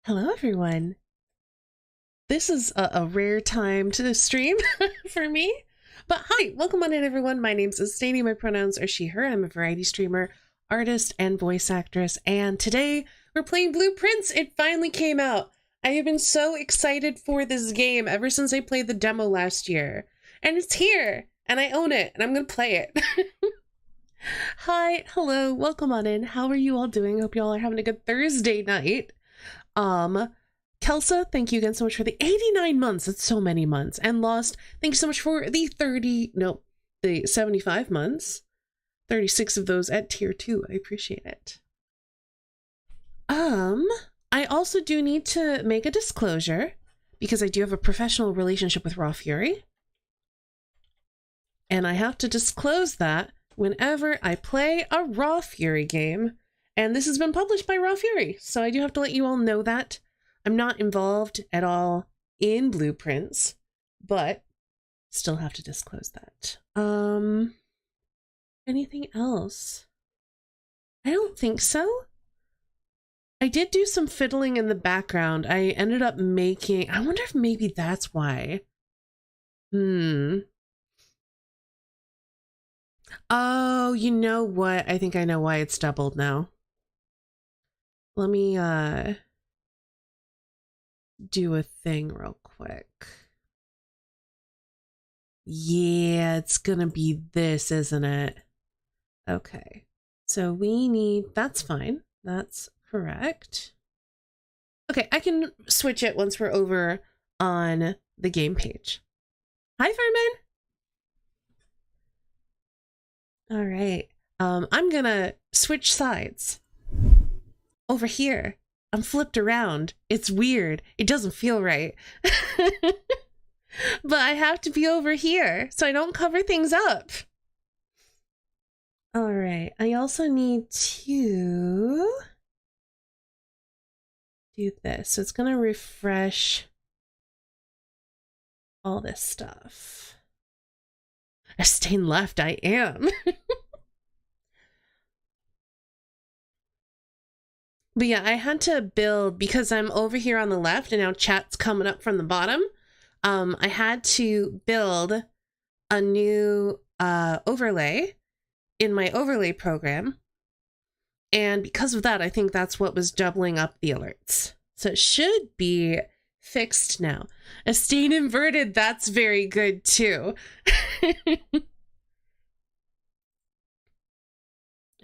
Hello, everyone. This is a rare time to stream for me. But hi, welcome on in, everyone. My name's Estanie. My pronouns are she, her. I'm a variety streamer, artist, and voice actress. And today we're playing Blueprints. It finally came out. I have been so excited for this game ever since I played the demo last year. And it's here, and I own it, and I'm going to play it. Hi, hello, welcome on in. How are you all doing? Hope you all are having a good Thursday night. Kelsa, thank you again so much for the 89 months. That's so many months. And Lost, thank you so much for the 75 months. 36 of those at tier 2. I appreciate it. I also do need to make a disclosure because I do have a professional relationship with Raw Fury. And I have to disclose that whenever I play a Raw Fury game. And this has been published by Raw Fury, so I do have to let you all know that. I'm not involved at all in Blueprints, but still have to disclose that. Anything else? I don't think so. I did do some fiddling in the background. I ended up making... I wonder if maybe that's why. Oh, you know what? I think I know why it's doubled now. Let me do a thing real quick. Yeah, it's gonna be this, isn't it? Okay. So we need... That's fine. That's correct. Okay, I can switch it once we're over on the game page. Hi, Furman! All right. I'm gonna switch sides. Over here, I'm flipped around. It's weird. It doesn't feel right. But I have to be over here so I don't cover things up. All right. I also need to do this. So it's going to refresh all this stuff. I stayed left. I am. But yeah, I had to build, because I'm over here on the left and now chat's coming up from the bottom. I had to build a new overlay in my overlay program. And because of that, I think that's what was doubling up the alerts. So it should be fixed now. A stain inverted, that's very good too.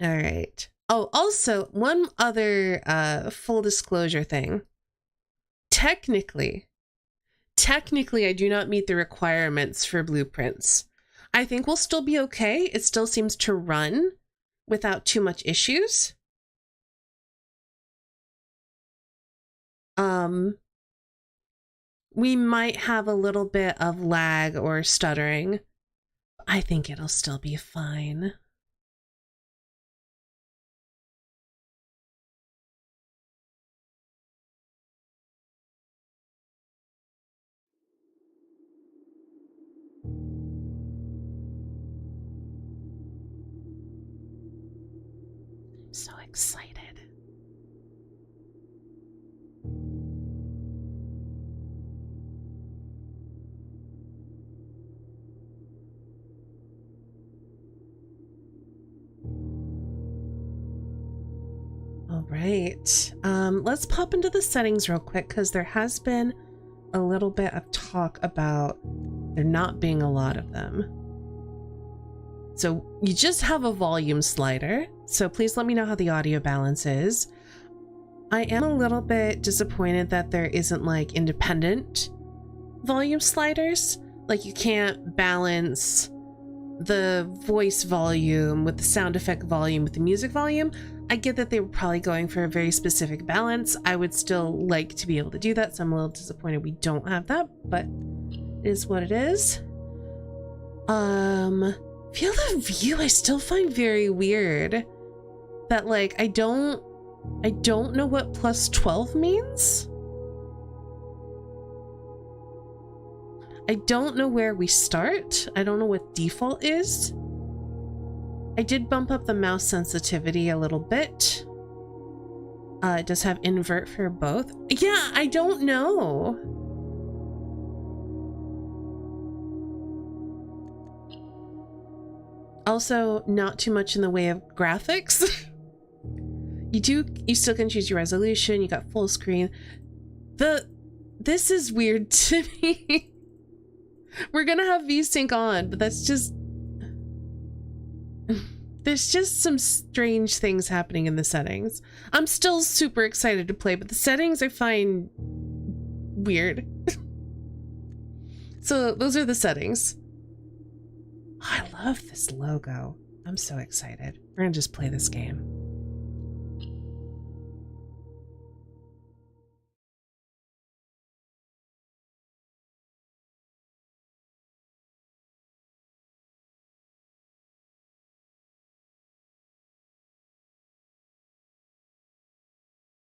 All right. Oh, also, one other full disclosure thing. Technically, I do not meet the requirements for Blueprints. I think we'll still be okay. It still seems to run without too much issues. We might have a little bit of lag or stuttering. I think it'll still be fine. So excited. All right. Let's pop into the settings real quick because there has been a little bit of talk about there not being a lot of them. So you just have a volume slider, so please let me know how the audio balance is. I am a little bit disappointed that there isn't like independent volume sliders. Like you can't balance the voice volume with the sound effect volume with the music volume. I get that they were probably going for a very specific balance. I would still like to be able to do that, so I'm a little disappointed we don't have that, but it is what it is. Field of view I still find very weird. That like I don't know what plus 12 means. I don't know where we start. I don't know what default is. I did bump up the mouse sensitivity a little bit. It does have invert for both. Yeah, I don't know. Also, not too much in the way of graphics. You still can choose your resolution. You got full screen. This is weird to me. We're gonna have VSync on, but that's just... There's just some strange things happening in the settings. I'm still super excited to play, but the settings I find weird. So those are the settings. I love this logo. I'm so excited. We're gonna just play this game.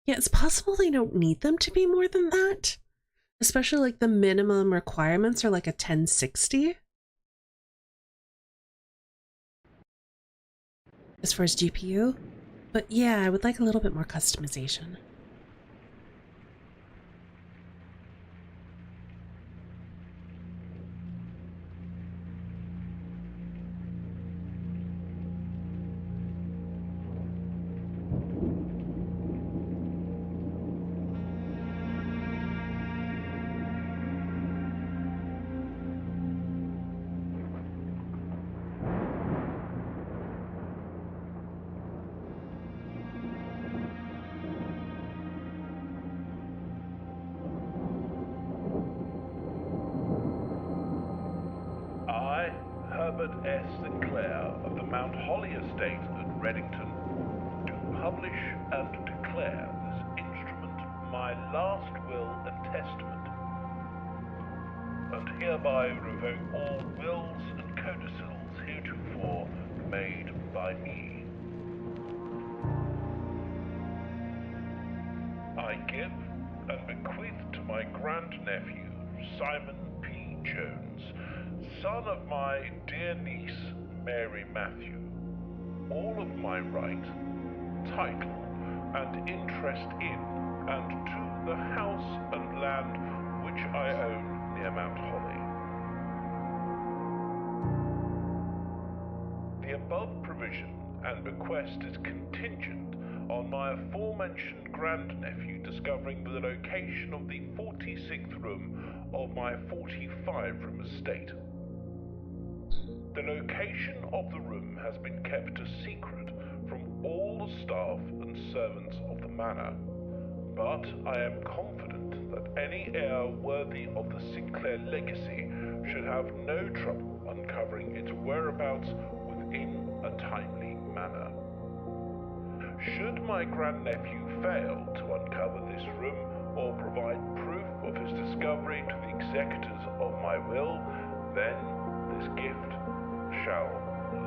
Yeah, it's possible they don't need them to be more than that. Especially like the minimum requirements are like a 1060. As far as GPU. But yeah, I would like a little bit more customization. S. Sinclair of the Mount Holly Estate at Reddington do publish and declare this instrument my last will and testament, and hereby revoke all wills and codicils heretofore made by me. I give and bequeath to my grandnephew, Simon P. Jones, son of my dear niece, Mary Matthew, all of my right, title, and interest in and to the house and land which I own near Mount Holly. The above provision and bequest is contingent on my aforementioned grandnephew discovering the location of the 46th room of my 45-room estate. The location of the room has been kept a secret from all the staff and servants of the manor, but I am confident that any heir worthy of the Sinclair legacy should have no trouble uncovering its whereabouts within a timely manner. Should my grandnephew fail to uncover this room or provide proof of his discovery to the executors of my will, then this gift shall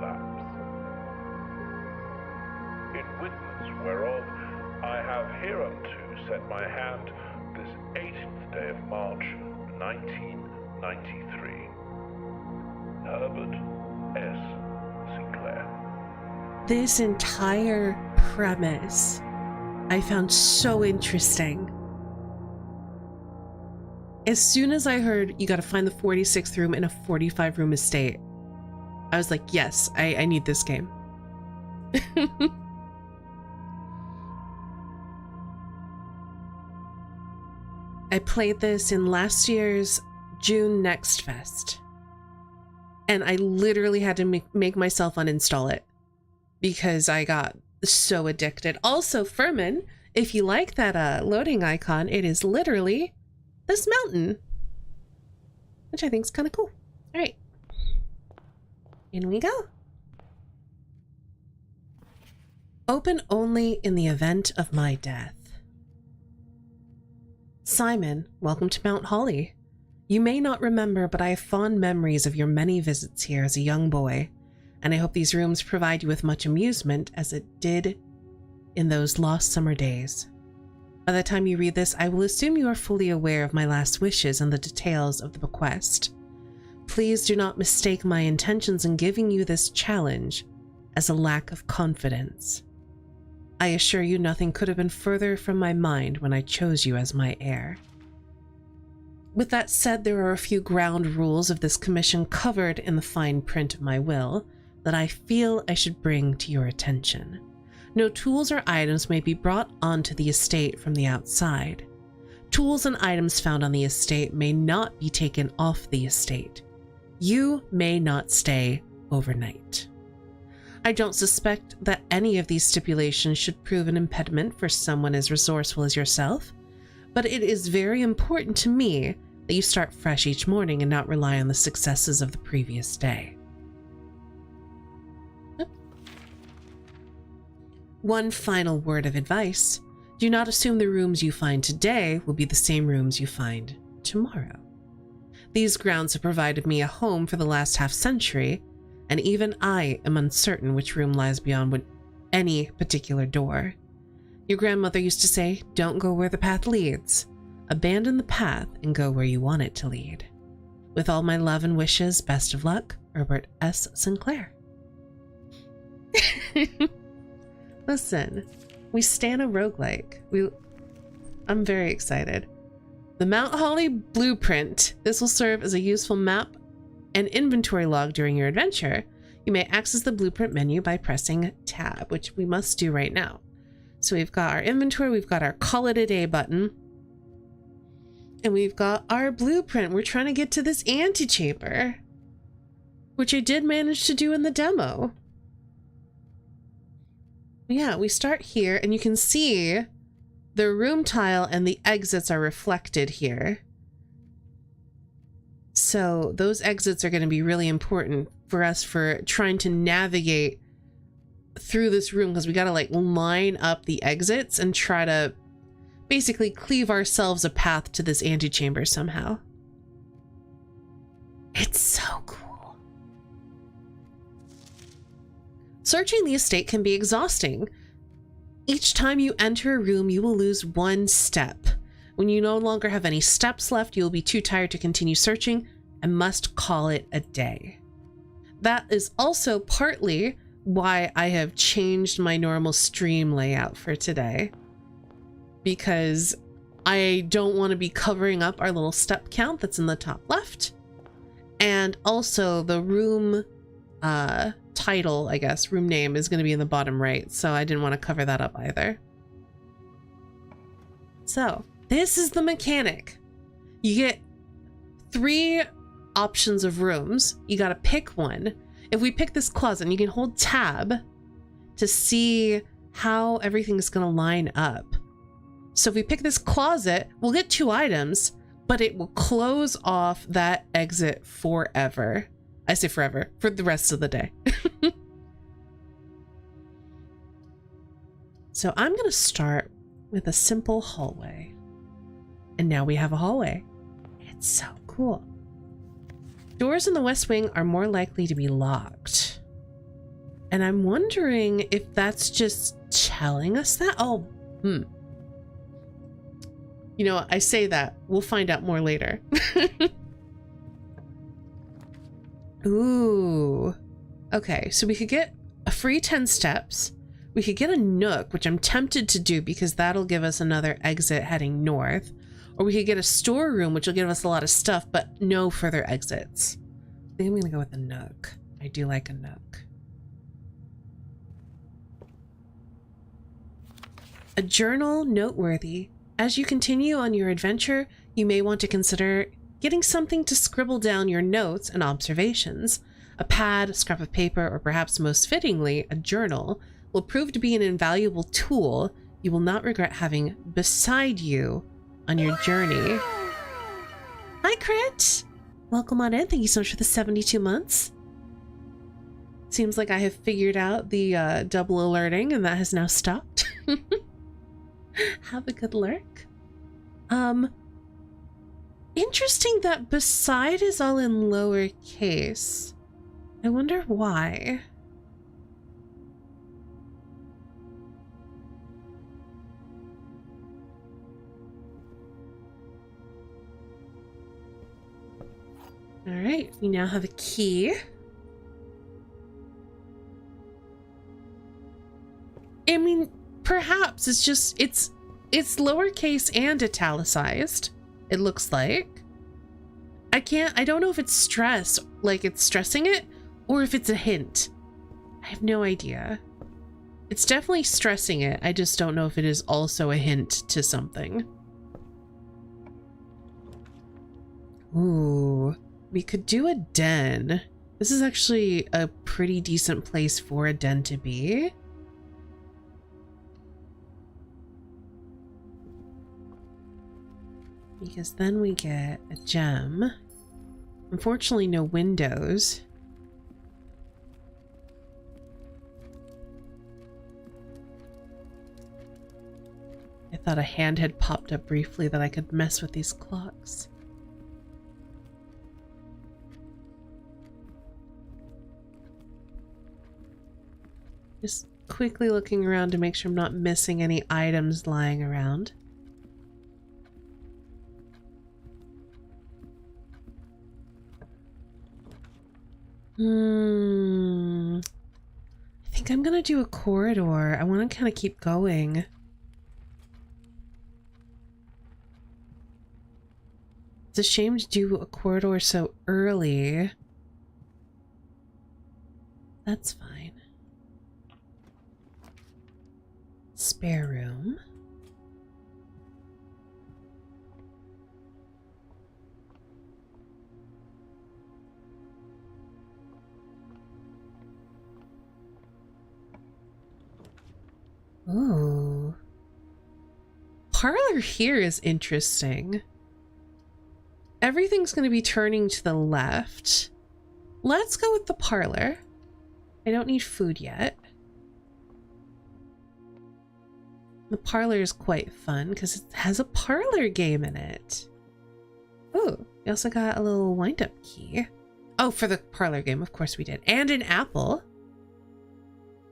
lapse. In witness whereof I have hereunto set my hand this 18th day of March, 1993. Herbert S. Sinclair. This entire premise I found so interesting. As soon as I heard you gotta find the 46th room in a 45-room estate, I was like, yes, I need this game. I played this in last year's June Next Fest, and I literally had to make myself uninstall it because I got so addicted. Also, Furman, if you like that loading icon, it is literally this mountain, which I think is kind of cool. All right. In we go. Open only in the event of my death. Simon, welcome to Mount Holly. You may not remember, but I have fond memories of your many visits here as a young boy, and I hope these rooms provide you with much amusement as it did in those lost summer days. By the time you read this, I will assume you are fully aware of my last wishes and the details of the bequest. Please do not mistake my intentions in giving you this challenge as a lack of confidence. I assure you nothing could have been further from my mind when I chose you as my heir. With that said, there are a few ground rules of this commission covered in the fine print of my will that I feel I should bring to your attention. No tools or items may be brought onto the estate from the outside. Tools and items found on the estate may not be taken off the estate. You may not stay overnight. I don't suspect that any of these stipulations should prove an impediment for someone as resourceful as yourself, but it is very important to me that you start fresh each morning and not rely on the successes of the previous day. One final word of advice. Do not assume the rooms you find today will be the same rooms you find tomorrow. These grounds have provided me a home for the last half-century, and even I am uncertain which room lies beyond any particular door. Your grandmother used to say, "Don't go where the path leads. Abandon the path and go where you want it to lead." With all my love and wishes, best of luck, Herbert S. Sinclair. Listen, we stan a roguelike. I'm very excited. The Mount Holly Blueprint. This will serve as a useful map and inventory log during your adventure. You may access the blueprint menu by pressing tab, which we must do right now. So we've got our inventory, we've got our call it a day button, and we've got our blueprint. We're trying to get to this antechamber, which I did manage to do in the demo. Yeah, we start here, and you can see the room tile and the exits are reflected here. So those exits are going to be really important for us for trying to navigate through this room, because we got to like line up the exits and try to basically cleave ourselves a path to this antechamber somehow. It's so cool. Searching the estate can be exhausting. Each time you enter a room, you will lose one step. When you no longer have any steps left, you will be too tired to continue searching and must call it a day. That is also partly why I have changed my normal stream layout for today, because I don't want to be covering up our little step count that's in the top left, and also the room title, I guess, room name is going to be in the bottom right, so I didn't want to cover that up either. So this is the mechanic. You get 3 options of rooms. You got to pick one. If we pick this closet, and you can hold tab to see how everything's going to line up. So if we pick this closet, we'll get 2 items, but it will close off that exit forever. I say forever, for the rest of the day. So I'm going to start with a simple hallway. And now we have a hallway. It's so cool. Doors in the West Wing are more likely to be locked. And I'm wondering if that's just telling us that. Oh, You know, I say that. We'll find out more later. Ooh. Okay, so we could get a free 10 steps. We could get a nook, which I'm tempted to do because that'll give us another exit heading north. Or we could get a storeroom, which will give us a lot of stuff, but no further exits. I think I'm gonna go with a nook. I do like a nook. A journal noteworthy. As you continue on your adventure, you may want to consider getting something to scribble down your notes and observations. A pad, a scrap of paper, or perhaps most fittingly, a journal will prove to be an invaluable tool you will not regret having beside you on your journey. Hi, Crit! Welcome on in. Thank you so much for the 72 months. Seems like I have figured out the double alerting, and that has now stopped. Have a good lurk. Interesting that beside is all in lowercase. I wonder why. All right, we now have a key. I mean, Perhaps it's just, it's lowercase and italicized, it looks like. I don't know if it's stress, like it's stressing it, or if it's a hint. I have no idea. It's definitely stressing it. I just don't know if it is also a hint to something. Ooh, we could do a den. This is actually a pretty decent place for a den to be. Because then we get a gem. Unfortunately, no windows. I thought a hand had popped up briefly that I could mess with these clocks. Just quickly looking around to make sure I'm not missing any items lying around. I think I'm gonna do a corridor. I want to kind of keep going. It's a shame to do a corridor so early. That's fine. Spare room. Ooh. Parlor here is interesting. Everything's going to be turning to the left. Let's go with the parlor. I don't need food yet. The parlor is quite fun because it has a parlor game in it. Oh, we also got a little wind-up key. Oh, for the parlor game, of course we did. And an apple,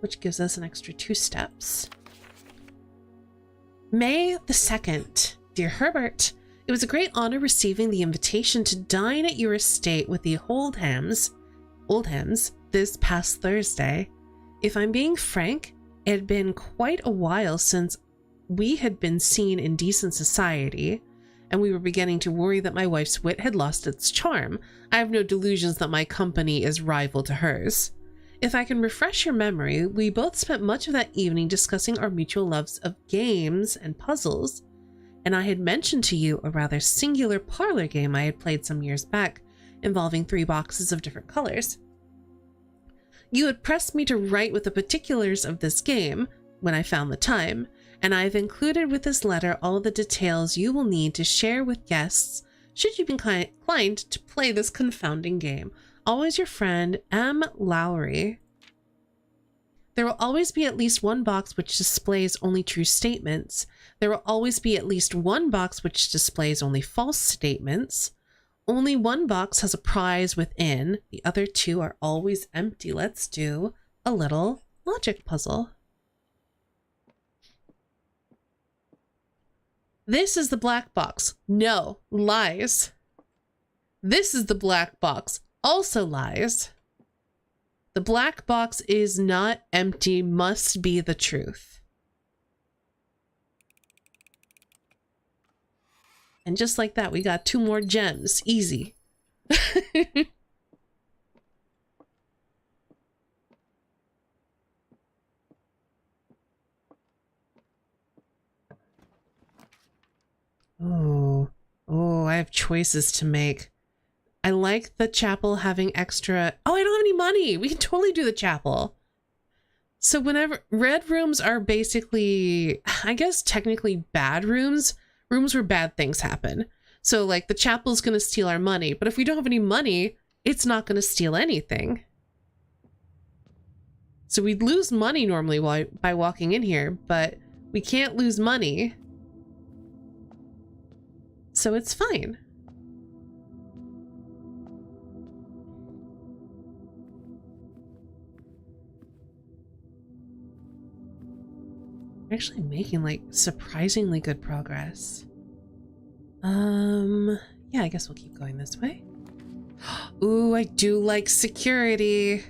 which gives us an extra 2 steps. May the 2nd. Dear Herbert, it was a great honor receiving the invitation to dine at your estate with the Oldhams this past Thursday. If I'm being frank, it had been quite a while since we had been seen in decent society, and we were beginning to worry that my wife's wit had lost its charm. I have no delusions that my company is rival to hers. If I can refresh your memory, we both spent much of that evening discussing our mutual loves of games and puzzles, and I had mentioned to you a rather singular parlor game I had played some years back, involving 3 boxes of different colors. You had pressed me to write with the particulars of this game when I found the time, and I have included with this letter all the details you will need to share with guests should you be inclined to play this confounding game. Always your friend, M. Lowry. There will always be at least one box which displays only true statements. There will always be at least one box which displays only false statements. Only one box has a prize within. The other 2 are always empty. Let's do a little logic puzzle. This is the black box. No, lies. This is the black box. Also lies. The black box is not empty, must be the truth. And just like that, we got 2 more gems. Easy. Oh, I have choices to make. I like the chapel having extra. Oh, I don't have any money. We can totally do the chapel. So whenever red rooms are basically, I guess technically bad rooms where bad things happen. So like the chapel's going to steal our money, but if we don't have any money, it's not going to steal anything. So we'd lose money normally by walking in here, but we can't lose money. So it's fine. Actually making like surprisingly good progress. Yeah, I guess we'll keep going this way. Ooh, I do like security.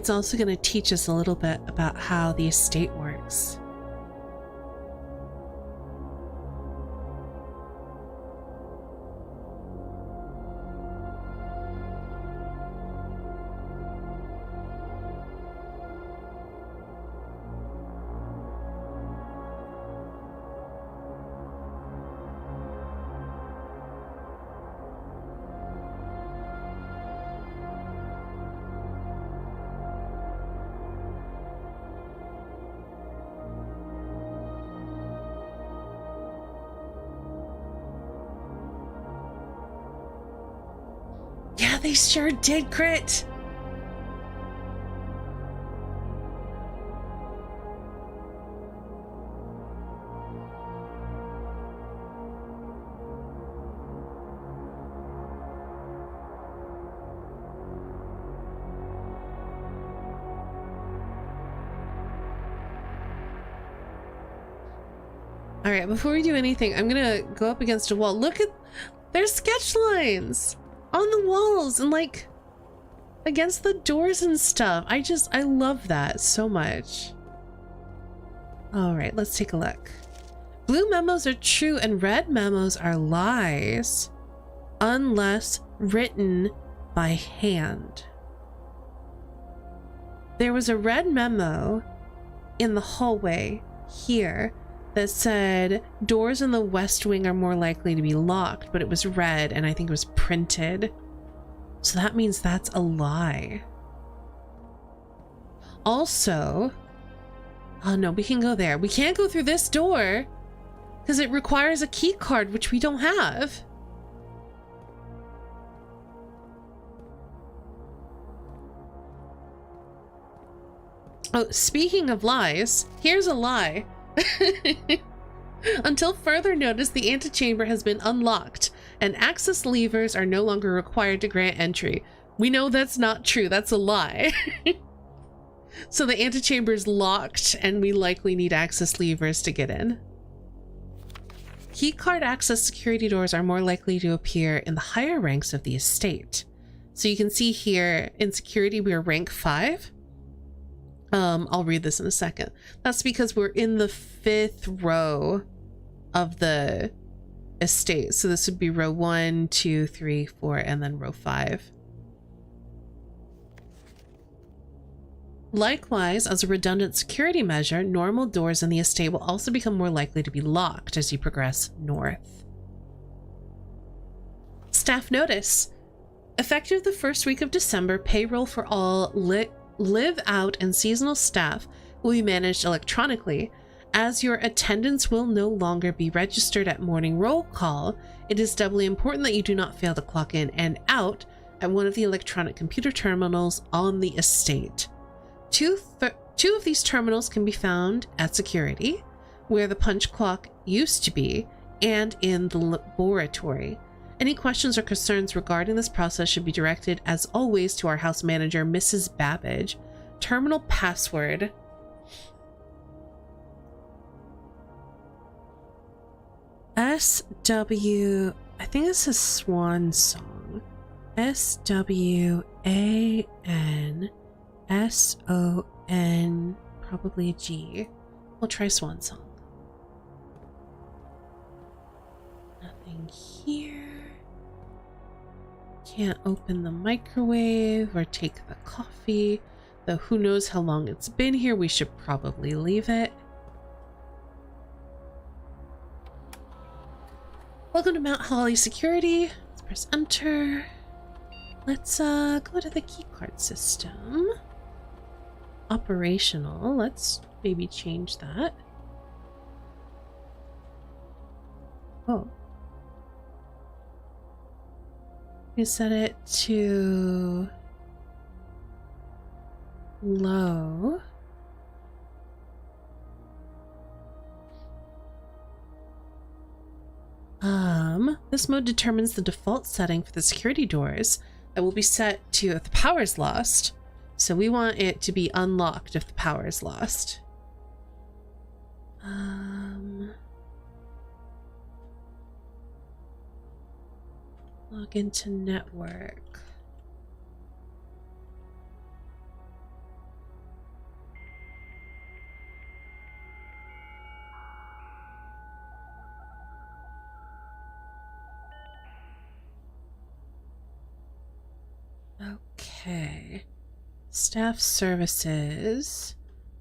it's also going to teach us a little bit about how the estate works. Yeah, they sure did crit. All right, before we do anything, I'm gonna go up against a wall. Look at, there's sketch lines on the walls and like against the doors and stuff. I love that so much. All right, let's take a look. Blue memos are true and red memos are lies unless written by hand. There was a red memo in the hallway here that said doors in the west wing are more likely to be locked, but it was red and I think it was printed. So that means that's a lie. Also, oh no, we can go there. We can't go through this door because it requires a key card, which we don't have. Oh, speaking of lies, here's a lie. Until further notice, the antechamber has been unlocked and access levers are no longer required to grant entry. We know that's not true. That's a lie. So the antechamber is locked and we likely need access levers to get in. Keycard access security doors are more likely to appear in the higher ranks of the estate. So you can see here in security, we're rank 5. I'll read this in a second. That's because we're in the 5th row of the estate. So this would be row 1, 2, 3, 4, and then row 5. Likewise, as a redundant security measure, normal doors in the estate will also become more likely to be locked as you progress north. Staff notice. Effective the first week of December, payroll for all live out and seasonal staff will be managed electronically. As your attendance will no longer be registered at morning roll call, it is doubly important that you do not fail to clock in and out at one of the electronic computer terminals on the estate. Two of these terminals can be found at security, where the punch clock used to be, and in the laboratory. Any questions or concerns regarding this process should be directed, as always, to our house manager, Mrs. Babbage. Terminal password. SW, I think this is Swan Song. SWANSON, probably a G. We'll try Swan Song. Nothing here. Can't open the microwave or take the coffee, though who knows how long it's been here. We should probably leave it. Welcome to Mount Holly Security. Let's press enter. Let's go to the keycard system. Operational. Let's maybe change that. Oh. We set it to low. This mode determines the default setting for the security doors that will be set to if the power is lost. So we want it to be unlocked if the power is lost. Log into network. Okay. Staff services.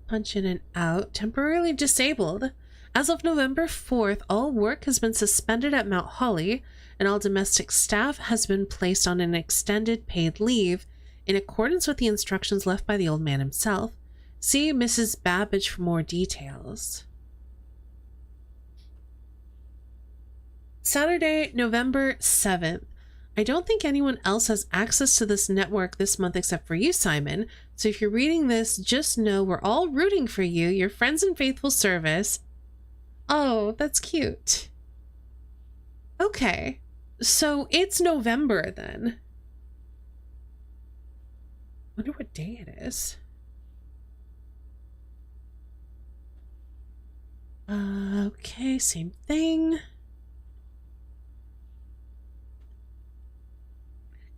Punch in and out. Temporarily disabled. As of November 4th, all work has been suspended at Mount Holly, and all domestic staff has been placed on an extended paid leave in accordance with the instructions left by the old man himself. See Mrs. Babbage for more details. Saturday, November 7th. I don't think anyone else has access to this network this month except for you, Simon. So if you're reading this, just know we're all rooting for you, your friends in faithful service. Oh, that's cute. Okay, so it's November then. Wonder what day it is. Okay, same thing.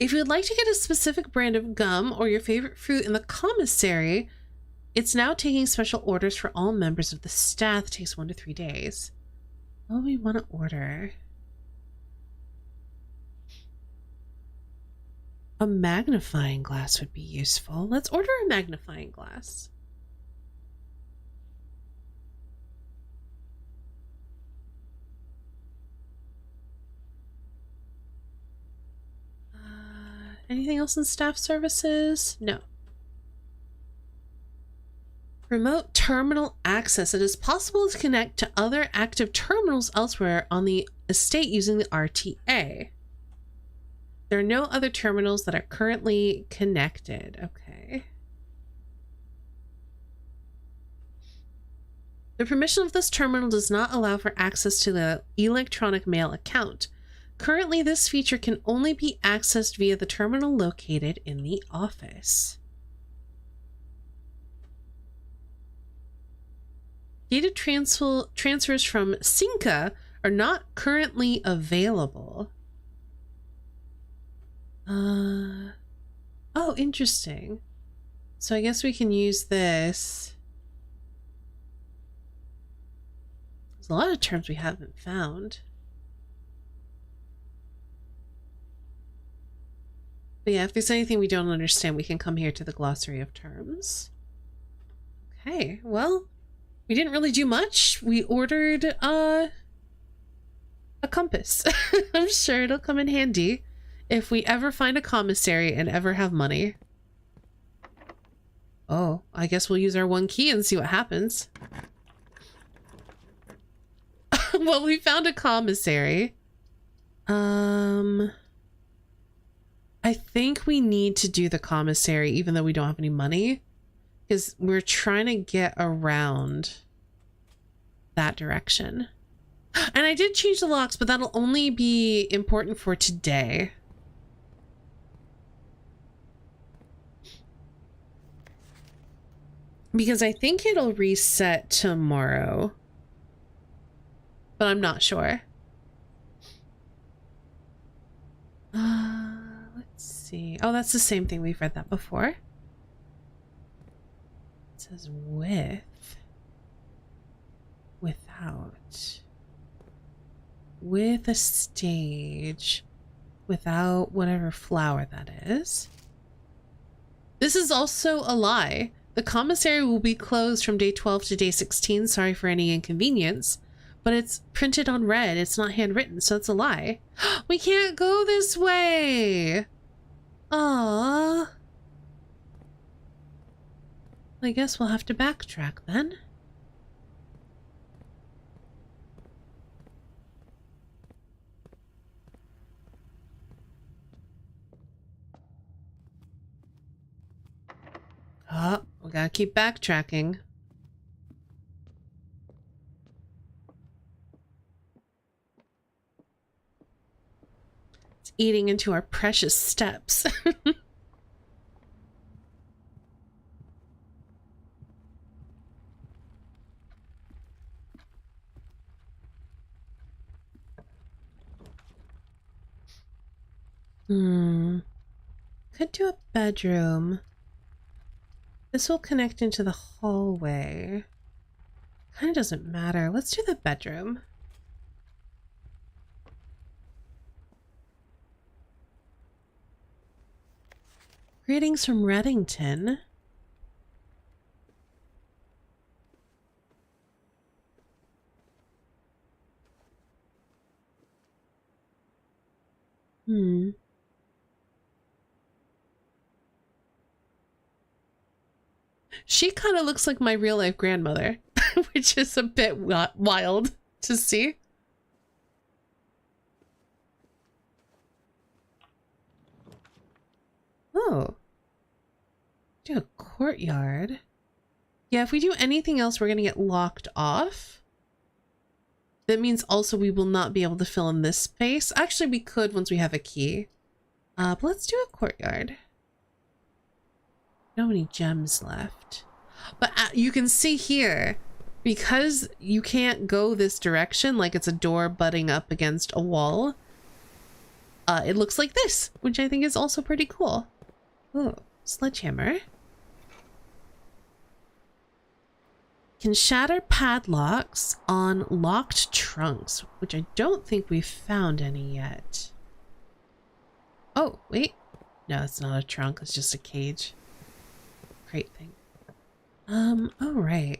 If you'd like to get a specific brand of gum or your favorite fruit in the commissary, it's now taking special orders for all members of the staff. It takes 1 to 3 days. What do we want to order? A magnifying glass would be useful. Let's order a magnifying glass. Anything else in staff services? No. Remote terminal access. It is possible to connect to other active terminals elsewhere on the estate using the RTA. There are no other terminals that are currently connected. Okay. The permission of this terminal does not allow for access to the electronic mail account. Currently, this feature can only be accessed via the terminal located in the office. Data transfers from Synca are not currently available. Oh, interesting. So I guess we can use this. There's a lot of terms we haven't found. But yeah, if there's anything we don't understand, we can come here to the glossary of terms. Okay, well, we didn't really do much. We ordered a compass. I'm sure it'll come in handy if we ever find a commissary and ever have money. Oh, I guess we'll use our one key and see what happens. Well, we found a commissary. I think we need to do the commissary even though we don't have any money, because we're trying to get around that direction. And I did change the locks, but that'll only be important for today. Because I think it'll reset tomorrow, but I'm not sure. Let's see. Oh, that's the same thing. We've read that before. It says with, without, with a stage, without whatever flower that is. This is also a lie. The commissary will be closed from day 12 to day 16. Sorry for any inconvenience. But it's printed on red. It's not handwritten, so it's a lie. We can't go this way! Aww. I guess we'll have to backtrack then. Oh, we gotta keep backtracking. It's eating into our precious steps. Could do a bedroom. This will connect into the hallway. Kind of doesn't matter. Let's do the bedroom. Greetings from Reddington. She kind of looks like my real life grandmother, which is a bit wild to see. Oh. Do a courtyard. Yeah, if we do anything else, we're going to get locked off. That means also we will not be able to fill in this space. Actually, we could once we have a key. But let's do a courtyard. Don't have any gems left. But you can see here, because you can't go this direction, like it's a door butting up against a wall, it looks like this, which I think is also pretty cool. Oh, sledgehammer. Can shatter padlocks on locked trunks, which I don't think we've found any yet. Oh, wait. No, it's not a trunk. It's just a cage. Great thing. All right.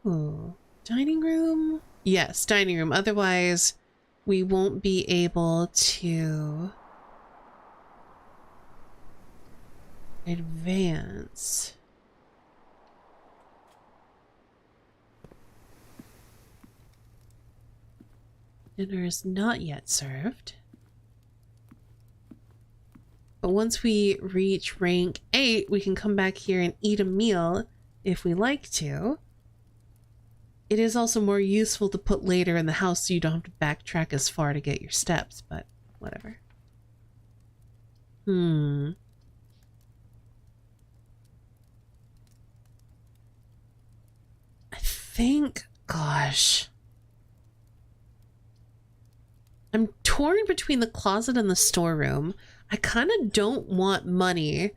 Ooh, dining room? Yes, dining room. Otherwise, we won't be able to advance. Dinner is not yet served. But once we reach rank 8, we can come back here and eat a meal if we like to. It is also more useful to put later in the house so you don't have to backtrack as far to get your steps, but whatever. I think, gosh. I'm torn between the closet and the storeroom. I kind of don't want money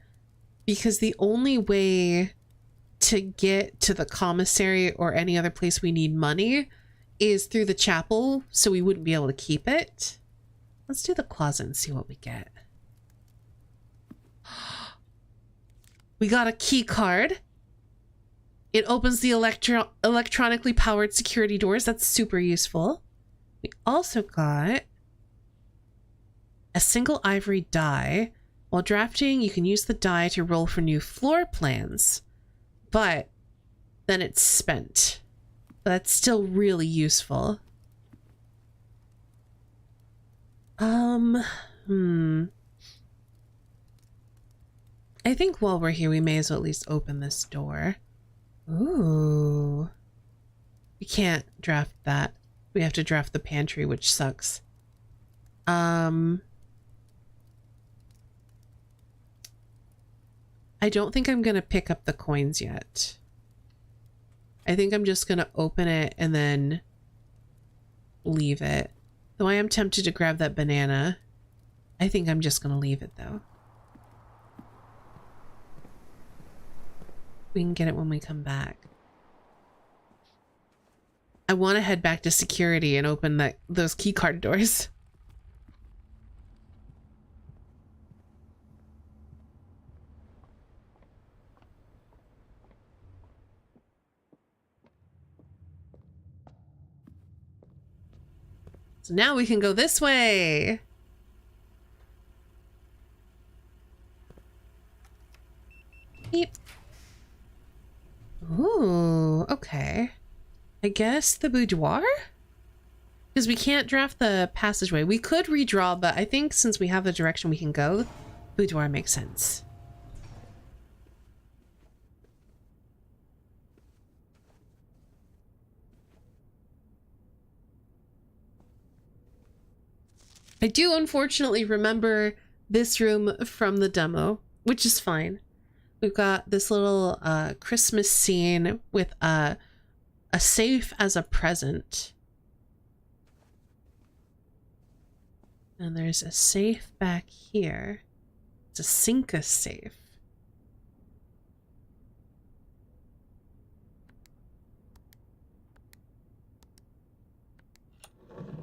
because the only way to get to the commissary or any other place we need money is through the chapel, so we wouldn't be able to keep it. Let's do the closet and see what we get. We got a key card. It opens the electronically powered security doors. That's super useful. We also got a single ivory die. While drafting, you can use the die to roll for new floor plans, but then it's spent. But that's still really useful. I think while we're here, we may as well at least open this door. Ooh. We can't draft that. We have to draft the pantry, which sucks. I don't think I'm gonna pick up the coins yet. I think I'm just gonna open it and then leave it. Though I am tempted to grab that banana. I think I'm just gonna leave it though. We can get it when we come back. I want to head back to security and open those keycard doors. So now we can go this way. Beep. Ooh, okay. I guess the boudoir? Because we can't draft the passageway. We could redraw, but I think since we have the direction we can go, boudoir makes sense. I do unfortunately remember this room from the demo, which is fine. We've got this little Christmas scene with a safe as a present. And there's a safe back here. It's a Cinca safe.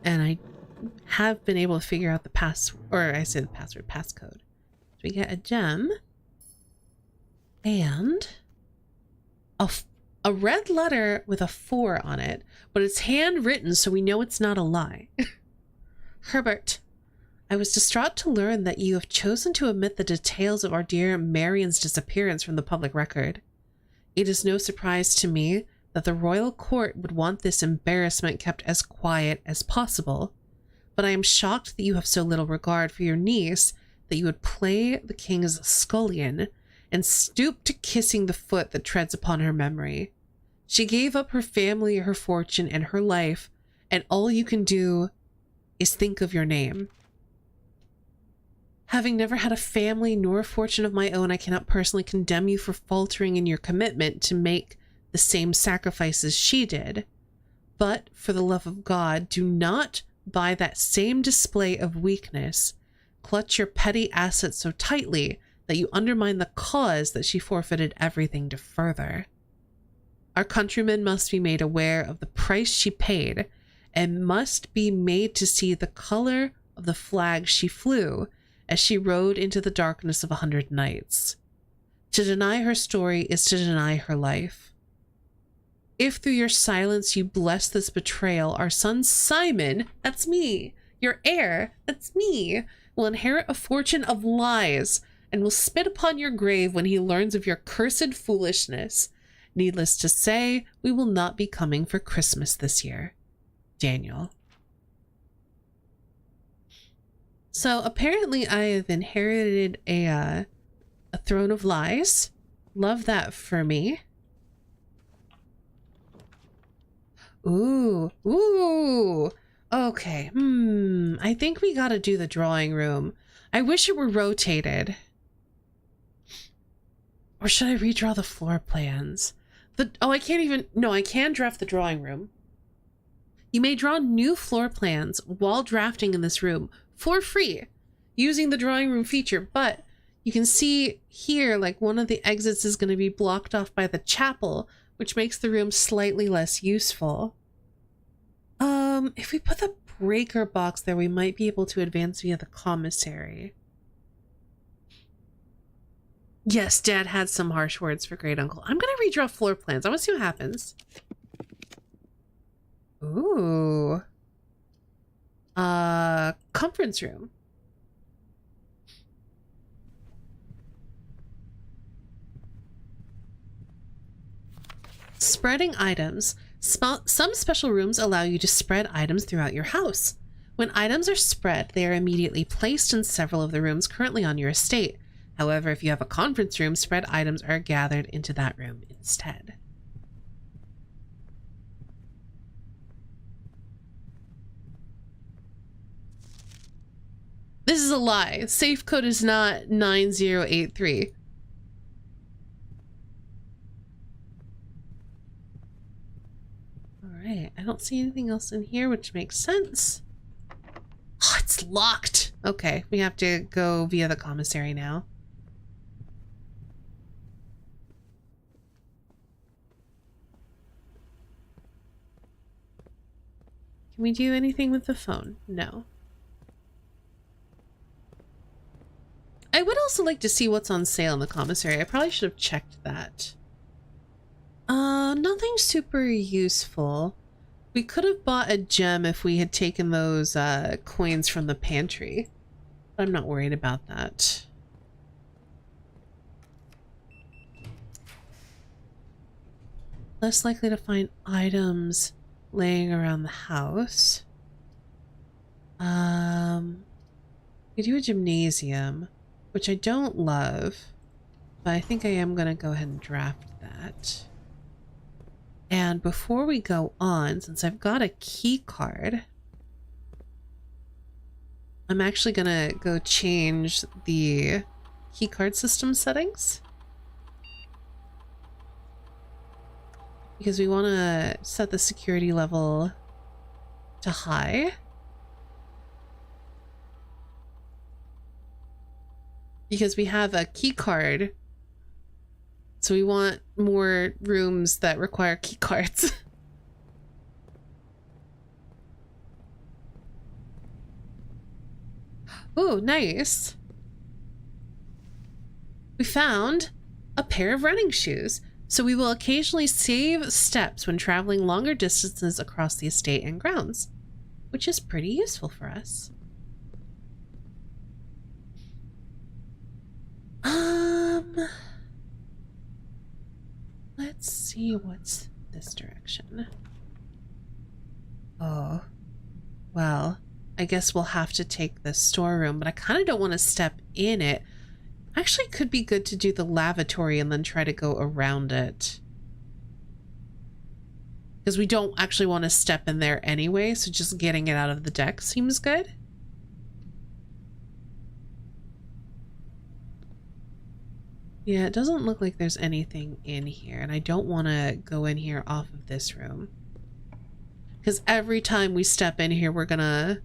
And I have been able to figure out the passcode. So we get a gem. And a red letter with a 4 on it, but it's handwritten, so we know it's not a lie. Herbert, I was distraught to learn that you have chosen to omit the details of our dear Marion's disappearance from the public record. It is no surprise to me that the royal court would want this embarrassment kept as quiet as possible, but I am shocked that you have so little regard for your niece that you would play the king's scullion and stoop to kissing the foot that treads upon her memory. She gave up her family, her fortune, and her life, and all you can do is think of your name. Having never had a family nor a fortune of my own, I cannot personally condemn you for faltering in your commitment to make the same sacrifices she did. But, for the love of God, do not, by that same display of weakness, clutch your petty assets so tightly that you undermine the cause that she forfeited everything to further. Our countrymen must be made aware of the price she paid, and must be made to see the color of the flag she flew as she rode into the darkness of 100 nights. To deny her story is to deny her life. If through your silence you bless this betrayal, our son Simon, that's me, your heir, that's me, will inherit a fortune of lies and will spit upon your grave when he learns of your cursed foolishness. Needless to say, we will not be coming for Christmas this year. Daniel. So apparently I have inherited a throne of lies. Love that for me. Ooh, ooh. Okay, I think we gotta do the drawing room. I wish it were rotated. Or should I redraw the floor plans? I can't even... No, I can draft the drawing room. You may draw new floor plans while drafting in this room for free using the drawing room feature, but you can see here, like, one of the exits is going to be blocked off by the chapel, which makes the room slightly less useful. If we put the breaker box there, we might be able to advance via the commissary. Yes, Dad had some harsh words for great uncle. I'm gonna redraw floor plans. I want to see what happens. Ooh. Conference room. Spreading items. Some special rooms allow you to spread items throughout your house. When items are spread, they are immediately placed in several of the rooms currently on your estate. However, if you have a conference room, spread items are gathered into that room instead. This is a lie. Safe code is not 9083. Alright, I don't see anything else in here, which makes sense. Oh, it's locked! Okay, we have to go via the commissary now. Can we do anything with the phone? No. I would also like to see what's on sale in the commissary. I probably should have checked that. Nothing super useful. We could have bought a gem if we had taken those coins from the pantry. But I'm not worried about that. Less likely to find items laying around the house. We do a gymnasium, which I don't love, but I think I am going to go ahead and draft that. And before we go on, since I've got a key card, I'm actually going to go change the key card system settings, because we want to set the security level to high. Because we have a key card, so we want more rooms that require key cards. Oh, nice. We found a pair of running shoes, so we will occasionally save steps when traveling longer distances across the estate and grounds, which is pretty useful for us. Let's see what's this direction. Oh, well, I guess we'll have to take the storeroom, but I kind of don't want to step in it. Actually, could be good to do the lavatory and then try to go around it. Because we don't actually want to step in there anyway, so just getting it out of the deck seems good. Yeah, it doesn't look like there's anything in here, and I don't want to go in here off of this room. Because every time we step in here, we're gonna...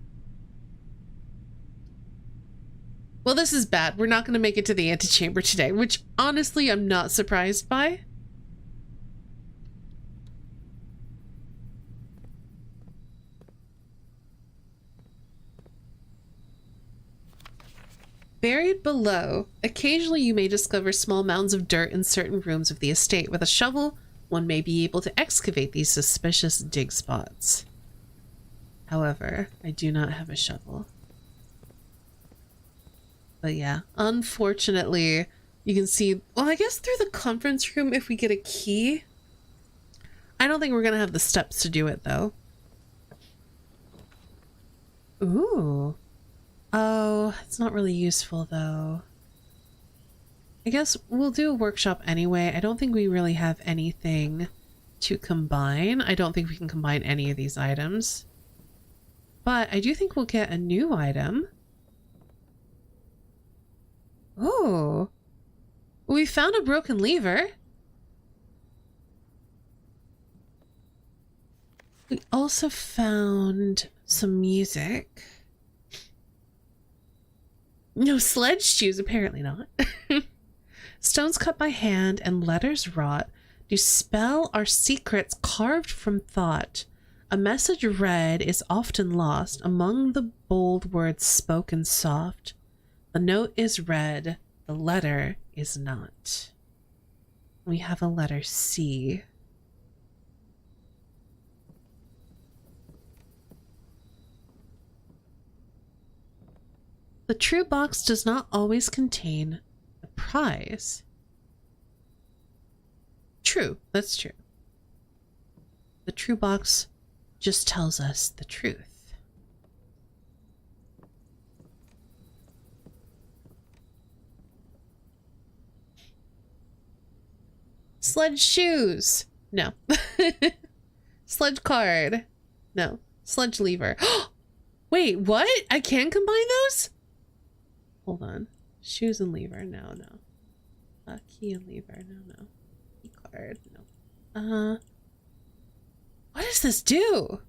Well, this is bad. We're not gonna make it to the antechamber today, which honestly I'm not surprised by. Buried below, occasionally you may discover small mounds of dirt in certain rooms of the estate. With a shovel, one may be able to excavate these suspicious dig spots. However, I do not have a shovel. But yeah, unfortunately, you can see, well, I guess through the conference room if we get a key. I don't think we're gonna have the steps to do it though. Ooh. Oh, it's not really useful though. I guess we'll do a workshop anyway. I don't think we really have anything to combine. I don't think we can combine any of these items. But I do think we'll get a new item. Oh. We found a broken lever. We also found some music. No sledge shoes, apparently not. Stones cut by hand and letters wrought do spell our secrets carved from thought. A message read is often lost among the bold words spoken soft. The note is read, the letter is not. We have a letter C. The true box does not always contain a prize. True, that's true. The true box just tells us the truth. Sledge shoes. No. Sledge card. No. Sledge lever. Wait, what? I can combine those? Hold on. Shoes and lever. No. Key and lever. No. Key card. No. What does this do?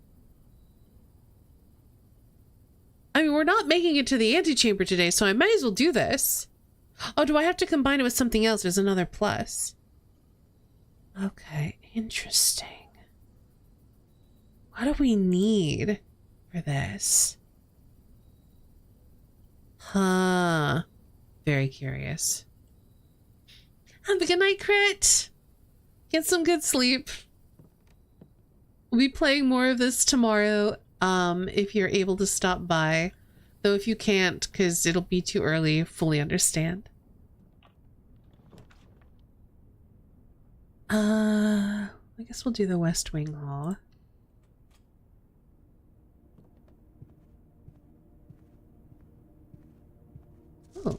I mean, we're not making it to the antechamber today, so I might as well do this. Oh, do I have to combine it with something else? There's another plus. Okay, interesting. What do we need for this? Huh. Very curious. Have a good night, Crit. Get some good sleep. We'll be playing more of this tomorrow, if you're able to stop by. Though if you can't, because it'll be too early, fully understand. I guess we'll do the West Wing Hall. Oh.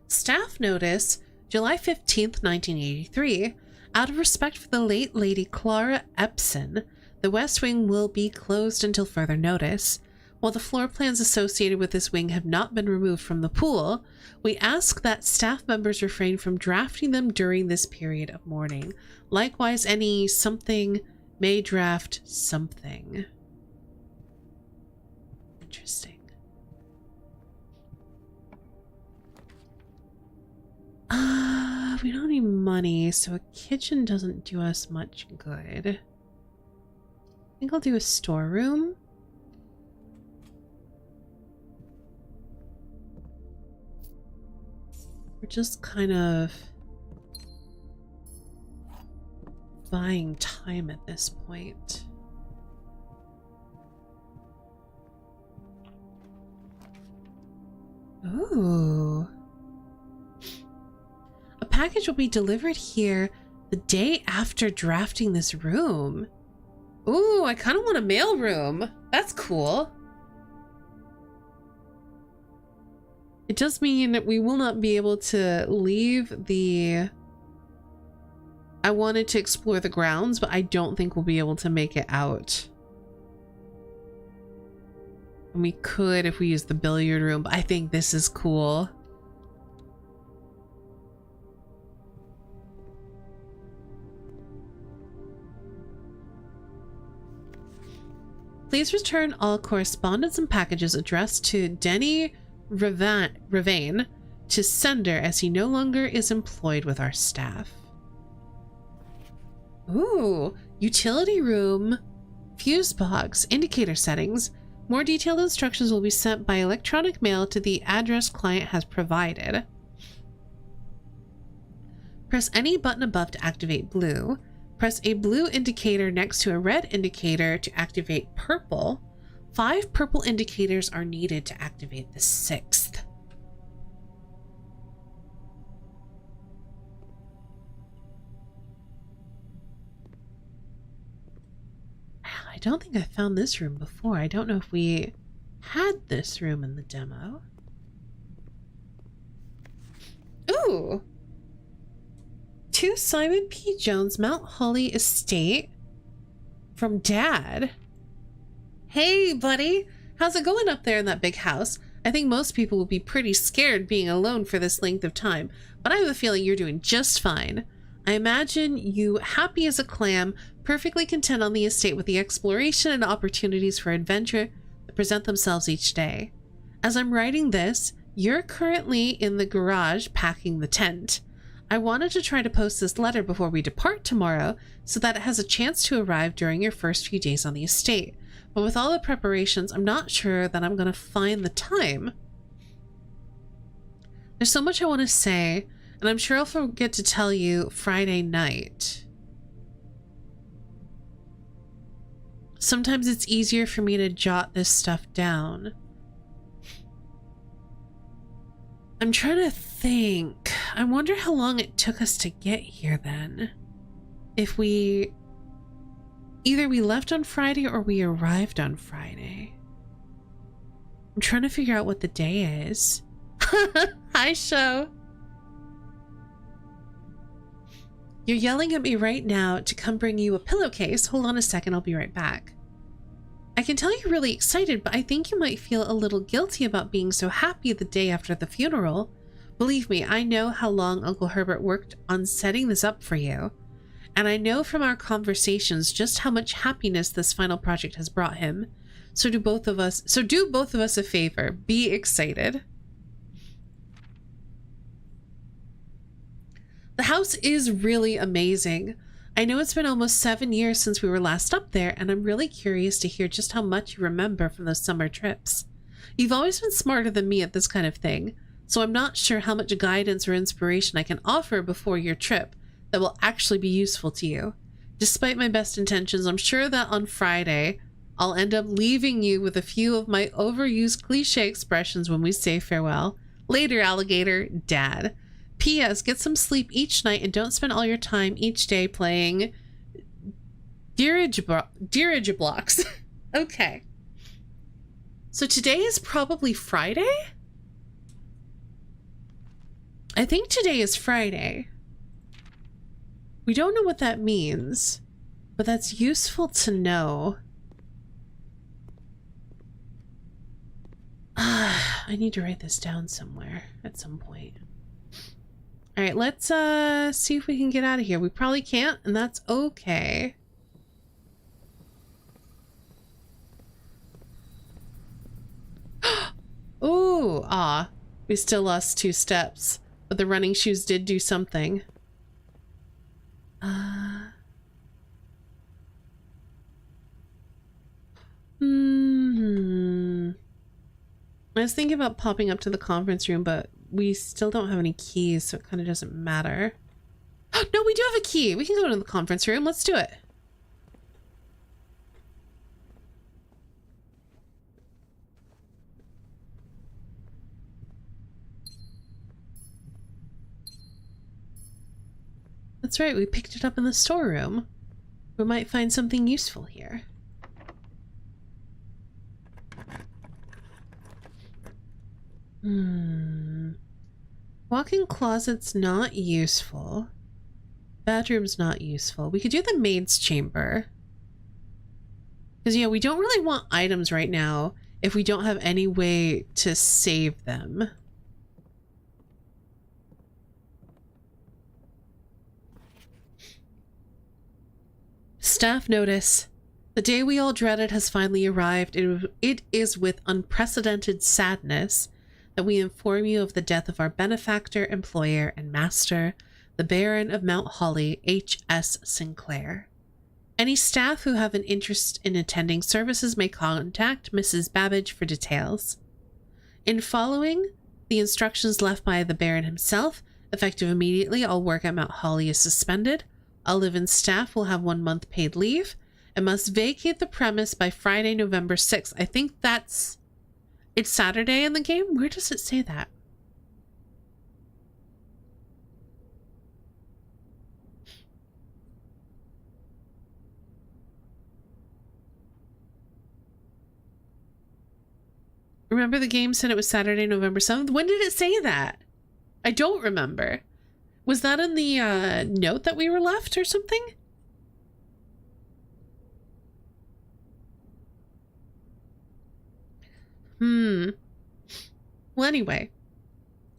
Staff notice, July 15th, 1983. Out of respect for the late Lady Clara Epson, the West Wing will be closed until further notice. While the floor plans associated with this wing have not been removed from the pool, we ask that staff members refrain from drafting them during this period of mourning. Likewise, any something may draft something. Interesting. We don't need money, so a kitchen doesn't do us much good. I think I'll do a storeroom. We're just kind of buying time at this point. Ooh. A package will be delivered here the day after drafting this room. Ooh, I kind of want a mail room. That's cool. It does mean that we will not be able to leave the... I wanted to explore the grounds, but I don't think we'll be able to make it out. And we could if we use the billiard room, but I think this is cool. Please return all correspondence and packages addressed to Denny Ravane to sender, as he no longer is employed with our staff. Ooh, utility room, fuse box, indicator settings. More detailed instructions will be sent by electronic mail to the address client has provided. Press any button above to activate blue. Press a blue indicator next to a red indicator to activate purple. 5 purple indicators are needed to activate the 6th. I don't think I found this room before. I don't know if we had this room in the demo. Ooh! 2 Simon P. Jones, Mount Holly Estate from Dad. Hey, buddy. How's it going up there in that big house? I think most people will be pretty scared being alone for this length of time, but I have a feeling you're doing just fine. I imagine you happy as a clam, perfectly content on the estate with the exploration and opportunities for adventure that present themselves each day. As I'm writing this, you're currently in the garage packing the tent. I wanted to try to post this letter before we depart tomorrow so that it has a chance to arrive during your first few days on the estate. But with all the preparations, I'm not sure that I'm going to find the time. There's so much I want to say, and I'm sure I'll forget to tell you Friday night. Sometimes it's easier for me to jot this stuff down. I'm trying to think. I wonder how long it took us to get here then. If we... Either we left on Friday or we arrived on Friday. I'm trying to figure out what the day is. Hi, show. You're yelling at me right now to come bring you a pillowcase. Hold on a second, I'll be right back. I can tell you're really excited, but I think you might feel a little guilty about being so happy the day after the funeral. Believe me, I know how long Uncle Herbert worked on setting this up for you. And I know from our conversations just how much happiness this final project has brought him. So do both of us a favor. Be excited. The house is really amazing. I know it's been almost 7 years since we were last up there, and I'm really curious to hear just how much you remember from those summer trips. You've always been smarter than me at this kind of thing, so I'm not sure how much guidance or inspiration I can offer before your trip that will actually be useful to you. Despite my best intentions, I'm sure that on Friday, I'll end up leaving you with a few of my overused cliche expressions when we say farewell. Later, alligator, Dad. P.S. Get some sleep each night and don't spend all your time each day playing Dirigiblocks. Okay. So today is probably Friday? I think today is Friday. We don't know what that means, but that's useful to know. I need to write this down somewhere at some point. All right, let's see if we can get out of here. We probably can't, and that's okay. Ooh, we still lost 2 steps, but the running shoes did do something. I was thinking about popping up to the conference room, but we still don't have any keys, so it kind of doesn't matter. No, we do have a key. We can go to the conference room. Let's do it. That's right. We picked it up in the storeroom. We might find something useful here. Walk-in closet's not useful. Bedroom's not useful. We could do the maid's chamber. Because, yeah, we don't really want items right now if we don't have any way to save them. Staff notice. The day we all dreaded has finally arrived. It is with unprecedented sadness that we inform you of the death of our benefactor, employer, and master, the Baron of Mount Holly, H.S. Sinclair. Any staff who have an interest in attending services may contact Mrs. Babbage for details. In following the instructions left by the Baron himself, effective immediately, all work at Mount Holly is suspended. All live-in staff will have 1 month paid leave and must vacate the premise by Friday, November 6th. I think it's Saturday in the game? Where does it say that? Remember the game said it was Saturday, November 7th? When did it say that? I don't remember. Was that in the note that we were left or something? Well, anyway.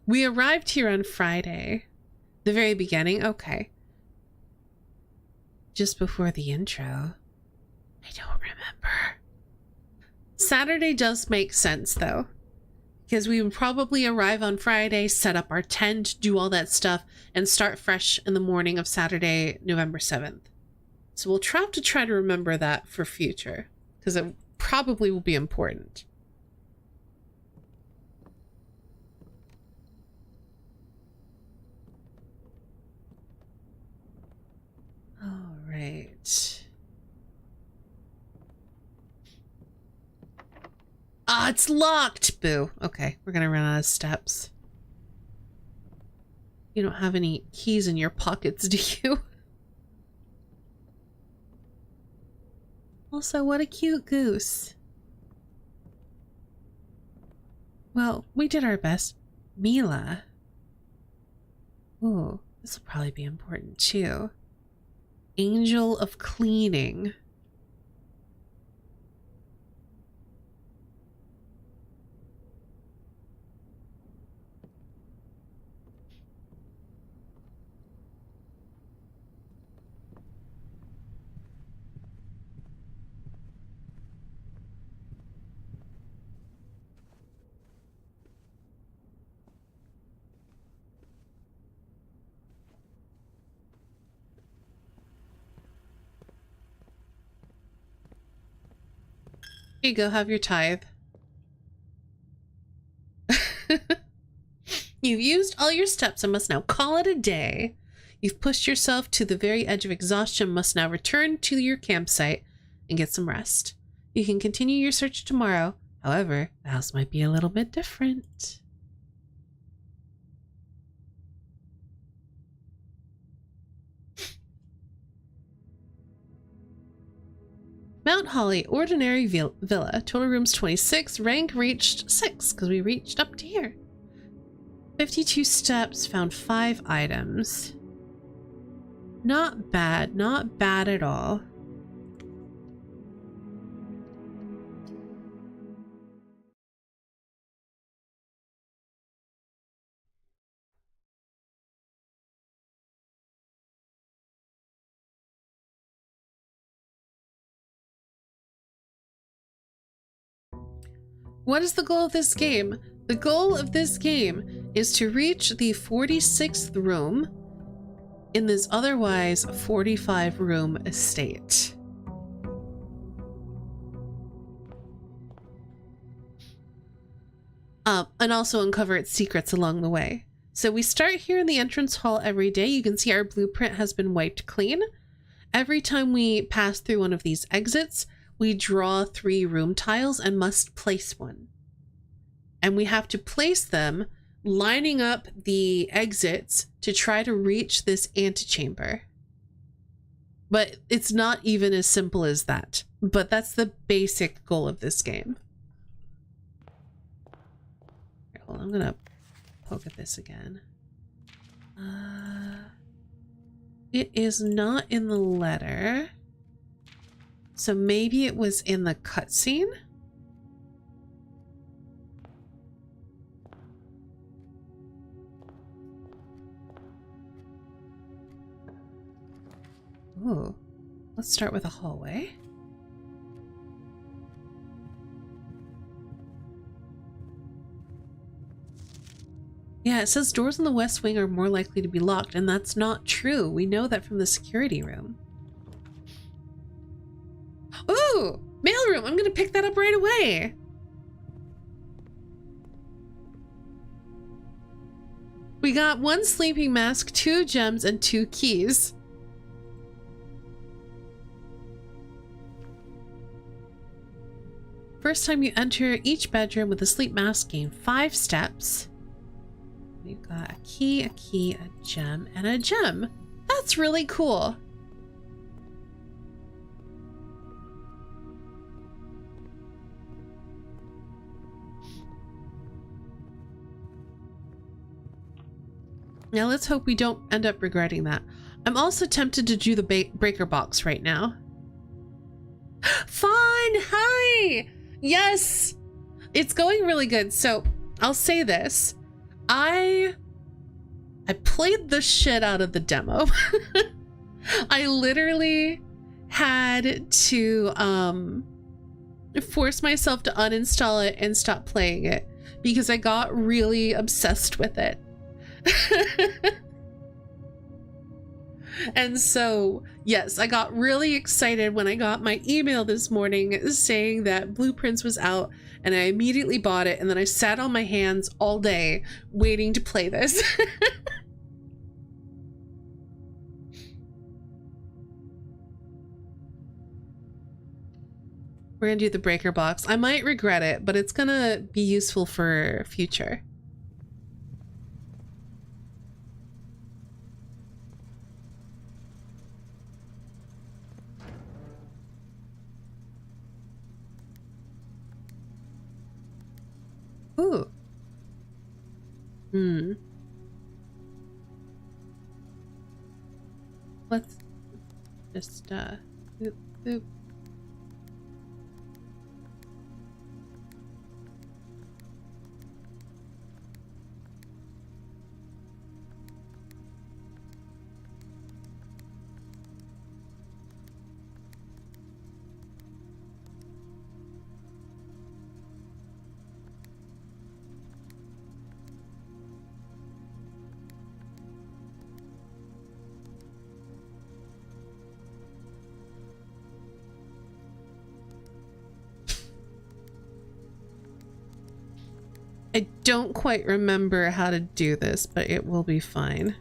We arrived here on Friday. The very beginning? Okay. Just before the intro. I don't remember. Saturday does make sense, though. Because we would probably arrive on Friday, set up our tent, do all that stuff, and start fresh in the morning of Saturday, November 7th. So we'll try to remember that for future, because it probably will be important. All right. Ah, it's locked! Boo. Okay, we're gonna run out of steps. You don't have any keys in your pockets, do you? Also, what a cute goose. Well, we did our best. Mila. Oh, this will probably be important too. Angel of Cleaning. Here you go, have your tithe. You've used all your steps and must now call it a day. You've pushed yourself to the very edge of exhaustion, must now return to your campsite and get some rest. You can continue your search tomorrow. However, the house might be a little bit different. Mount Holly, ordinary villa. Total rooms 26. Rank reached 6 because we reached up to here. 52 steps, found 5 items. Not bad, not bad at all. What is the goal of this game? The goal of this game is to reach the 46th room in this otherwise 45 room estate. And also uncover its secrets along the way. So we start here in the entrance hall every day. You can see our blueprint has been wiped clean. Every time we pass through one of these exits, we draw 3 room tiles and must place one. And we have to place them lining up the exits to try to reach this antechamber. But it's not even as simple as that. But that's the basic goal of this game. Right, well, I'm gonna poke at this again. It is not in the letter. So maybe it was in the cutscene? Ooh, let's start with a hallway. Yeah, it says doors in the west wing are more likely to be locked, and that's not true. We know that from the security room. Ooh, mailroom. I'm gonna pick that up right away. We got 1 sleeping mask, 2 gems, and 2 keys. First time you enter each bedroom with a sleep mask, gain 5 steps. We've got a key, a gem, and a gem. That's really cool. Now let's hope we don't end up regretting that. I'm also tempted to do the breaker box right now. Fun! Hi! Yes! It's going really good. So I'll say this. I played the shit out of the demo. I literally had to force myself to uninstall it and stop playing it because I got really obsessed with it. And so, yes, I got really excited when I got my email this morning saying that Blueprints was out, and I immediately bought it, and then I sat on my hands all day waiting to play this. We're gonna do the breaker box. I might regret it, but it's gonna be useful for future. Ooh. Let's just, boop, boop. I don't quite remember how to do this, but it will be fine.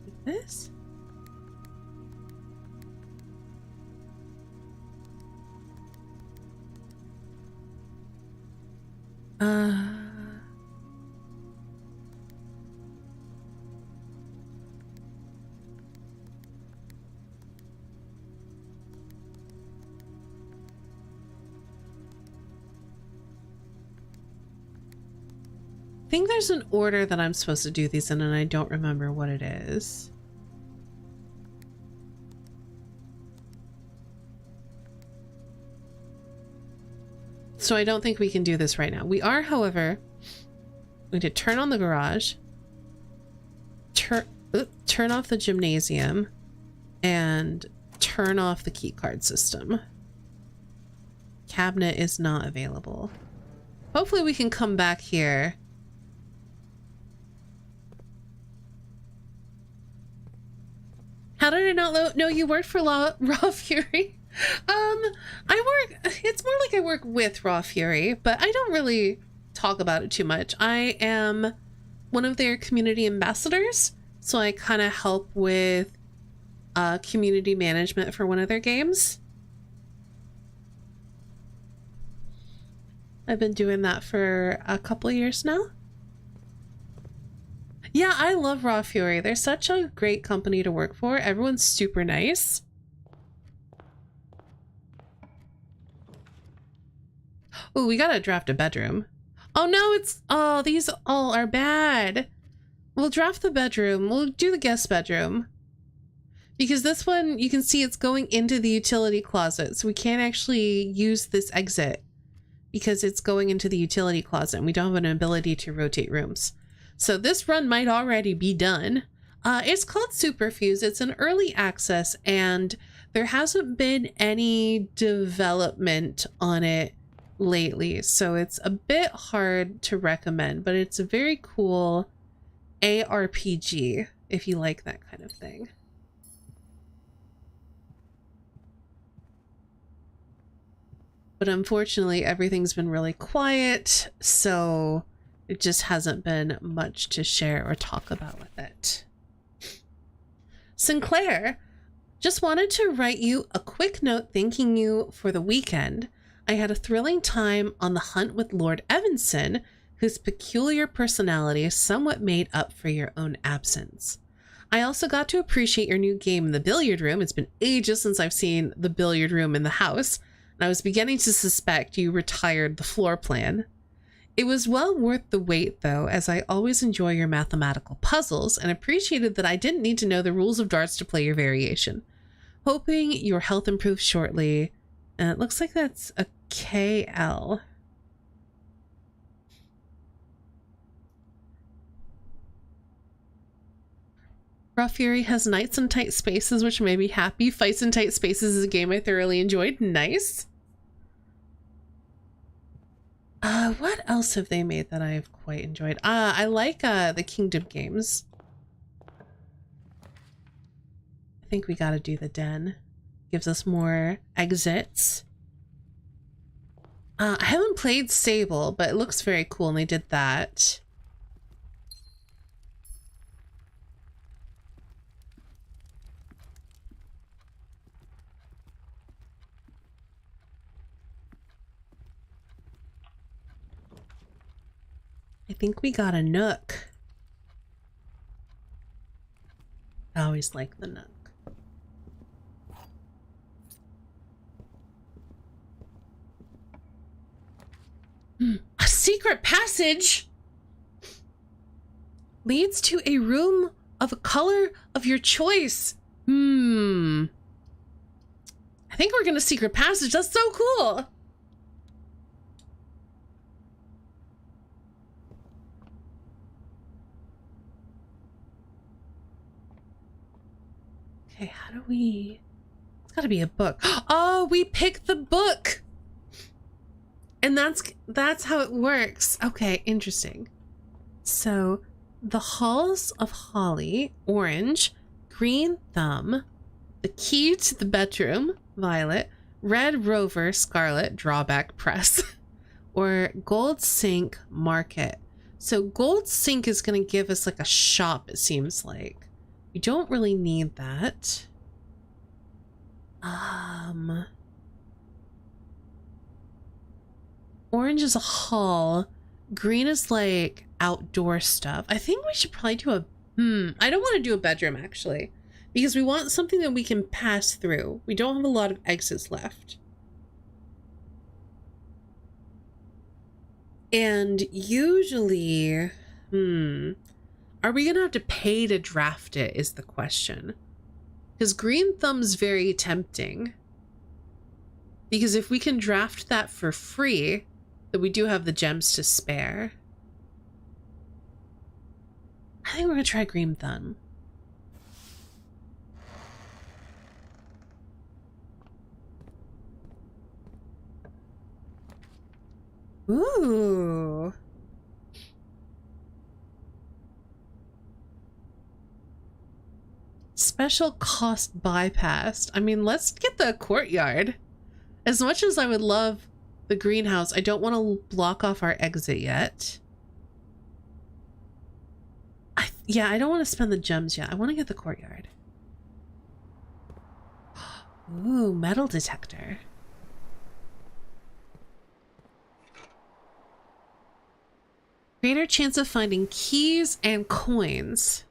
Like this? I think there's an order that I'm supposed to do these in, and I don't remember what it is. So I don't think we can do this right now. We are, however, going to turn on the garage, turn off the gymnasium, and turn off the keycard system. Cabinet is not available. Hopefully we can come back here. How did I not know you worked for Raw Fury? It's more like I work with Raw Fury, but I don't really talk about it too much. I am one of their community ambassadors, so I kind of help with community management for one of their games. I've been doing that for a couple years now. Yeah, I love Raw Fury. They're such a great company to work for. Everyone's super nice. Oh, we gotta draft a bedroom. Oh no, oh, these all are bad. We'll draft the bedroom. We'll do the guest bedroom. Because this one, you can see it's going into the utility closet. So we can't actually use this exit because it's going into the utility closet and we don't have an ability to rotate rooms. So this run might already be done. It's called Superfuse. It's an early access and there hasn't been any development on it lately. So it's a bit hard to recommend, but it's a very cool ARPG if you like that kind of thing. But unfortunately, everything's been really quiet, so it just hasn't been much to share or talk about with it. Sinclair, just wanted to write you a quick note thanking you for the weekend. I had a thrilling time on the hunt with Lord Evanson, whose peculiar personality somewhat made up for your own absence. I also got to appreciate your new game, The Billiard Room. It's been ages since I've seen the billiard room in the house, and I was beginning to suspect you retired the floor plan. It was well worth the wait, though, as I always enjoy your mathematical puzzles and appreciated that I didn't need to know the rules of darts to play your variation. Hoping your health improves shortly. And it looks like that's a KL. Raw Fury has Nights in Tight Spaces, which made me happy. Fights in Tight Spaces is a game I thoroughly enjoyed. Nice. What else have they made that I've quite enjoyed? I like the Kingdom games. I think we gotta do the Den. Gives us more exits. I haven't played Sable, but it looks very cool and they did that. I think we got a Nook. I always like the Nook. A secret passage leads to a room of a color of your choice. I think we're gonna secret passage. That's so cool. Okay, how do we... It's gotta be a book. Oh, we picked the book! And that's how it works. Okay, interesting. So, the Halls of Holly, orange, green thumb, the key to the bedroom, violet, red rover, scarlet, drawback press, or gold sink, market. So gold sink is going to give us like a shop, it seems like. We don't really need that. Orange is a hall. Green is like outdoor stuff. I think we should probably do a... I don't want to do a bedroom, actually. Because we want something that we can pass through. We don't have a lot of exits left. And usually... are we going to have to pay to draft it is the question. Because green thumb's very tempting. Because if we can draft that for free... that we do have the gems to spare. I think we're gonna try Green Thumb. Ooh. Special cost bypassed. I mean, let's get the courtyard. As much as I would love the greenhouse, I don't want to block off our exit yet. Yeah, I don't want to spend the gems yet. I want to get the courtyard. Ooh, metal detector. Greater chance of finding keys and coins.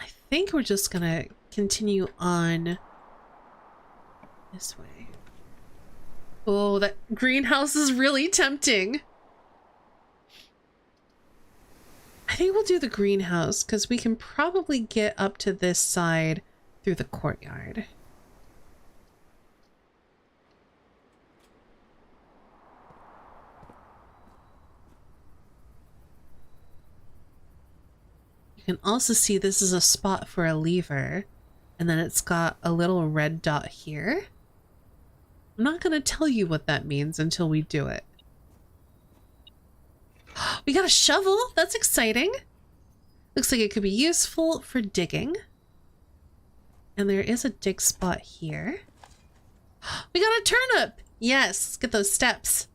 I think we're just gonna continue on this way. Oh, that greenhouse is really tempting. I think we'll do the greenhouse because we can probably get up to this side through the courtyard. You can also see this is a spot for a lever, and then it's got a little red dot here. I'm not going to tell you what that means until we do it. We got a shovel. That's exciting. Looks like it could be useful for digging. And there is a dig spot here. We got a turnip. Yes, let's get those steps.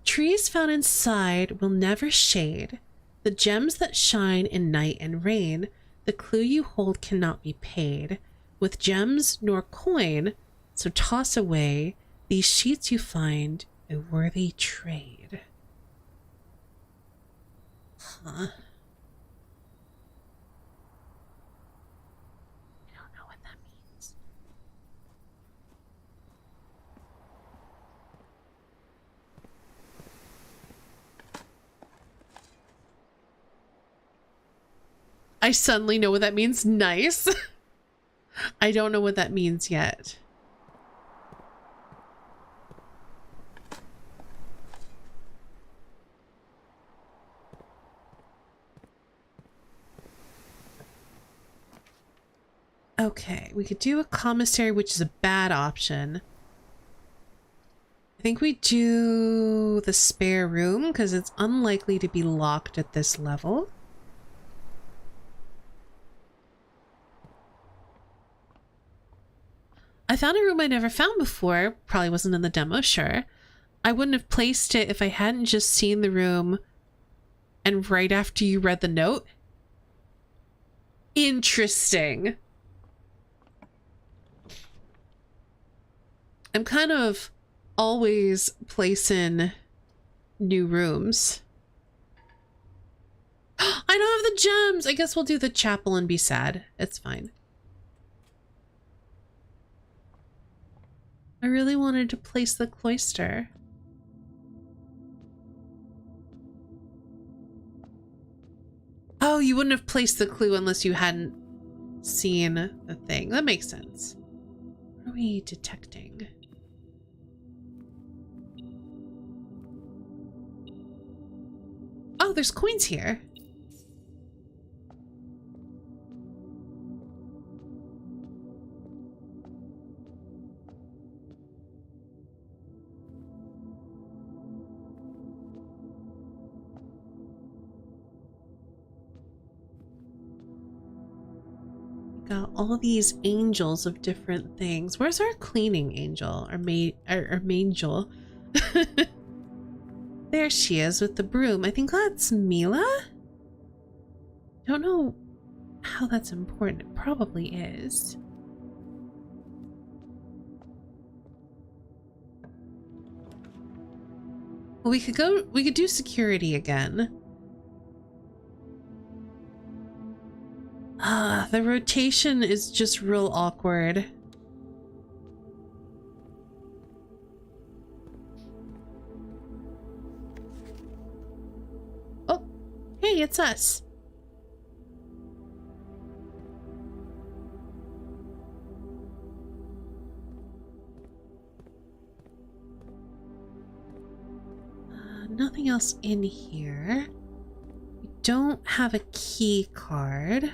Trees found inside will never shade. The gems that shine in night and rain, the clue you hold cannot be paid. With gems nor coin, so toss away these sheets you find a worthy trade. Huh. I don't know what that means. I suddenly know what that means. Nice. I don't know what that means yet. Okay, we could do a commissary, which is a bad option. I think we do the spare room because it's unlikely to be locked at this level. I found a room I never found before. Probably wasn't in the demo, sure. I wouldn't have placed it if I hadn't just seen the room and right after you read the note. Interesting. I'm kind of always placing new rooms. I don't have the gems. I guess we'll do the chapel and be sad. It's fine. I really wanted to place the cloister. Oh, you wouldn't have placed the clue unless you hadn't seen the thing. That makes sense. What are we detecting? Oh, there's coins here. Got all these angels of different things. Where's our cleaning angel? Our mangel? There she is with the broom. I think that's Mila? Don't know how that's important. It probably is. Well, we could do security again. The rotation is just real awkward. Oh, hey, it's us. Nothing else in here. We don't have a key card.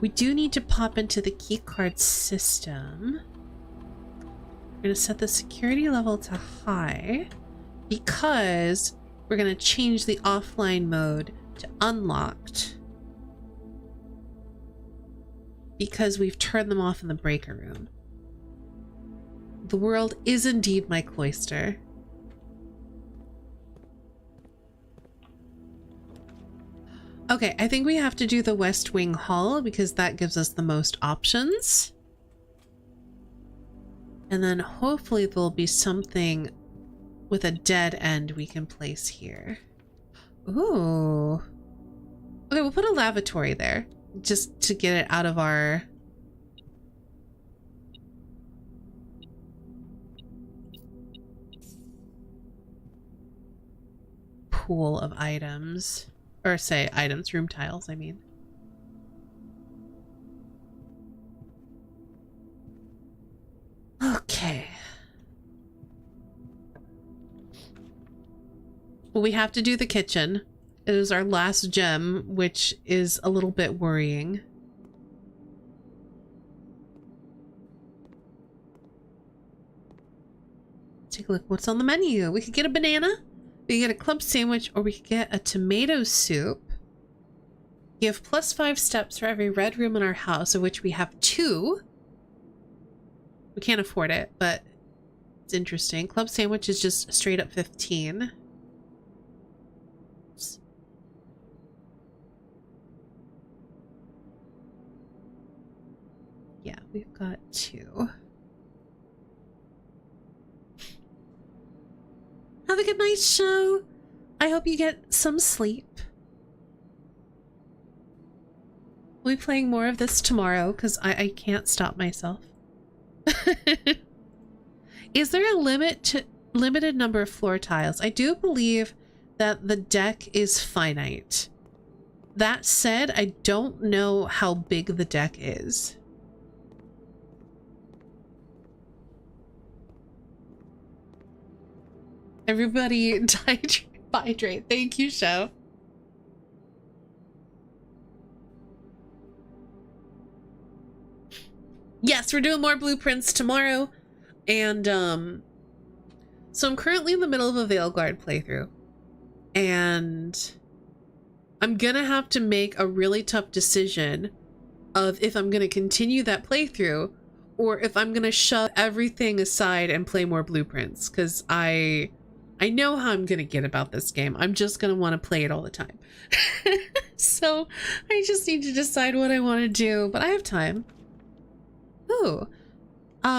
We do need to pop into the keycard system. We're going to set the security level to high because we're going to change the offline mode to unlocked because we've turned them off in the breaker room. The world is indeed my cloister. Okay, I think we have to do the West Wing Hall because that gives us the most options. And then hopefully there'll be something with a dead end we can place here. Ooh. Okay, we'll put a lavatory there just to get it out of our... pool of items. Or say items, room tiles, I mean. Okay. Well, we have to do the kitchen. It is our last gem, which is a little bit worrying. Take a look what's on the menu. We could get a banana. We could get a club sandwich, or we could get a tomato soup. Give +5 steps for every red room in our house, of which we have 2. We can't afford it, but it's interesting. Club sandwich is just straight up 15. Yeah, we've got 2. Have a good night, show. I hope you get some sleep. We'll be playing more of this tomorrow because I can't stop myself. Is there a limited number of floor tiles? I do believe that the deck is finite. That said, I don't know how big the deck is. Everybody hydrate. Thank you, show. Yes, we're doing more blueprints tomorrow. And so I'm currently in the middle of a Veilguard playthrough. And I'm gonna have to make a really tough decision of if I'm gonna continue that playthrough or if I'm gonna shove everything aside and play more blueprints, because I know how I'm gonna get about this game. I'm just gonna want to play it all the time. So I just need to decide what I want to do, but I have time. Ooh,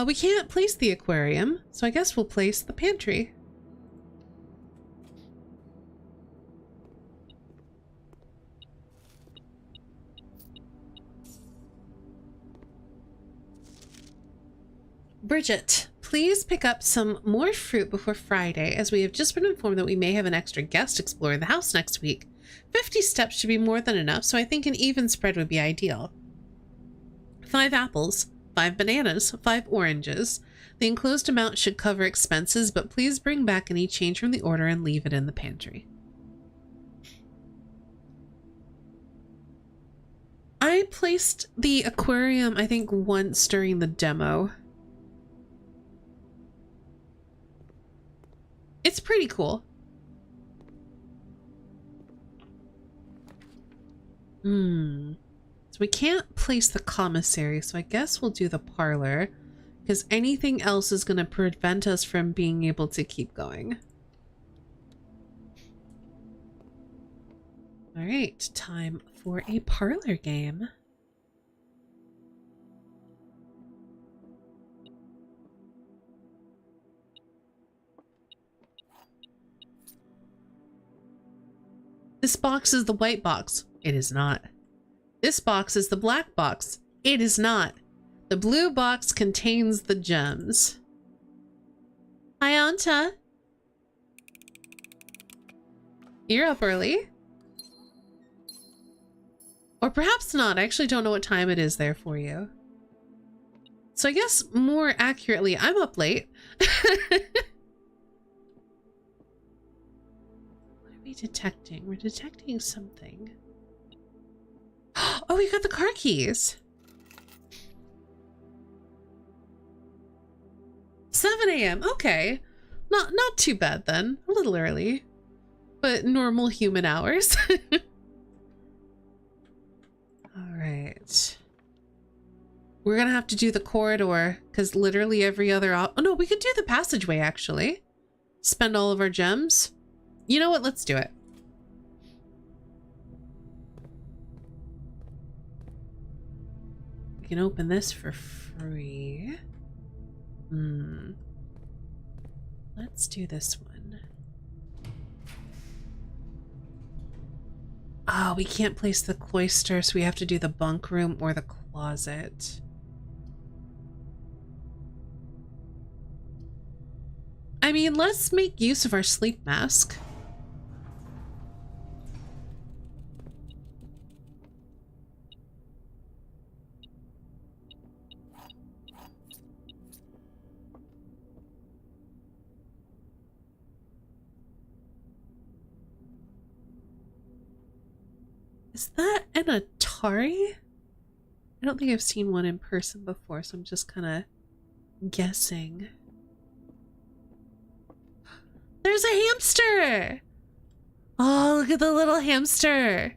we can't place the aquarium, so I guess we'll place the pantry. Bridget, please pick up some more fruit before Friday, as we have just been informed that we may have an extra guest exploring the house next week. 50 steps should be more than enough, so I think an even spread would be ideal. 5 apples, 5 bananas, 5 oranges. The enclosed amount should cover expenses, but please bring back any change from the order and leave it in the pantry. I placed the aquarium, I think, once during the demo. It's pretty cool. So we can't place the commissary, so I guess we'll do the parlor, because anything else is going to prevent us from being able to keep going. All right, time for a parlor game. This box is the white box. It is not. This box is the black box. It is not. The blue box contains the gems. Hi, Anta. You're up early. Or perhaps not. I actually don't know what time it is there for you. So I guess more accurately, I'm up late. What are we detecting? We're detecting something. Oh, we got the car keys. 7 a.m. Okay. Not too bad then. A little early. But normal human hours. Alright. We're gonna have to do the corridor, because literally every other oh no, we could do the passageway actually. Spend all of our gems. You know what? Let's do it. We can open this for free. Let's do this one. Oh, we can't place the cloister, so we have to do the bunk room or the closet. I mean, let's make use of our sleep mask. Is that an Atari? I don't think I've seen one in person before, so I'm just kind of guessing. There's a hamster! Oh, look at the little hamster.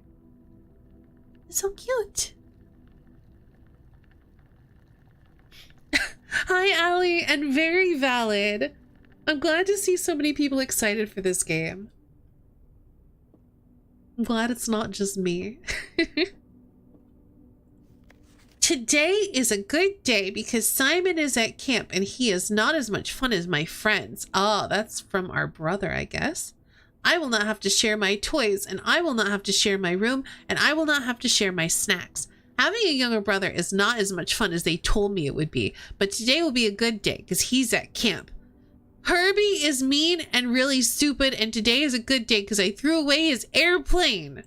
It's so cute. Hi, Allie, and very valid. I'm glad to see so many people excited for this game. I'm glad it's not just me. Today is a good day because Simon is at camp and he is not as much fun as my friends. Oh, that's from our brother, I guess. I will not have to share my toys, and I will not have to share my room, and I will not have to share my snacks. Having a younger brother is not as much fun as they told me it would be, but today will be a good day because he's at camp. Herbie is mean and really stupid, and today is a good day because I threw away his airplane.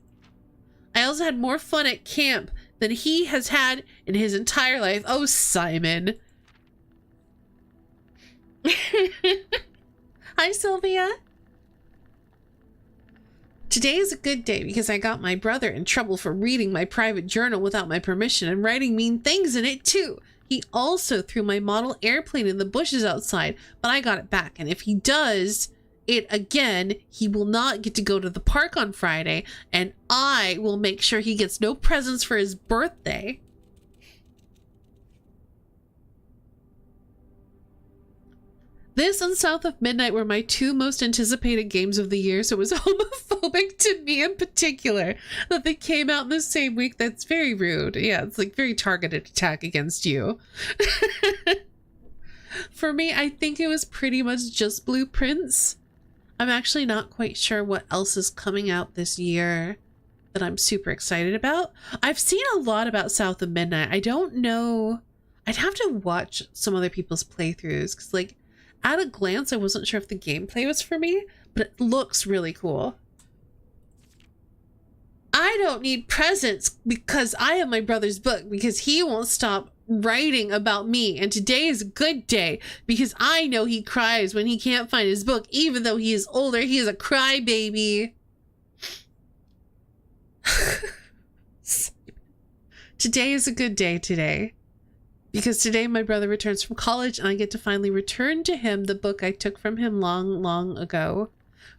I also had more fun at camp than he has had in his entire life. Oh, Simon. Hi, Sylvia. Today is a good day because I got my brother in trouble for reading my private journal without my permission and writing mean things in it too. He also threw my model airplane in the bushes outside, but I got it back. And if he does it again, he will not get to go to the park on Friday, and I will make sure he gets no presents for his birthday. This and South of Midnight were my two most anticipated games of the year, so it was homophobic to me in particular that they came out in the same week. That's very rude. Yeah, it's like very targeted attack against you. For me, I think it was pretty much just Blueprints. I'm actually not quite sure what else is coming out this year that I'm super excited about. I've seen a lot about South of Midnight. I don't know. I'd have to watch some other people's playthroughs because, like, at a glance, I wasn't sure if the gameplay was for me, but it looks really cool. I don't need presents because I have my brother's book because he won't stop writing about me, and today is a good day because I know he cries when he can't find his book. Even though he is older, he is a crybaby. Today is a good day today because today my brother returns from college and I get to finally return to him the book I took from him long ago.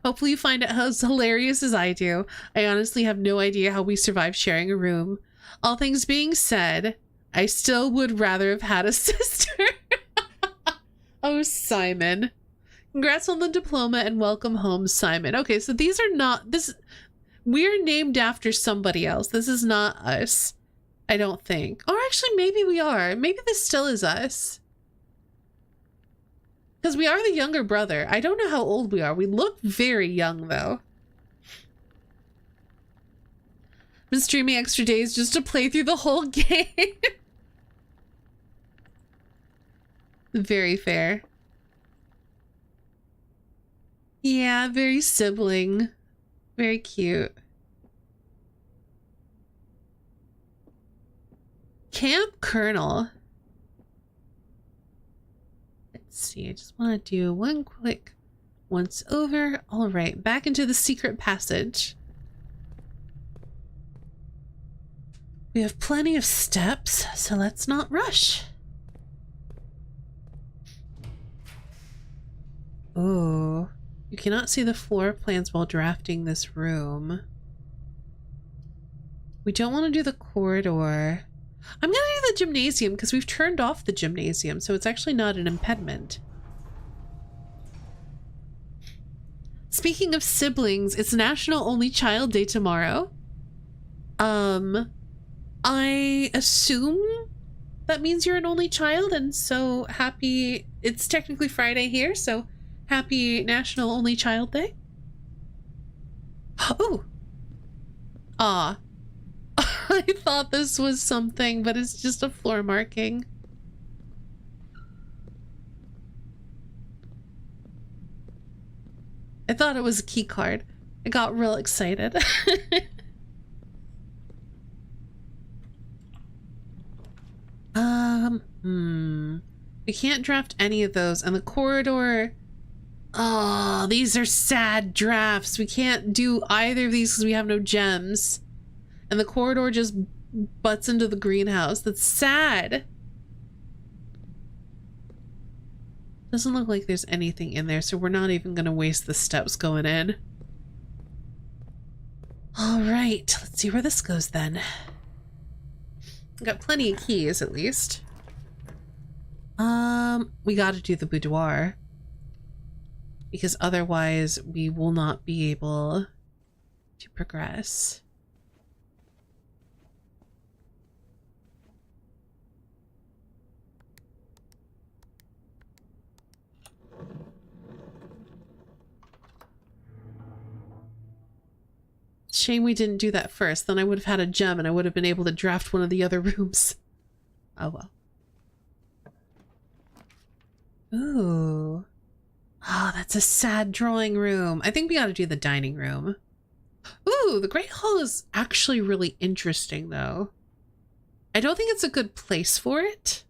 Hopefully you find it as hilarious as I do. I honestly have no idea how we survived sharing a room. All things being said, I still would rather have had a sister. Oh, Simon. Congrats on the diploma and welcome home, Simon. Okay, so these are not... We're named after somebody else. This is not us, I don't think. Or actually, maybe we are. Maybe this still is us. Because we are the younger brother. I don't know how old we are. We look very young, though. Been streaming extra days just to play through the whole game. Very fair. Yeah, very sibling. Very cute. Camp Colonel. Let's see, I just want to do one quick once over. All right, back into the secret passage. We have plenty of steps, so let's not rush. Oh, you cannot see the floor plans while drafting this room. We don't want to do the corridor. I'm going to do the gymnasium because we've turned off the gymnasium, so it's actually not an impediment. Speaking of siblings, it's National Only Child Day tomorrow. I assume that means you're an only child, and so happy, it's technically Friday here, so happy National Only Child Day. Oh! Ah. I thought this was something, but it's just a floor marking. I thought it was a key card. I got real excited. We can't draft any of those, and the corridor. Oh, these are sad drafts. We can't do either of these because we have no gems. And the corridor just butts into the greenhouse. That's sad. Doesn't look like there's anything in there, so we're not even going to waste the steps going in. All right, let's see where this goes then. Got plenty of keys, at least. We got to do the boudoir. Because otherwise we will not be able to progress. Shame we didn't do that first. Then I would have had a gem and I would have been able to draft one of the other rooms. Oh well. Ooh. Oh, that's a sad drawing room. I think we got to do the dining room. Ooh, the Great Hall is actually really interesting though. I don't think it's a good place for it.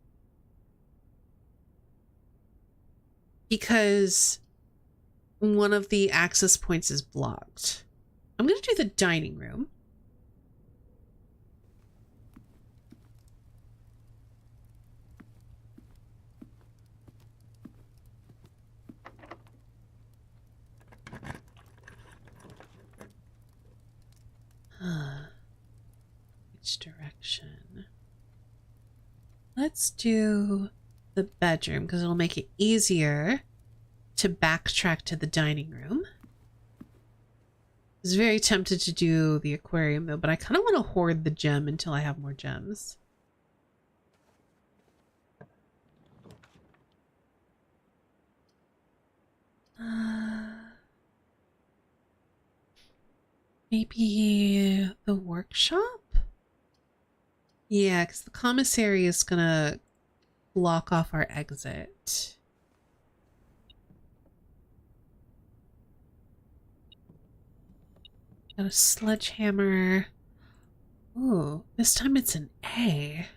Because one of the access points is blocked. I'm going to do the dining room. Which direction? Let's do the bedroom because it'll make it easier to backtrack to the dining room. I was very tempted to do the aquarium though, but I kind of want to hoard the gem until I have more gems. Maybe the workshop? Yeah, because the commissary is gonna block off our exit. Got a sledgehammer. Ooh, this time it's an A.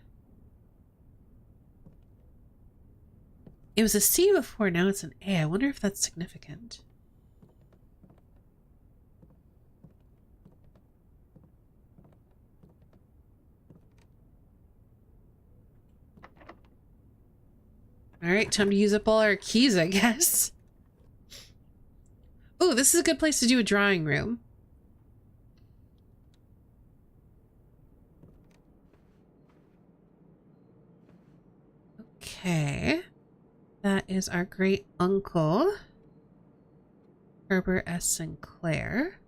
It was a C before, now it's an A. I wonder if that's significant. Alright, time to use up all our keys, I guess. Ooh, this is a good place to do a drawing room. Okay. That is our great uncle, Herbert S. Sinclair.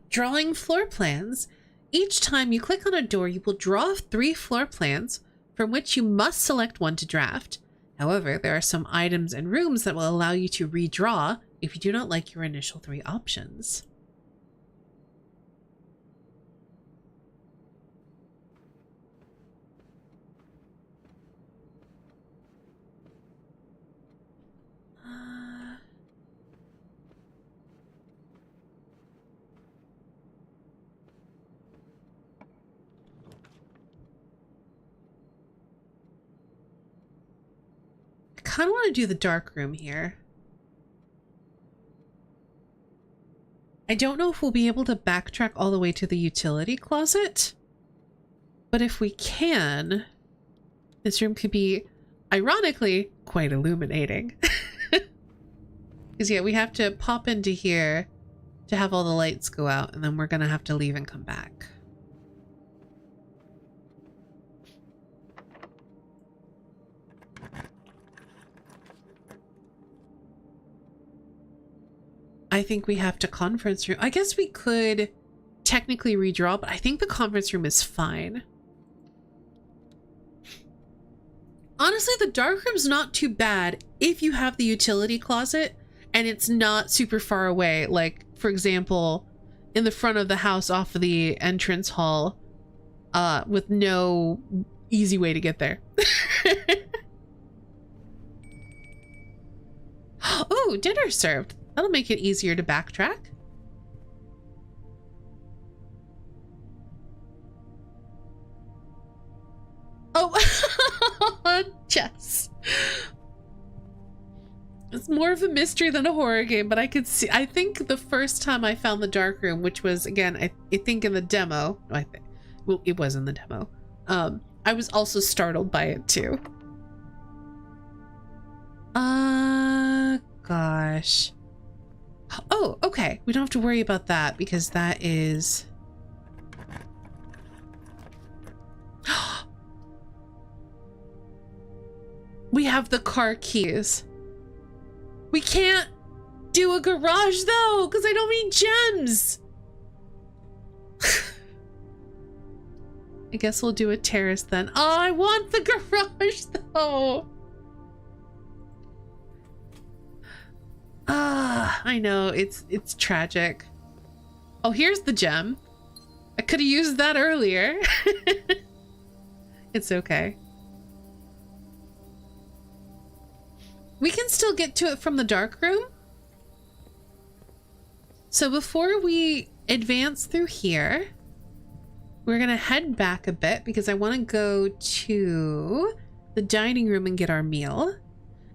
Drawing floor plans. Each time you click on a door, you will draw 3 floor plans from which you must select one to draft. However, there are some items and rooms that will allow you to redraw if you do not like your initial 3 options. I kind of want to do the dark room here. I don't know if we'll be able to backtrack all the way to the utility closet, but if we can, this room could be, ironically, quite illuminating. Because yeah, we have to pop into here to have all the lights go out, and then we're gonna have to leave and come back. I think we have to conference room. I guess we could technically redraw, but I think the conference room is fine. Honestly, the dark room's not too bad if you have the utility closet and it's not super far away. Like, for example, in the front of the house off of the entrance hall, with no easy way to get there. Oh, dinner served. That'll make it easier to backtrack. Oh, Jess. It's more of a mystery than a horror game, but I could see. I think the first time I found the dark room, which was again, I think in the demo. Well, it was in the demo. I was also startled by it too. Gosh. Oh, okay. We don't have to worry about that because that is. We have the car keys. We can't do a garage though, because I don't need gems. I guess we'll do a terrace then. Oh, I want the garage though. Ah, I know, it's tragic. Oh, here's the gem. I could have used that earlier. It's okay. We can still get to it from the dark room. So before we advance through here, we're gonna head back a bit because I want to go to the dining room and get our meal.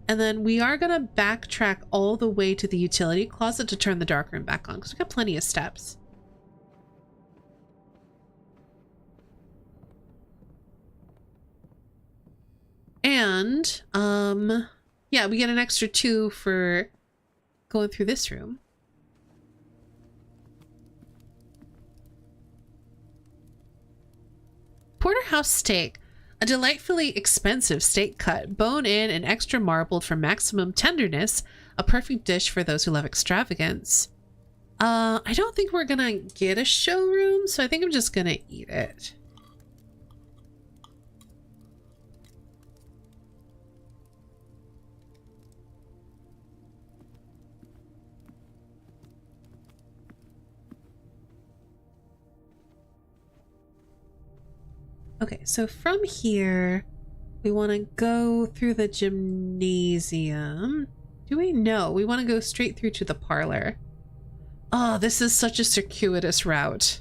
And then we are gonna backtrack all the way to the utility closet to turn the dark room back on because we've got plenty of steps. And, yeah, we get an extra 2 for going through this room. Porterhouse steak, a delightfully expensive steak cut, bone in and extra marbled for maximum tenderness, a perfect dish for those who love extravagance. I don't think we're gonna get a showroom, so I think I'm just gonna eat it. Okay, so from here, we want to go through the gymnasium. Do we? No, we want to go straight through to the parlor. Oh, this is such a circuitous route.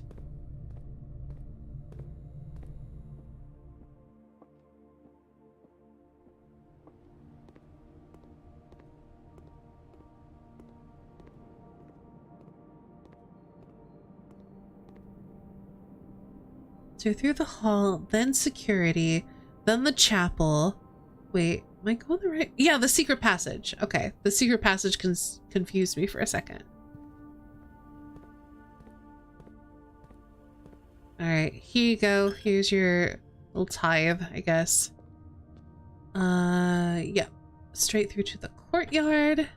So through the hall, then security, then the chapel. Wait, am I going the right? Yeah, the secret passage. Okay, the secret passage confused me for a second. All right, here you go. Here's your little tithe, I guess. Yeah, straight through to the courtyard.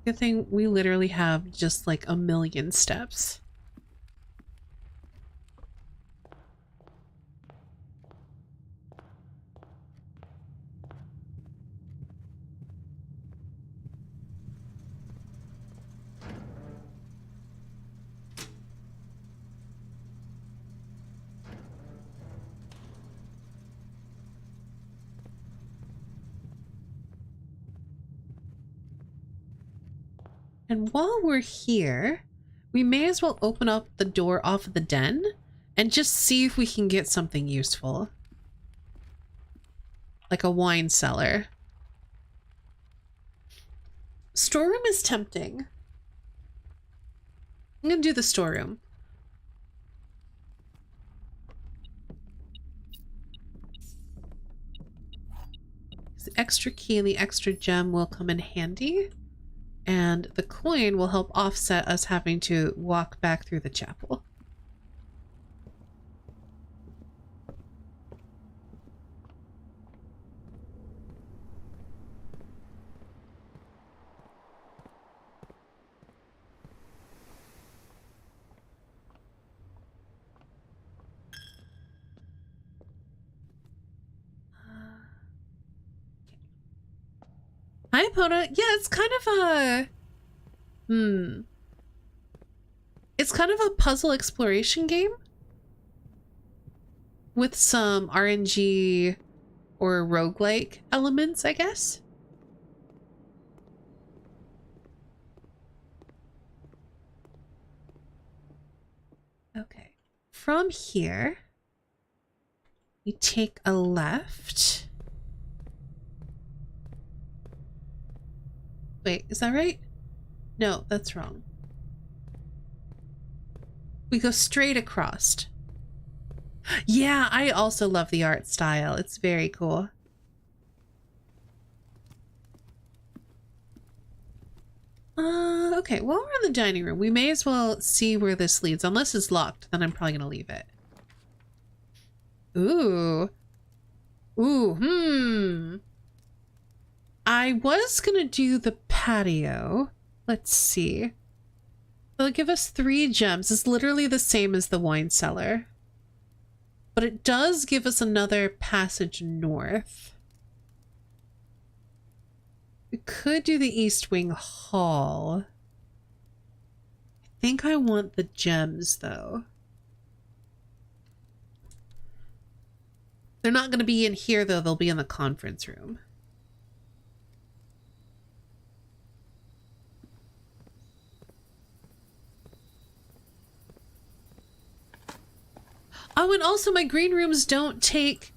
Good thing we literally have just like a million steps. And while we're here, We may as well open up the door off of the den and just see if we can get something useful. Like a wine cellar. Storeroom is tempting. I'm gonna do the storeroom. The extra key and the extra gem will come in handy. And the coin will help offset us having to walk back through the chapel. Hi, Epona. Yeah, it's kind of a... It's kind of a puzzle exploration game. With some RNG or roguelike elements, I guess. Okay. From here, you take a left. Wait, is that right? No, that's wrong. We go straight across. Yeah, I also love the art style. It's very cool. Okay, while we're in the dining room, we may as well see where this leads. Unless it's locked, then I'm probably gonna leave it. Ooh. Ooh, I was gonna do the patio. Let's see. They'll give us 3 gems. It's literally the same as the wine cellar. But it does give us another passage north. We could do the East Wing Hall. I think I want the gems, though. They're not going to be in here, though. They'll be in the conference room. Oh, and also my green rooms don't take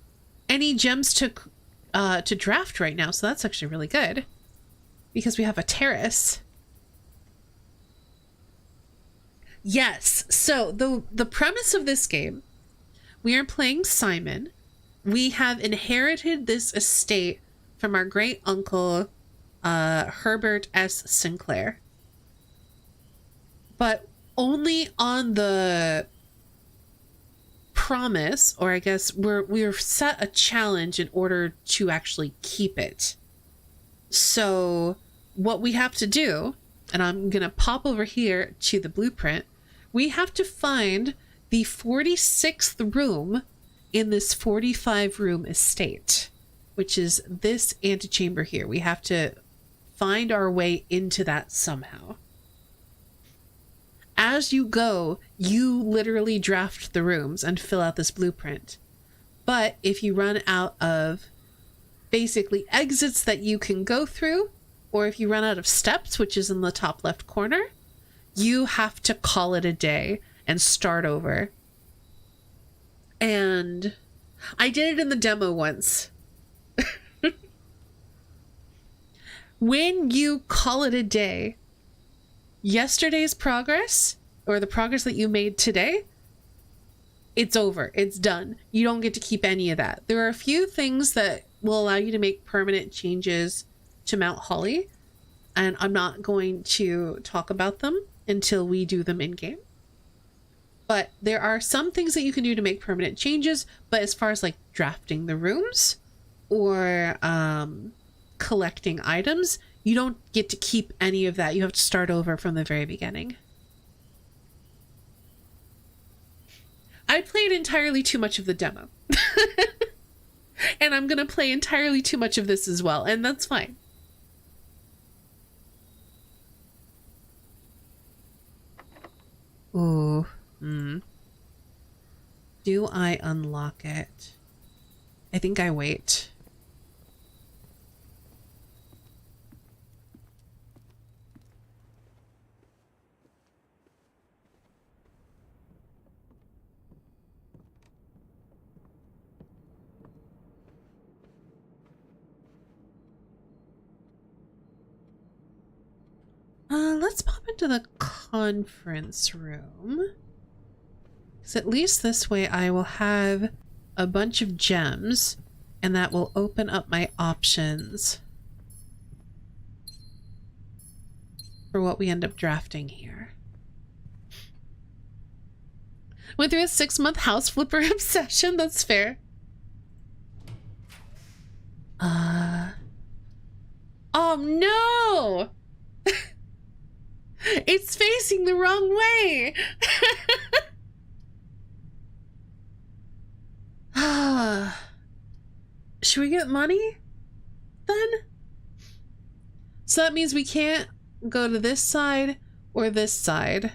any gems to draft right now, so that's actually really good. Because we have a terrace. Yes, so the premise of this game, we are playing Simon. We have inherited this estate from our great uncle, Herbert S. Sinclair. But only on the promise, or I guess we're set a challenge in order to actually keep it. So what we have to do, and I'm gonna pop over here to the blueprint, we have to find the 46th room in this 45 room estate, which is this antechamber here. We have to find our way into that somehow. As you go, you literally draft the rooms and fill out this blueprint. But if you run out of basically exits that you can go through, or if you run out of steps, which is in the top left corner, you have to call it a day and start over. And I did it in the demo once. When you call it a day, yesterday's progress, or the progress that you made today, it's over. It's done. You don't get to keep any of that. There are a few things that will allow you to make permanent changes to Mount Holly, and I'm not going to talk about them until we do them in game. But there are some things that you can do to make permanent changes, but as far as like drafting the rooms or collecting items, you don't get to keep any of that. You have to start over from the very beginning. I played entirely too much of the demo. And I'm going to play entirely too much of this as well, and that's fine. Ooh. Do I unlock it? I think I wait. Let's pop into the conference room. Because at least this way I will have a bunch of gems, and that will open up my options for what we end up drafting here. Went through a 6-month house flipper obsession. That's fair. Oh no! It's facing the wrong way! Should we get money then? So that means we can't go to this side or this side.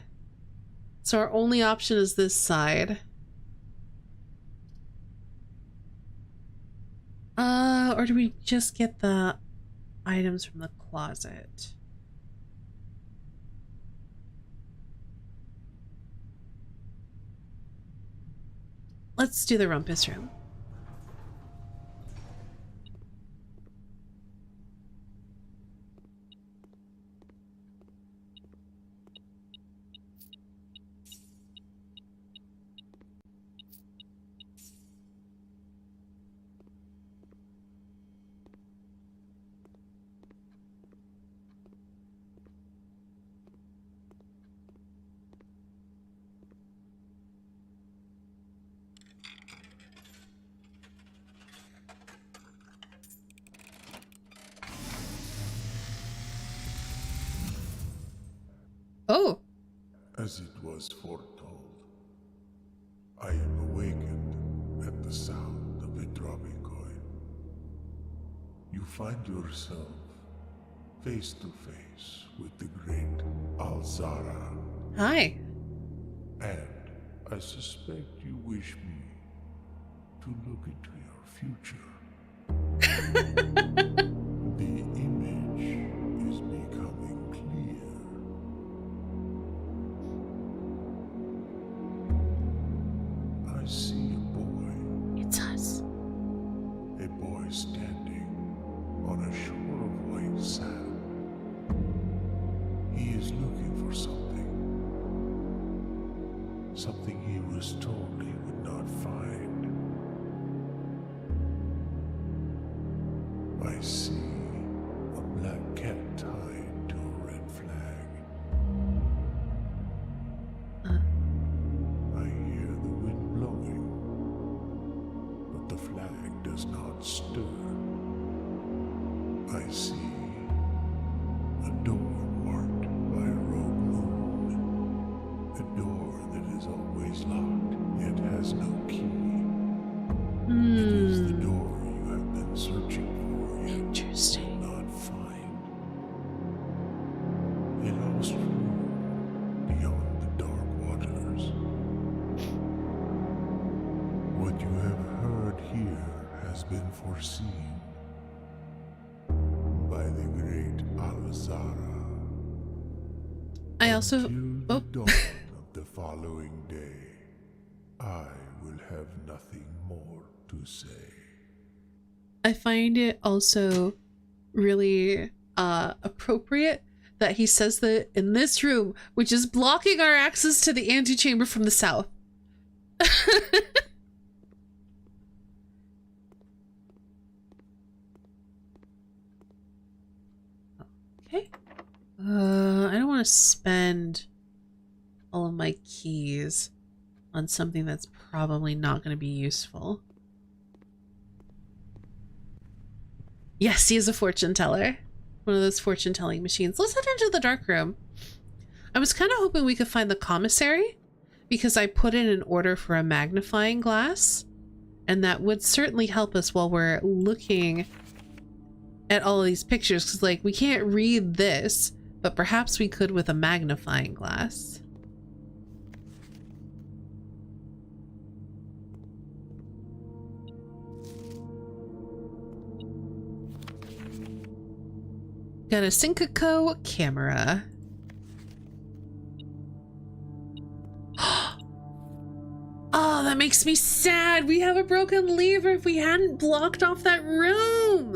So our only option is this side. Or do we just get the items from the closet? Let's do the rumpus room. Oh. As it was foretold, I am awakened at the sound of a dropping coin. You find yourself face to face with the great Alzara. Hi. And I suspect you wish me to look into your future. The image is becoming clear. I see a boy. It's us. A boy standing on a shore of white sand. He is looking for something. Something he was told he would not find. I see a black cat tied to a red flag. I hear the wind blowing, but the flag does not stir. I see a door marked by a rogue moon. A door that is always locked, yet has no key. It is the door you have been searching for, yet Interesting. will not find. A lost room beyond the dark waters. What you have heard here has been foreseen by the great Alzara. I also... Till Oh. the dawn of the following day, I will have nothing more to say. I find it also really appropriate that he says that in this room, which is blocking our access to the antechamber from the south. Okay. I don't want to spend all of my keys on something that's probably not going to be useful. Yes, he is a fortune teller. One of those fortune telling machines. Let's head into the dark room. I was kind of hoping we could find the commissary because I put in an order for a magnifying glass, and that would certainly help us while we're looking at all of these pictures, because like we can't read this, but perhaps we could with a magnifying glass. Got a Syncoco camera. Oh, that makes me sad. We have a broken lever. If we hadn't blocked off that room,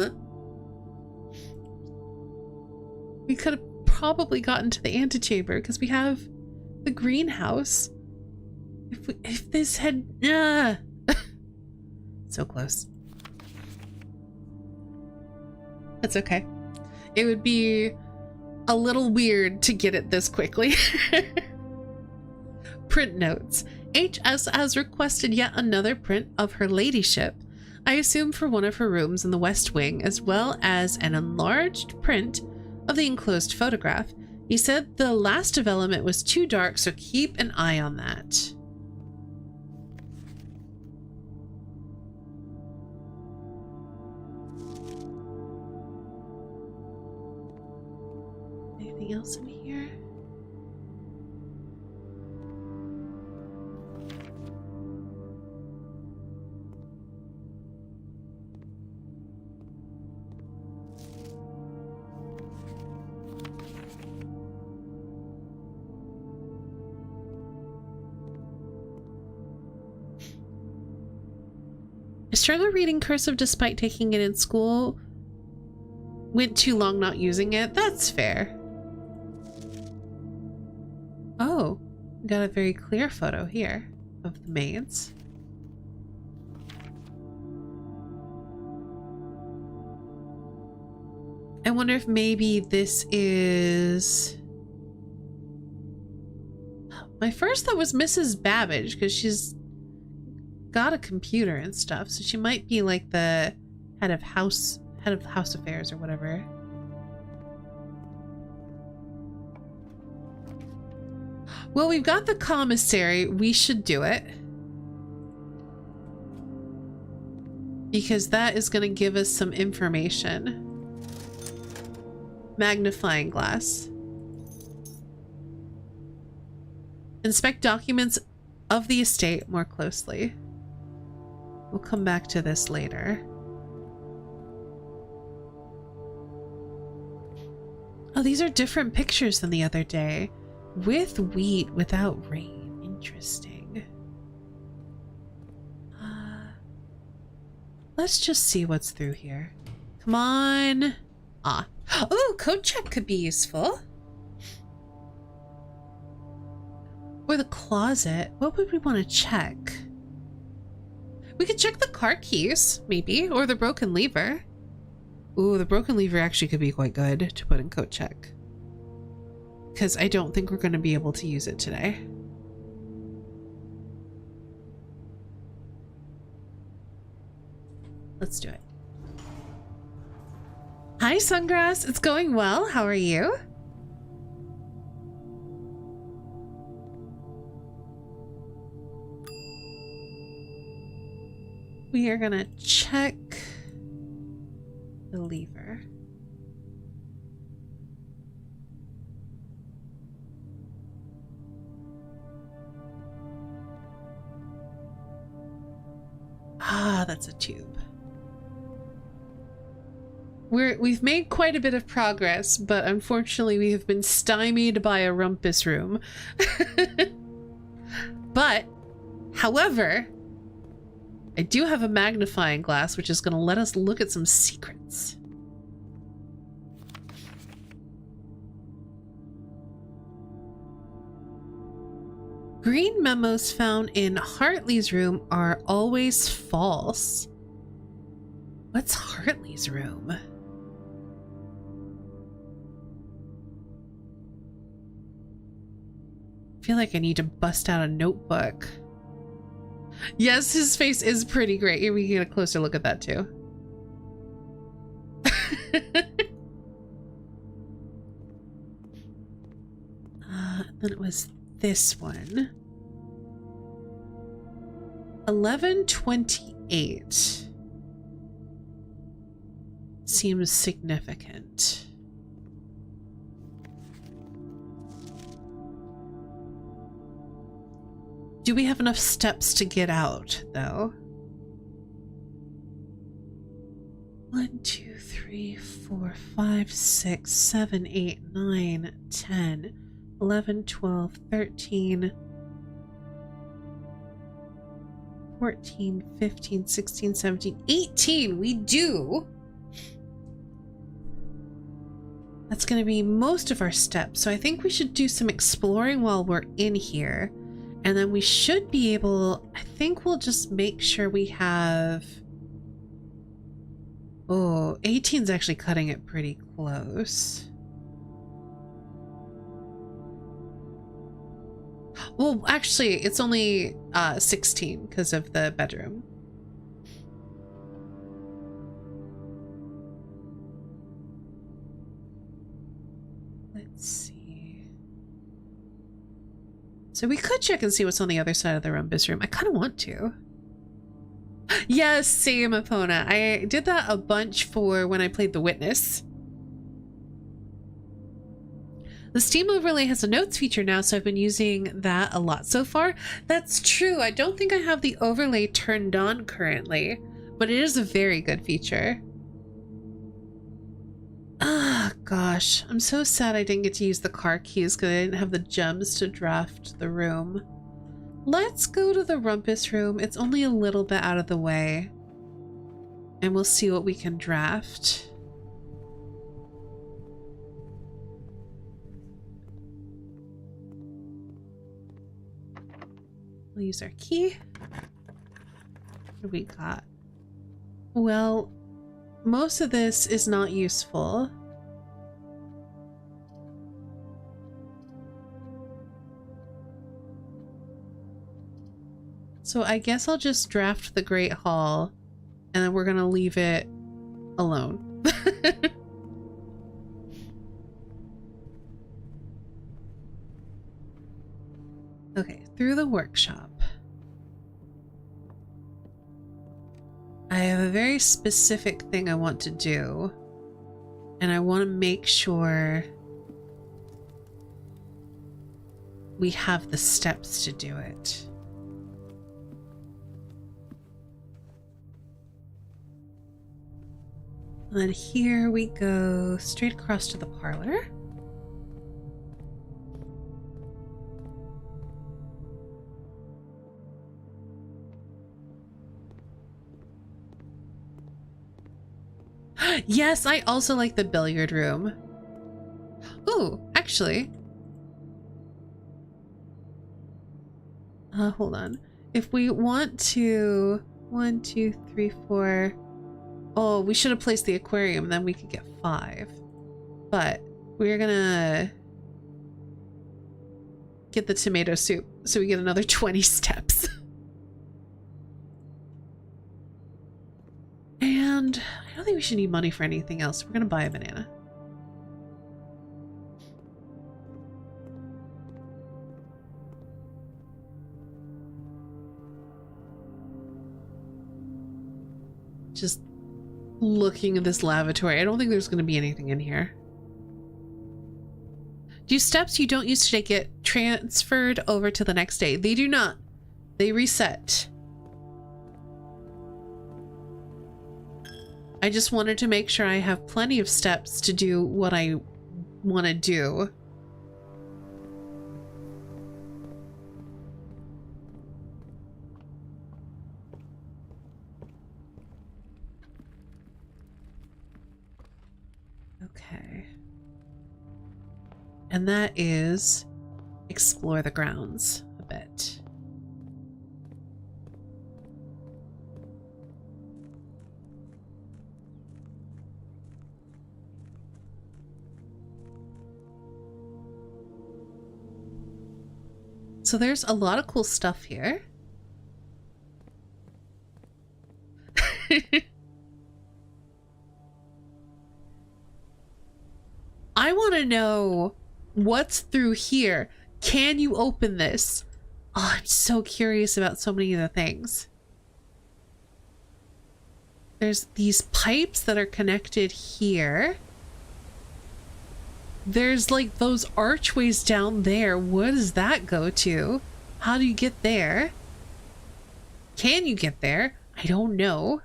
we could have probably gotten to the antechamber because we have the greenhouse. If this had... So close. That's okay. It would be a little weird to get it this quickly. Print notes. HS has requested yet another print of her ladyship. I assume for one of her rooms in the West Wing, as well as an enlarged print of the enclosed photograph. He said the last development was too dark, so keep an eye on that. Anything else in here? I struggle reading cursive despite taking it in school. Went too long not using it. That's fair. Oh, got a very clear photo here of the maids. I wonder if maybe this is... My first thought was Mrs. Babbage, because she's got a computer and stuff, so she might be like the head of house affairs or whatever. Well, we've got the commissary. We should do it. Because that is going to give us some information. Magnifying glass. Inspect documents of the estate more closely. We'll come back to this later. Oh, these are different pictures than the other day. With wheat, without rain. Interesting. Let's just see what's through here. Come on. Ah. Oh, code check could be useful. Or the closet. What would we want to check? We could check the car keys, maybe, or the broken lever. Ooh, the broken lever actually could be quite good to put in code check. Because I don't think we're going to be able to use it today. Let's do it. Hi, Sungrass. It's going well. How are you? We are going to check the lever. Ah, that's a tube. We've made quite a bit of progress, but unfortunately we have been stymied by a rumpus room. But, however, I do have a magnifying glass, which is going to let us look at some secrets. Green memos found in Hartley's room are always false. What's Hartley's room? I feel like I need to bust out a notebook. Yes, his face is pretty great. Here we can get a closer look at that too. Then it was this one. 1128 seems significant. Do we have enough steps to get out, though? 1, 2, 3, 4, 5, 6, 7, 8, 9, 10, 11, 12, 13, 14, 15, 16, 17, 18. We do. That's going to be most of our steps. So I think we should do some exploring while we're in here. And then we should be able, I think we'll just make sure we have... Oh, 18's actually cutting it pretty close. Well, actually, it's only 16 because of the bedroom. Let's see. So we could check and see what's on the other side of the rumpus room. I kind of want to. Yes, same, Epona. I did that a bunch for when I played The Witness. The Steam overlay has a notes feature now, so I've been using that a lot so far. That's true. I don't think I have the overlay turned on currently, but it is a very good feature. Ah, gosh. I'm so sad I didn't get to use the car keys because I didn't have the gems to draft the room. Let's go to the rumpus room. It's only a little bit out of the way. And we'll see what we can draft. We'll use our key. What do we got? Well, most of this is not useful. So I guess I'll just draft the Great Hall, and then we're gonna leave it alone. Okay, through the workshop. I have a very specific thing I want to do, and I want to make sure we have the steps to do it. And then here we go straight across to the parlor. Yes, I also like the billiard room. Ooh, actually. Hold on. If we want to... 1, 2, 3, 4... Oh, we should have placed the aquarium, then we could get 5. But we're gonna get the tomato soup so we get another 20 steps. And I don't think we should need money for anything else. We're gonna buy a banana. Just looking at this lavatory. I don't think there's going to be anything in here. Do steps you don't use today get transferred over to the next day? They do not. They reset. I just wanted to make sure I have plenty of steps to do what I want to do. Okay. And that is explore the grounds a bit. So there's a lot of cool stuff here. I want to know what's through here. Can you open this? Oh, I'm so curious about so many of the things. There's these pipes that are connected here. There's like those archways down there. What does that go to? How do you get there? Can you get there? I don't know.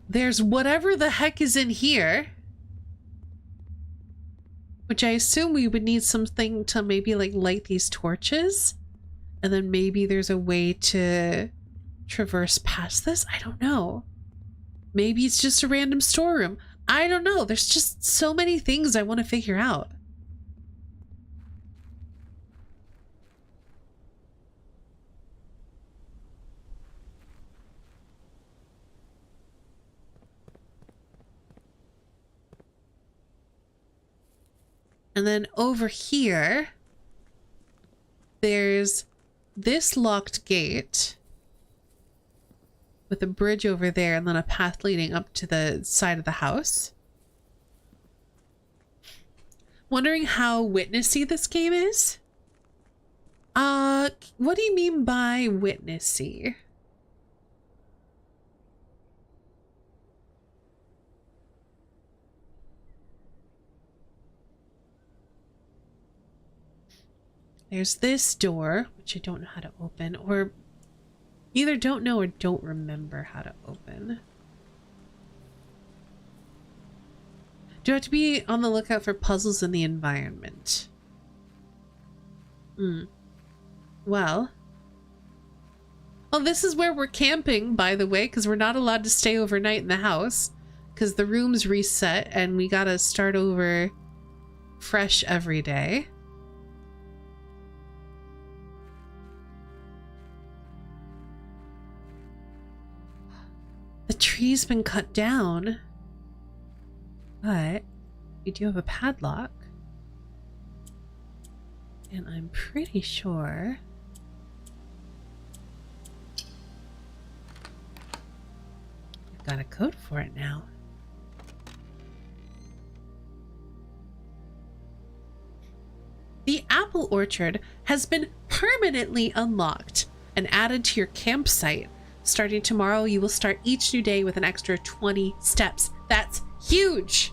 There's whatever the heck is in here. which I assume we would need something to maybe like light these torches. And then maybe there's a way to traverse past this. I don't know. Maybe it's just a random storeroom. I don't know. There's just so many things I want to figure out. And then over here, there's this locked gate with a bridge over there and then a path leading up to the side of the house. Wondering how witnessy this game is? What do you mean by witnessy? There's this door, which I don't know how to open, or either don't know or don't remember how to open. Do I have to be on the lookout for puzzles in the environment? Well. Oh, this is where we're camping, by the way, because we're not allowed to stay overnight in the house, because the room's reset and we gotta start over fresh every day. The tree's been cut down, but we do have a padlock, and I'm pretty sure we've got a code for it now. The apple orchard has been permanently unlocked and added to your campsite. Starting tomorrow, you will start each new day with an extra 20 steps. That's huge!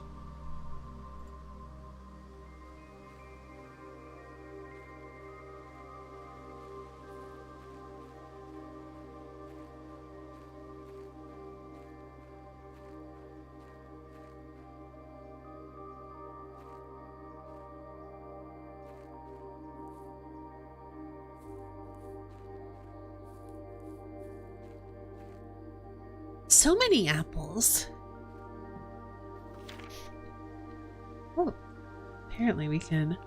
So many apples. Oh, apparently we can.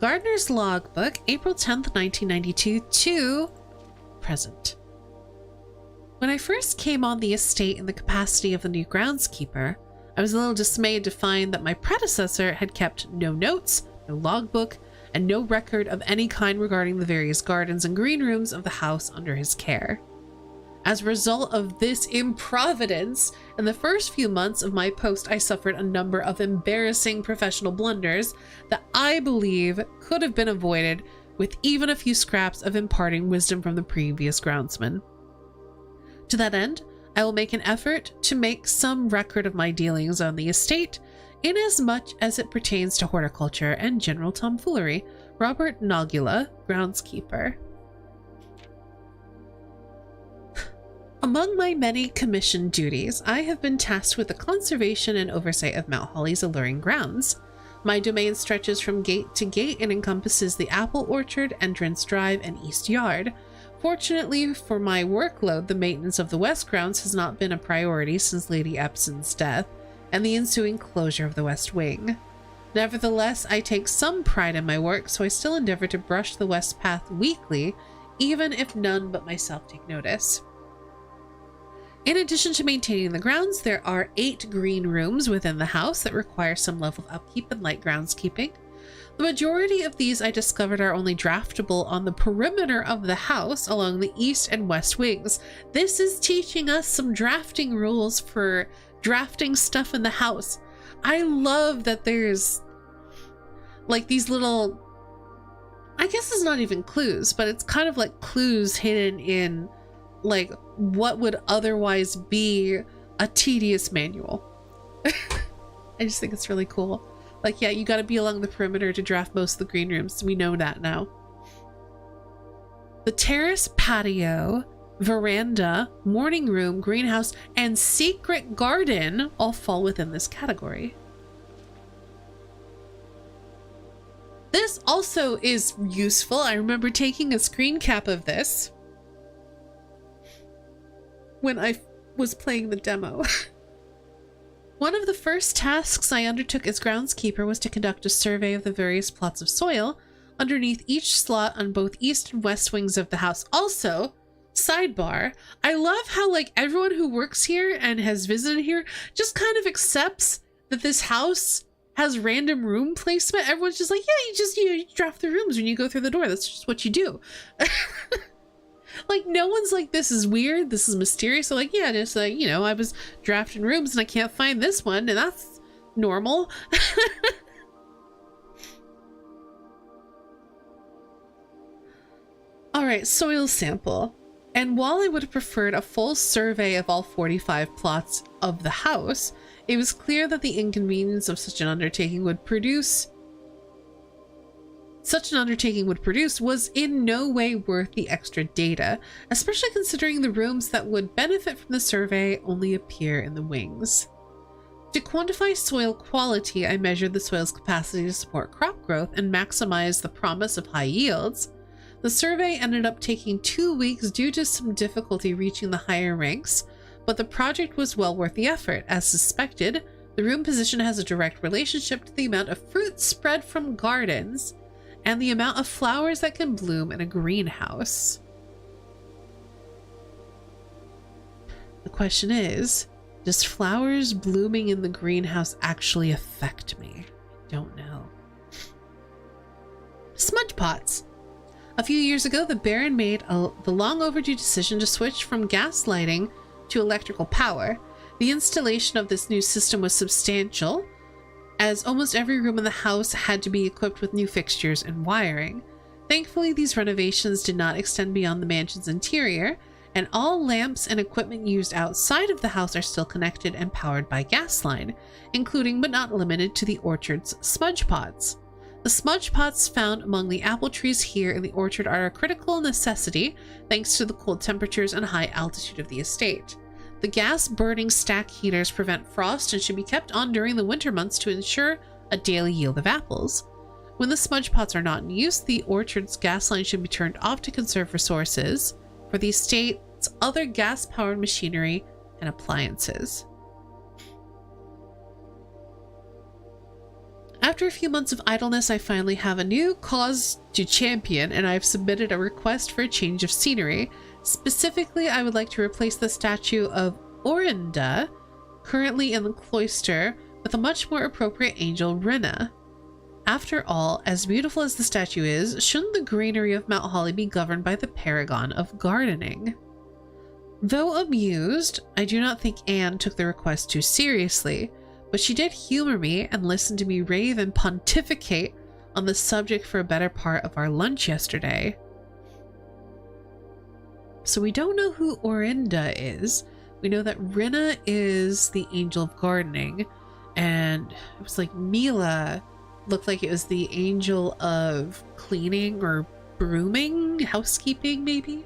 Gardener's Logbook, April 10th, 1992 to present. When I first came on the estate in the capacity of the new groundskeeper, I was a little dismayed to find that my predecessor had kept no notes, no logbook, and no record of any kind regarding the various gardens and green rooms of the house under his care. As a result of this improvidence, in the first few months of my post, I suffered a number of embarrassing professional blunders that I believe could have been avoided with even a few scraps of imparting wisdom from the previous groundsman. To that end, I will make an effort to make some record of my dealings on the estate, inasmuch as it pertains to horticulture and general tomfoolery. Robert Nogula, groundskeeper. Among my many commissioned duties, I have been tasked with the conservation and oversight of Mount Holly's alluring grounds. My domain stretches from gate to gate and encompasses the apple orchard, entrance drive, and east yard. Fortunately for my workload, the maintenance of the west grounds has not been a priority since Lady Epson's death and the ensuing closure of the west wing. Nevertheless, I take some pride in my work, so I still endeavor to brush the west path weekly, even if none but myself take notice. In addition to maintaining the grounds, there are 8 green rooms within the house that require some level of upkeep and light groundskeeping. The majority of these I discovered are only draftable on the perimeter of the house along the east and west wings. This is teaching us some drafting rules for drafting stuff in the house. I love that there's like these little, I guess it's not even clues, but it's kind of like clues hidden in like what would otherwise be a tedious manual. I just think it's really cool. Like, yeah, you got to be along the perimeter to draft most of the green rooms. We know that now. The terrace, patio, veranda, morning room, greenhouse, and secret garden all fall within this category. also is useful. I remember taking a screen cap of this when I was playing the demo. One of the first tasks I undertook as groundskeeper was to conduct a survey of the various plots of soil underneath each slot on both east and west wings of the house. Also, sidebar, I love how like everyone who works here and has visited here just kind of accepts that this house has random room placement. Everyone's just like, yeah, you draft the rooms when you go through the door. That's just what you do. Like, no one's like, this is weird, this is mysterious. So like, yeah, just like, you know, I was drafting rooms and I can't find this one, and that's normal. All right, soil sample. And while I would have preferred a full survey of all 45 plots of the house, it was clear that the inconvenience of such an undertaking would produce was in no way worth the extra data, especially considering the rooms that would benefit from the survey only appear in the wings. To quantify soil quality, I measured the soil's capacity to support crop growth and maximize the promise of high yields. The survey ended up taking 2 weeks due to some difficulty reaching the higher ranks, but the project was well worth the effort. As suspected, the room position has a direct relationship to the amount of fruit spread from gardens and the amount of flowers that can bloom in a greenhouse. The question is, does flowers blooming in the greenhouse actually affect me? I don't know. Smudge pots. A few years ago, the Baron made the long overdue decision to switch from gas lighting to electrical power. The installation of this new system was substantial, as almost every room in the house had to be equipped with new fixtures and wiring. Thankfully, these renovations did not extend beyond the mansion's interior, and all lamps and equipment used outside of the house are still connected and powered by gas line, including but not limited to the orchard's smudge pots. The smudge pots found among the apple trees here in the orchard are a critical necessity thanks to the cold temperatures and high altitude of the estate. The gas-burning stack heaters prevent frost and should be kept on during the winter months to ensure a daily yield of apples. When the smudge pots are not in use, the orchard's gas line should be turned off to conserve resources for the estate's other gas-powered machinery and appliances. After a few months of idleness, I finally have a new cause to champion, and I've submitted a request for a change of scenery. Specifically, I would like to replace the statue of Orinda, currently in the cloister, with a much more appropriate angel, Rinna. After all, as beautiful as the statue is, shouldn't the greenery of Mount Holly be governed by the paragon of gardening? Though amused, I do not think Anne took the request too seriously, but she did humor me and listen to me rave and pontificate on the subject for a better part of our lunch yesterday. So we don't know who Orinda is. We know that Rinna is the angel of gardening, and it was like Mila looked like it was the angel of cleaning or brooming, housekeeping maybe?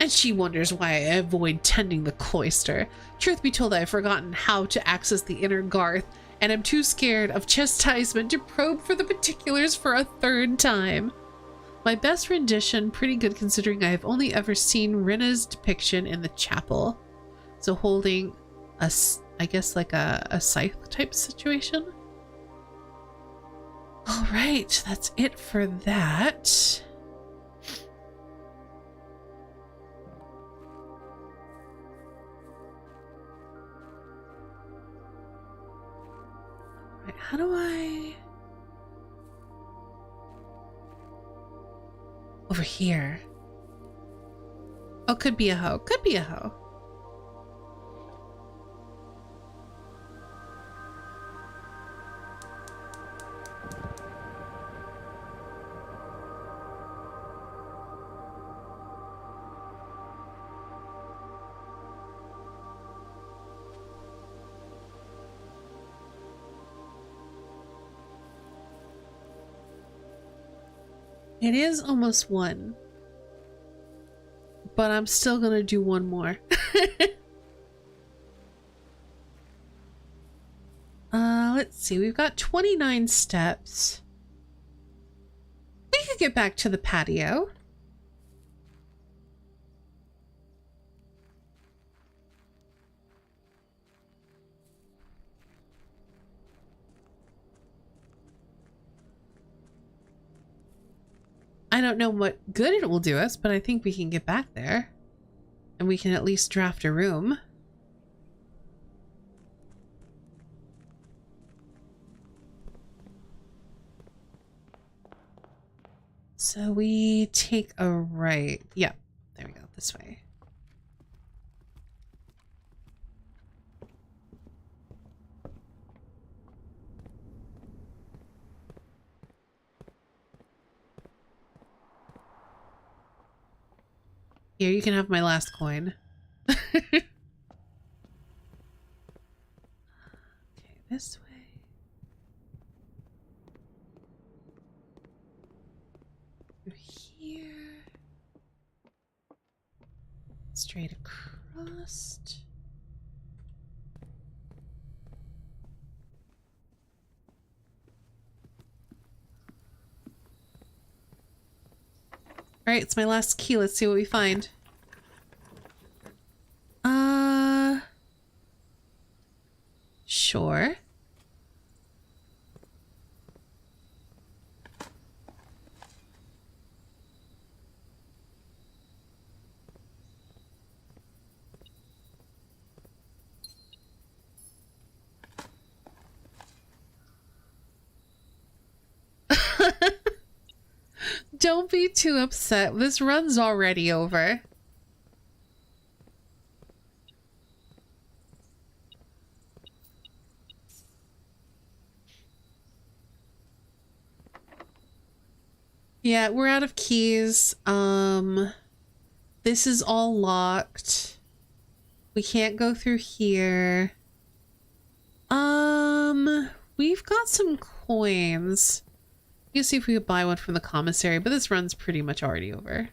And she wonders why I avoid tending the cloister. Truth be told, I've forgotten how to access the inner garth, and I'm too scared of chastisement to probe for the particulars for a third time. My best rendition, pretty good considering I have only ever seen Rinna's depiction in the chapel. So holding a, I guess like a scythe type situation. All right, that's it for that. All right, how do I... Over here. Oh, could be a hoe. Could be a hoe. It is almost 1, but I'm still gonna do one more. Let's see, we've got 29 steps. could get back to the patio. I don't know what good it will do us, but I think we can get back there. And we can at least draft a room. So we take a right. Yeah, there we go, this way. Here, you can have my last coin. Okay, this way. Through here. Straight across. Alright, it's my last key. Let's see what we find. Sure. Don't be too upset. This run's already over. Yeah, we're out of keys. This is all locked. We can't go through here. We've got some coins. You can see if we could buy one from the commissary, but this run's pretty much already over.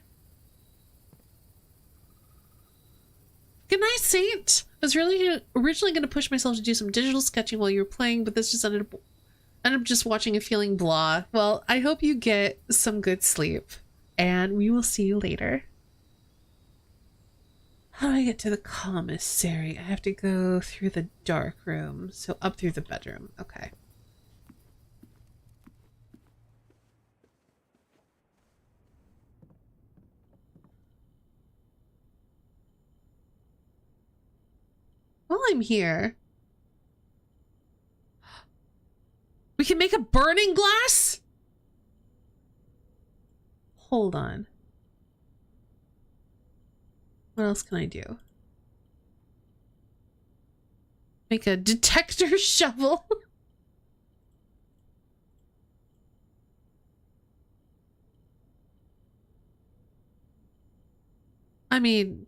Good night, Saint. I was really originally going to push myself to do some digital sketching while you were playing, but this just ended up just watching and feeling blah. Well, I hope you get some good sleep, and we will see you later. How do I get to the commissary? I have to go through the dark room, so up through the bedroom. Okay. While I'm here, we can make a burning glass? Hold on. What else can I do? Make a detector shovel? I mean,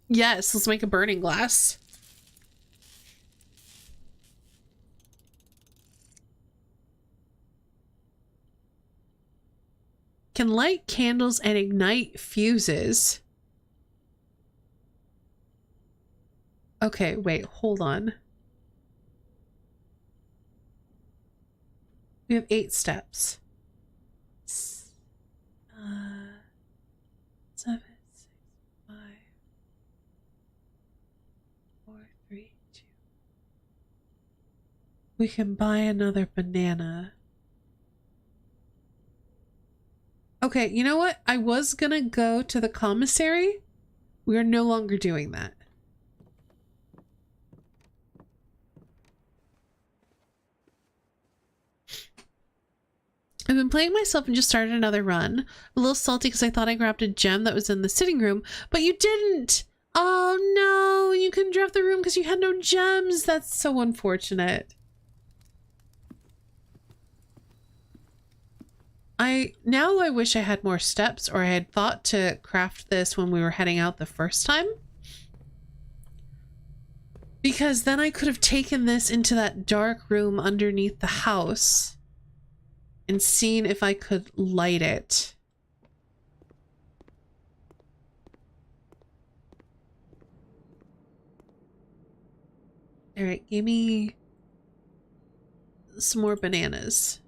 yes, let's make a burning glass. Can light candles and ignite fuses. Okay, wait, hold on. We have 8 steps. 7, 6, 5, 4, 3, 2. We can buy another banana. Okay, you know what? I was gonna go to the commissary. We are no longer doing that. I've been playing myself and just started another run. A little salty because I thought I grabbed a gem that was in the sitting room, but you didn't. Oh no, you couldn't draft the room because you had no gems. That's so unfortunate. Now I wish I had more steps, or I had thought to craft this when we were heading out the first time. Because then I could have taken this into that dark room underneath the house and seen if I could light it. All right, give me some more bananas.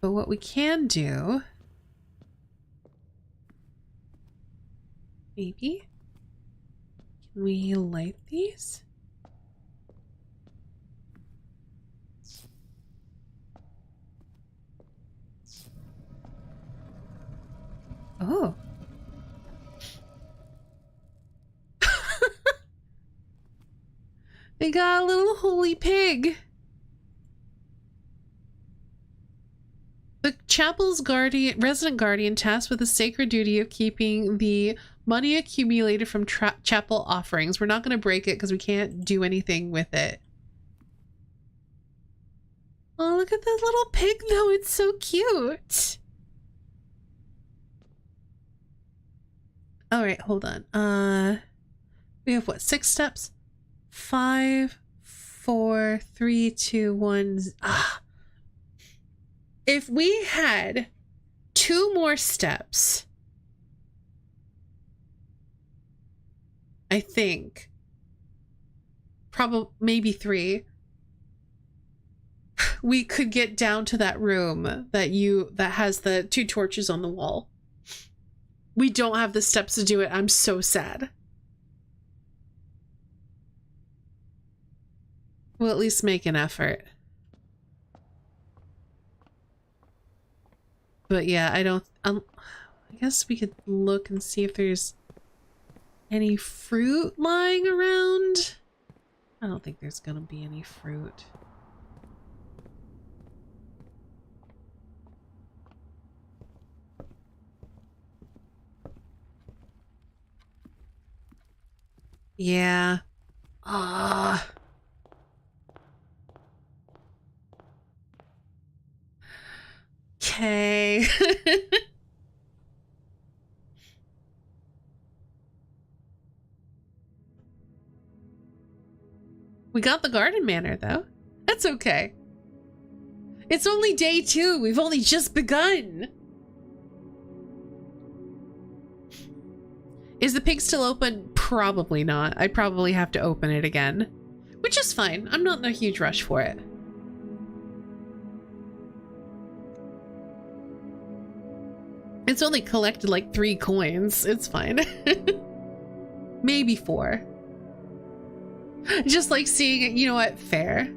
But what we can do, maybe, can we light these? Oh. They got a little holy pig. The chapel's resident guardian tasked with the sacred duty of keeping the money accumulated from chapel offerings. We're not going to break it because we can't do anything with it. Oh, look at this little pig though. It's so cute. All right, hold on. We have what, 6 steps? 5, 4, 3, 2, 1. Ah. If we had 2 more steps, I think, probably maybe 3, we could get down to that room that has the 2 torches on the wall. We don't have the steps to do it. I'm so sad. We'll at least make an effort. But yeah, I don't, I guess we could look and see if there's any fruit lying around. I don't think there's gonna be any fruit. Yeah. Ah. Okay. We got the garden manor though. That's okay. It's only day 2. We've only just begun. Is the pig still open? Probably not. I probably have to open it again, which is fine. I'm not in a huge rush for it. It's only collected like 3 coins. It's fine. Maybe 4. Just like seeing it, you know what? Fair.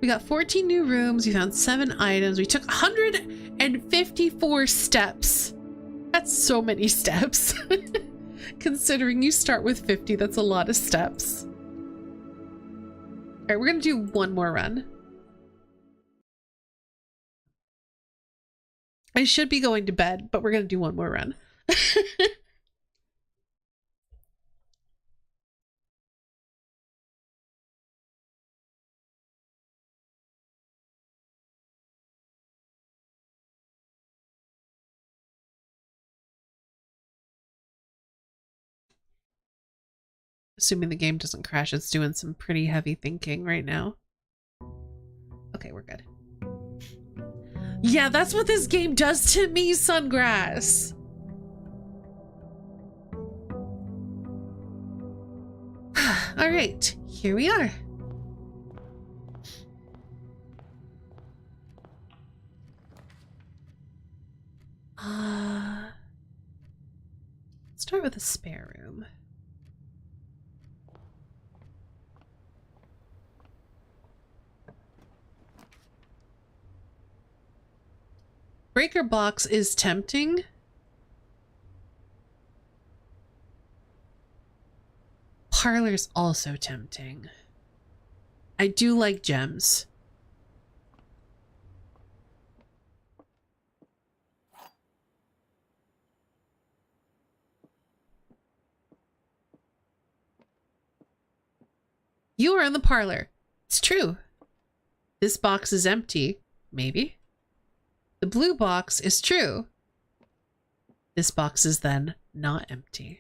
We got 14 new rooms. We found 7 items. We took 154 steps. That's so many steps. Considering you start with 50, that's a lot of steps. All right, we're gonna do 1 more run. I should be going to bed, but we're gonna do 1 more run. Assuming the game doesn't crash, it's doing some pretty heavy thinking right now. Okay, we're good. Yeah, that's what this game does to me, Sungrass. All right, here we are. Start with a spare room. Breaker box is tempting. Parlor's also tempting. I do like gems. You are in the parlor. It's true. This box is empty. Maybe. The blue box is true. This box is then not empty.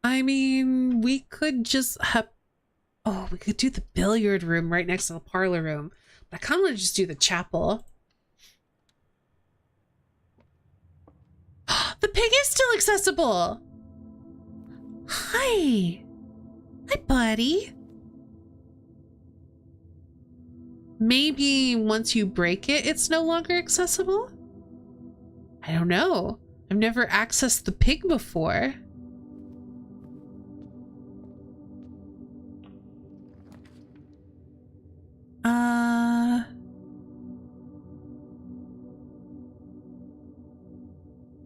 I mean, we could just have... Oh, we could do the billiard room right next to the parlor room. But I kind of want to just do the chapel. The pig is still accessible. Hi. Hi, buddy. Maybe once you break it, it's no longer accessible? I don't know. I've never accessed the pig before.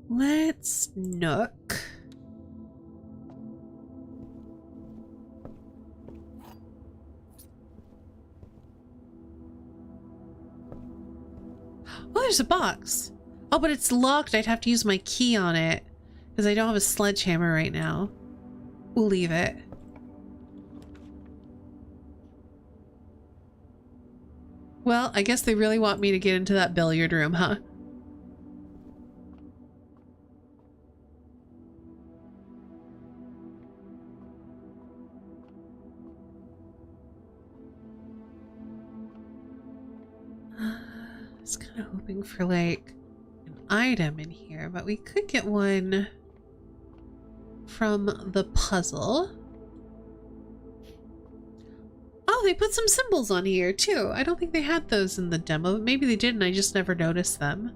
Let's nook. Oh, there's a box. Oh, but it's locked. I'd have to use my key on it because I don't have a sledgehammer right now. We'll leave it. Well, I guess they really want me to get into that billiard room, huh? I was kind of hoping for like an item in here, but we could get one from the puzzle. Oh, they put some symbols on here too. I don't think they had those in the demo, but maybe they did and I just never noticed them.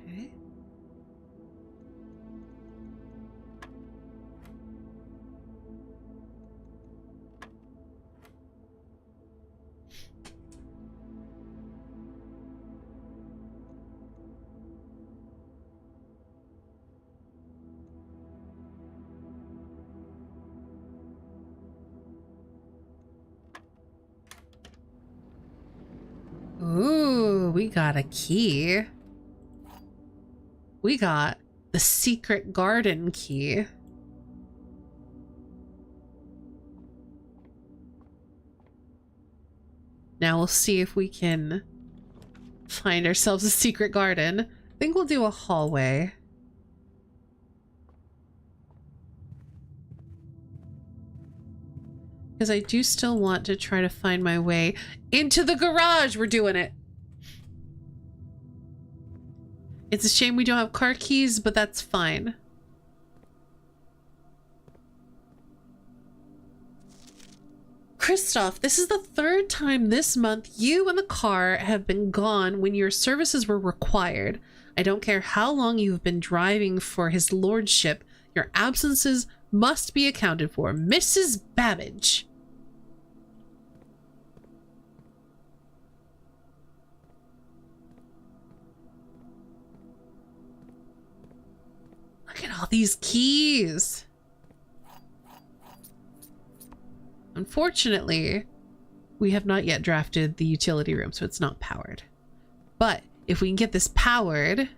Okay. Ooh, we got a key. We got the secret garden key. Now we'll see if we can find ourselves a secret garden. I think we'll do a hallway. Because I do still want to try to find my way into the garage. We're doing it. It's a shame we don't have car keys, but that's fine. Christoph, this is the third time this month you and the car have been gone when your services were required. I don't care how long you've been driving for his lordship. Your absences must be accounted for. Mrs. Babbage. Look at all these keys. Unfortunately, we have not yet drafted the utility room, so it's not powered. But if we can get this powered,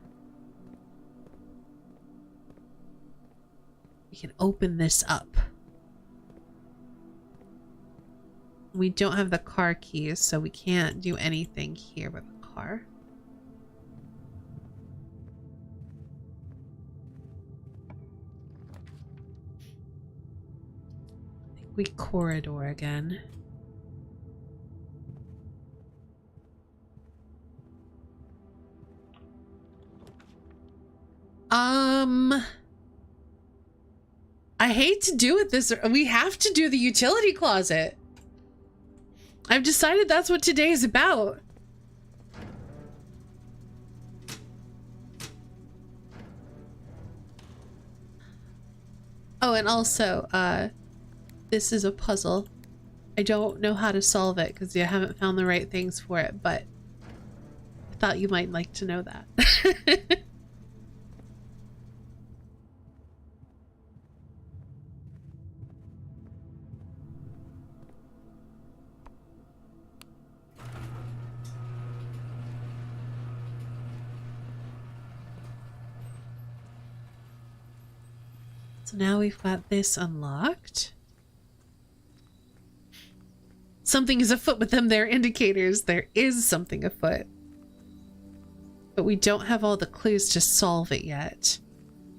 we can open this up. We don't have the car keys, so we can't do anything here with the car. We corridor again. I hate to do it this. We have to do the utility closet. I've decided that's what today is about. Oh, and also, this is a puzzle. I don't know how to solve it because I haven't found the right things for it, but I thought you might like to know that. So now we've got this unlocked. something is afoot with them. They're indicators there is something afoot. But we don't have all the clues to solve it yet.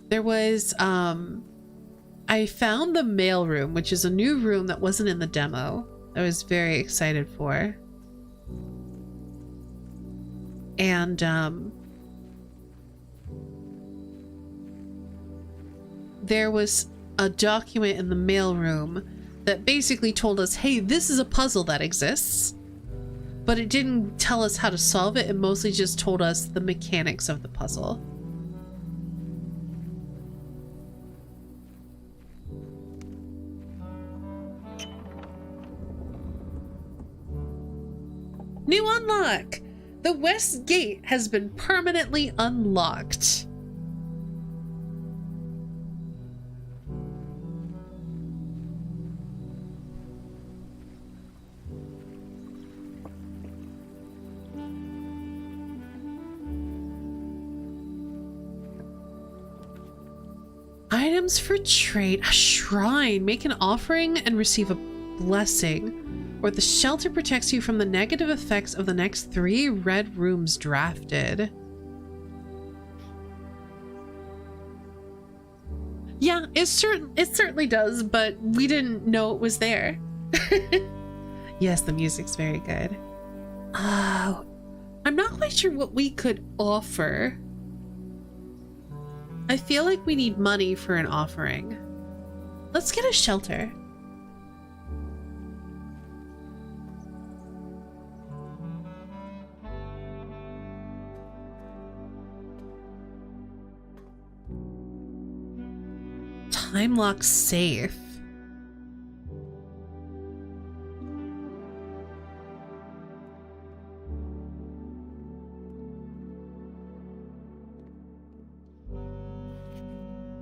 There was, I found the mailroom, which is a new room that wasn't in the demo. I was very excited for. And, there was a document in the mailroom that basically told us, hey, this is a puzzle that exists. But it didn't tell us how to solve it. It mostly just told us the mechanics of the puzzle. New unlock! The west gate has been permanently unlocked. Items for trade. A shrine. Make an offering and receive a blessing. Or the shelter protects you from the negative effects of the next 3 red rooms drafted. Yeah, it certainly does, but we didn't know it was there. Yes, the music's very good. I'm not quite sure what we could offer. I feel like we need money for an offering. Let's get a shelter. Time lock safe.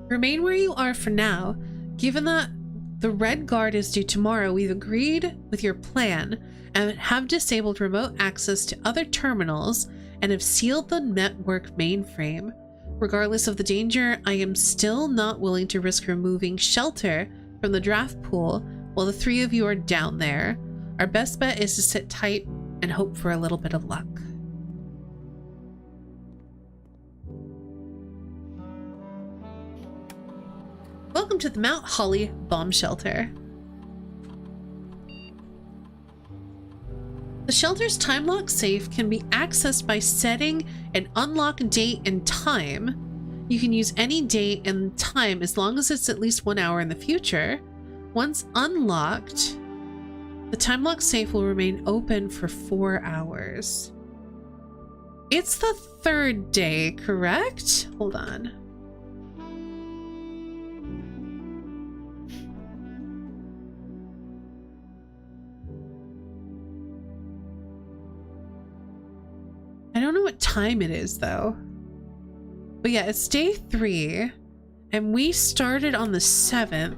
Remain where you are for now. Given that the Red Guard is due tomorrow, we've agreed with your plan and have disabled remote access to other terminals and have sealed the network mainframe. Regardless of the danger, I am still not willing to risk removing shelter from the draft pool while the 3 of you are down there. Our best bet is to sit tight and hope for a little bit of luck. Welcome to the Mount Holly bomb shelter. The shelter's time lock safe can be accessed by setting an unlock date and time. You can use any date and time as long as it's at least 1 hour in the future. Once unlocked, the time lock safe will remain open for 4 hours. It's the 3rd day, correct? Hold on. I don't know what time it is though. But yeah, it's day 3 and we started on the 7th.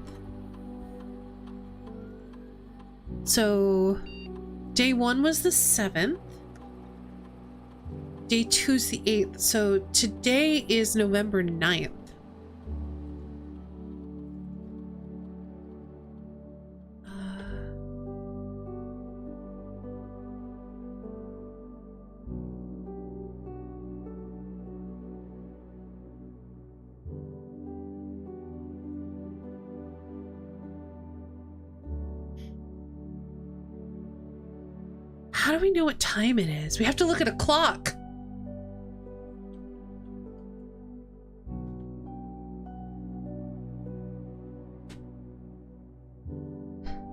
So day 1 was the 7th. Day 2 is the 8th. So today is November 9th. How do we know what time it is? We have to look at a clock.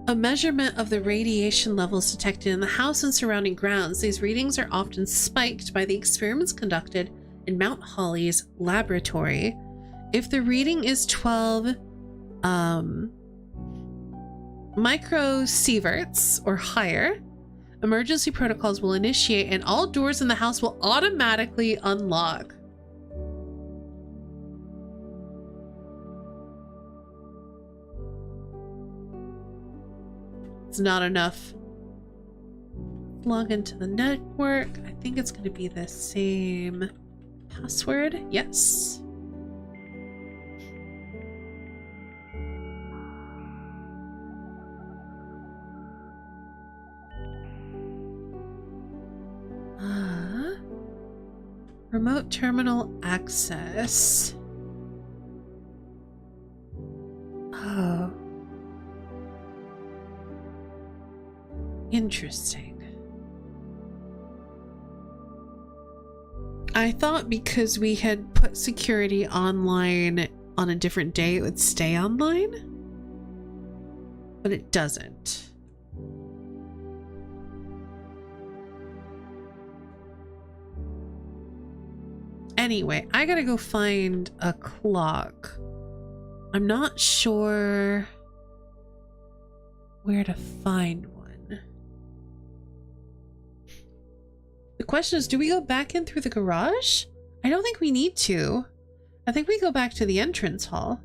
A measurement of the radiation levels detected in the house and surrounding grounds. These readings are often spiked by the experiments conducted in Mount Holly's laboratory. If the reading is 12 microsieverts or higher, emergency protocols will initiate and all doors in the house will automatically unlock. It's not enough. Log into the network. I think it's going to be the same password. Yes. Remote terminal access. Oh. Interesting. I thought because we had put security online on a different day, it would stay online, but it doesn't. Anyway, I gotta go find a clock. I'm not sure where to find one. The question is, do we go back in through the garage? I don't think we need to. I think we go back to the entrance hall.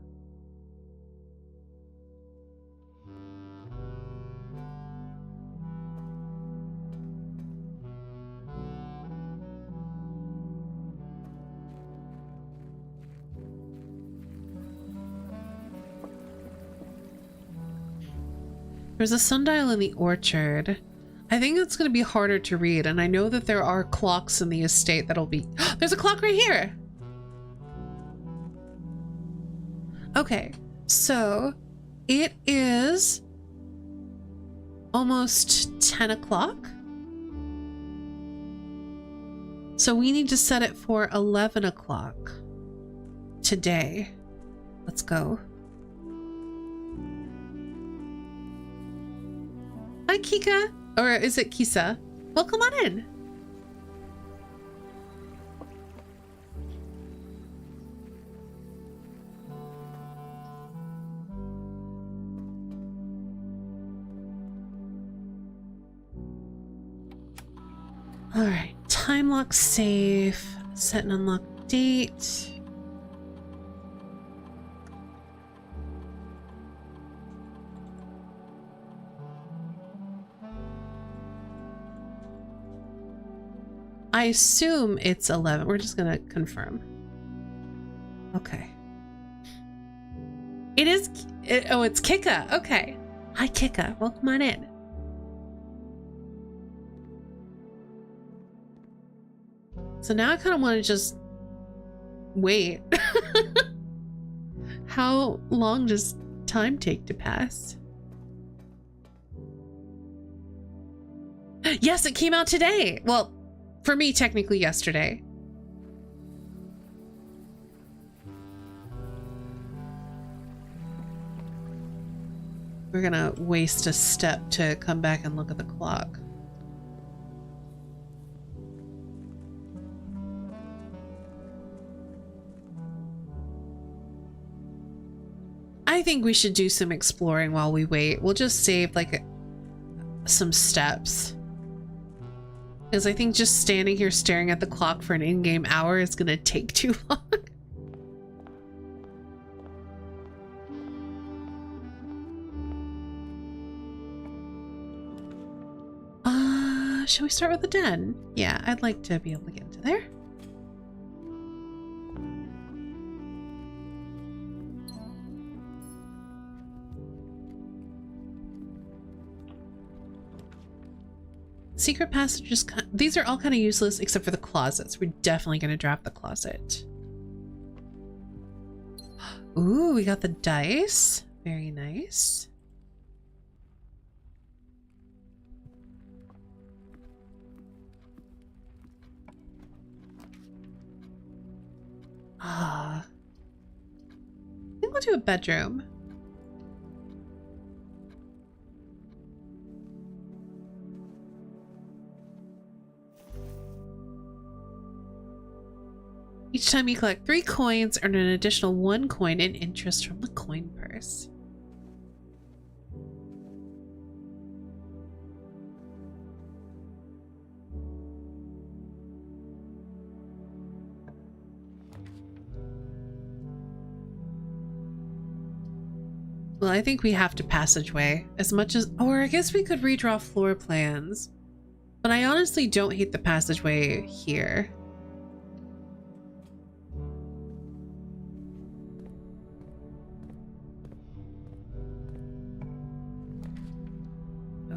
There's a sundial in the orchard. I think it's going to be harder to read, and I know that there are clocks in the estate that'll be... There's a clock right here! Okay, so it is almost 10 o'clock. So we need to set it for 11 o'clock today. Let's go. Hi, Kika. Or is it Kisa? Well, come on in. All right, time lock safe, set and unlock date. I assume it's 11. We're just gonna confirm. Okay. It is. Oh, it's Kika. Okay. Hi, Kika. Welcome on in. So now I kind of want to just wait. How long does time take to pass? Yes, it came out today. Well, for me, technically yesterday. We're gonna waste a step to come back and look at the clock. I think we should do some exploring while we wait. We'll just save like some steps. Because I think just standing here staring at the clock for an in-game hour is gonna take too long. Shall we start with the den? Yeah, I'd like to be able to get into there. Secret passages, these are all kind of useless except for the closets. We're definitely going to drop the closet. Ooh, we got the dice. Very nice. I think we'll do a bedroom. Each time you collect 3 coins, earn an additional 1 coin in interest from the coin purse. Well, I think we have to passageway as much as, or I guess we could redraw floor plans, but I honestly don't hate the passageway here.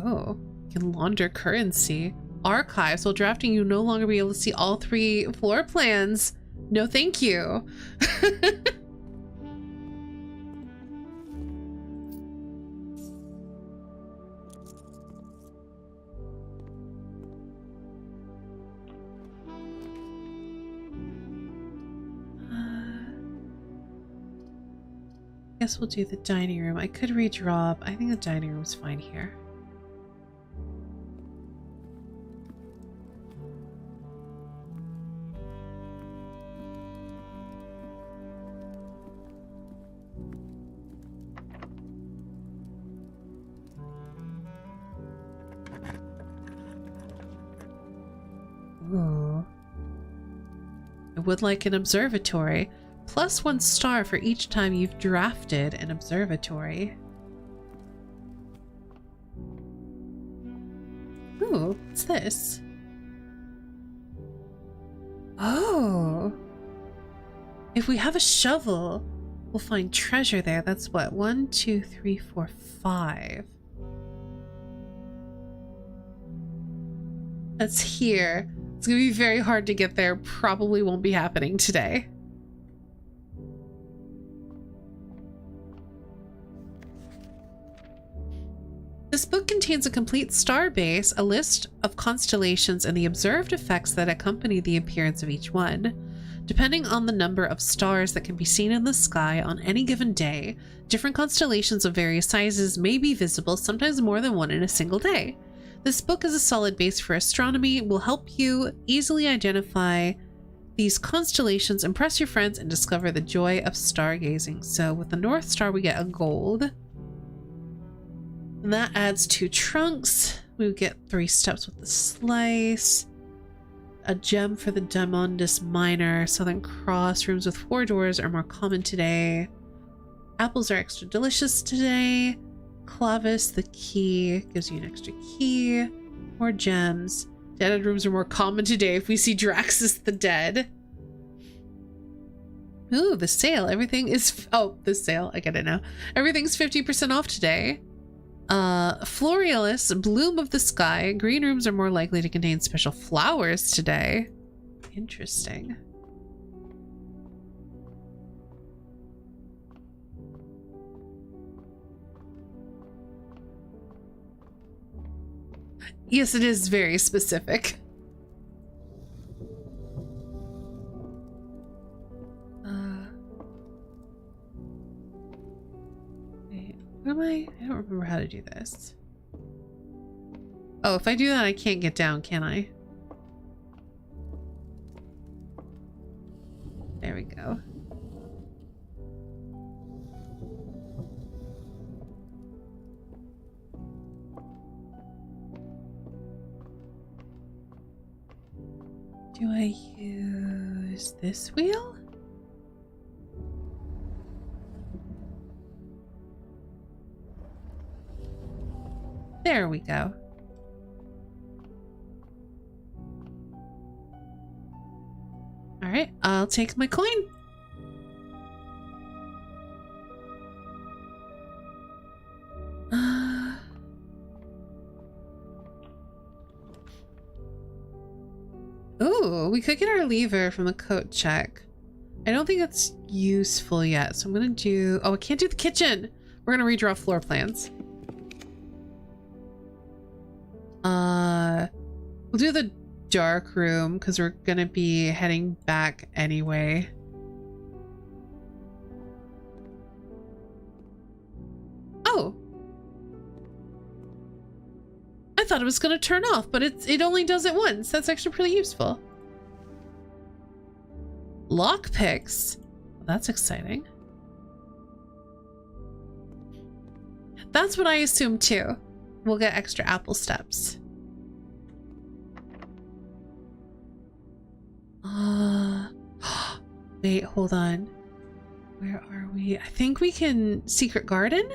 Oh, you can launder currency. archives. While drafting, you'll no longer be able to see all 3 floor plans. No, thank you. Guess we'll do the dining room. I could redraw, but I think the dining room's fine here. Ooh. I would like an observatory. +1 star for each time you've drafted an observatory. Ooh, what's this? Oh. If we have a shovel, we'll find treasure there. That's what? 1, 2, 3, 4, 5. That's here. It's gonna be very hard to get there. Probably won't be happening today. This book contains a complete star base, a list of constellations, and the observed effects that accompany the appearance of each one. Depending on the number of stars that can be seen in the sky on any given day, different constellations of various sizes may be visible, sometimes more than one in a single day. This book is a solid base for astronomy, will help you easily identify these constellations, impress your friends, and discover the joy of stargazing. So with the North Star, we get a gold. And that adds 2 trunks. We get 3 steps with the slice. A gem for the Diamondus Miner. Southern Cross. Rooms with 4 doors are more common today. Apples are extra delicious today. Clavis, the key, gives you an extra key. More gems. Dead rooms are more common today if we see Draxus the Dead. Ooh, the sale. Everything is... Oh, the sale. I get it now. Everything's 50% off today. Florealis, bloom of the sky. Green rooms are more likely to contain special flowers today. Interesting. Yes, it is very specific. Where am I? I don't remember how to do this. Oh, if I do that, I can't get down, can I? There we go. Do I use this wheel? There we go. All right, I'll take my coin. Ooh, we could get our lever from the coat check. I don't think that's useful yet, so I'm gonna do... Oh, I can't do the kitchen. We're gonna redraw floor plans. We'll do the dark room because we're gonna be heading back anyway. Oh, I thought it was gonna turn off, but it only does it once. That's actually pretty useful. Lockpicks. That's exciting. That's what I assumed too. We'll get extra apple steps. Wait, hold on. Where are we? I think we can secret garden?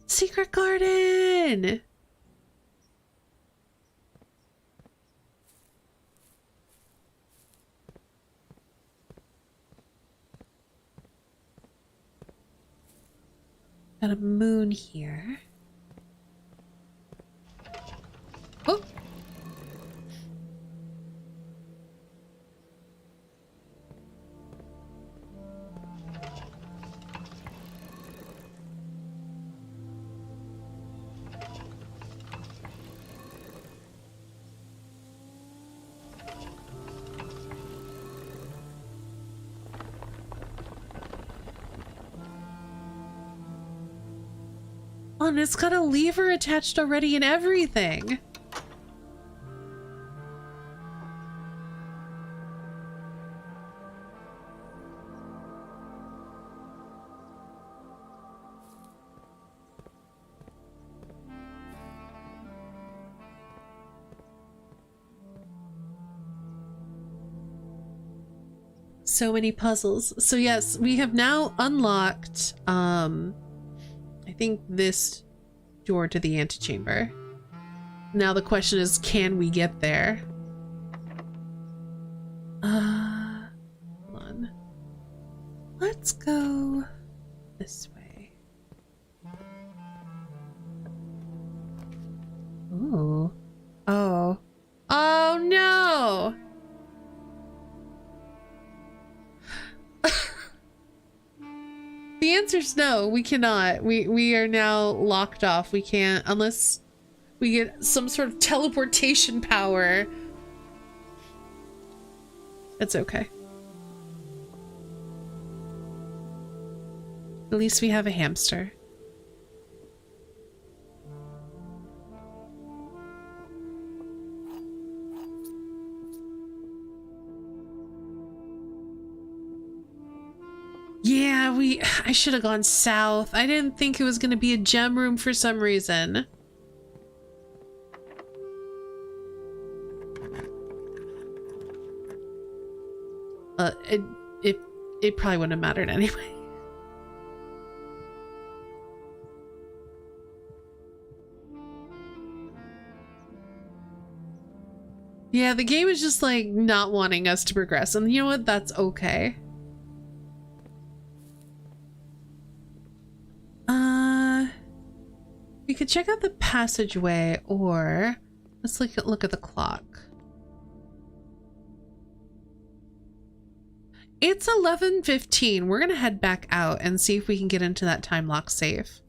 Secret garden! Got a moon here. Oh! Oh, and it's got a lever attached already and everything. So many puzzles. So yes, we have now unlocked, I think this door to the antechamber. Now the question is, can we get there? Hold on. Let's go this way. Ooh. Oh. Oh no! The answer's no, we cannot. We are now locked off. We can't unless we get some sort of teleportation power. It's okay. At least we have a hamster. Yeah, I should have gone south. I didn't think it was going to be a gem room for some reason. It probably wouldn't have mattered anyway. Yeah, the game is just like not wanting us to progress, and you know what? That's okay. We could check out the passageway, or let's look at the clock. It's 11:15. We're gonna head back out and see if we can get into that time lock safe.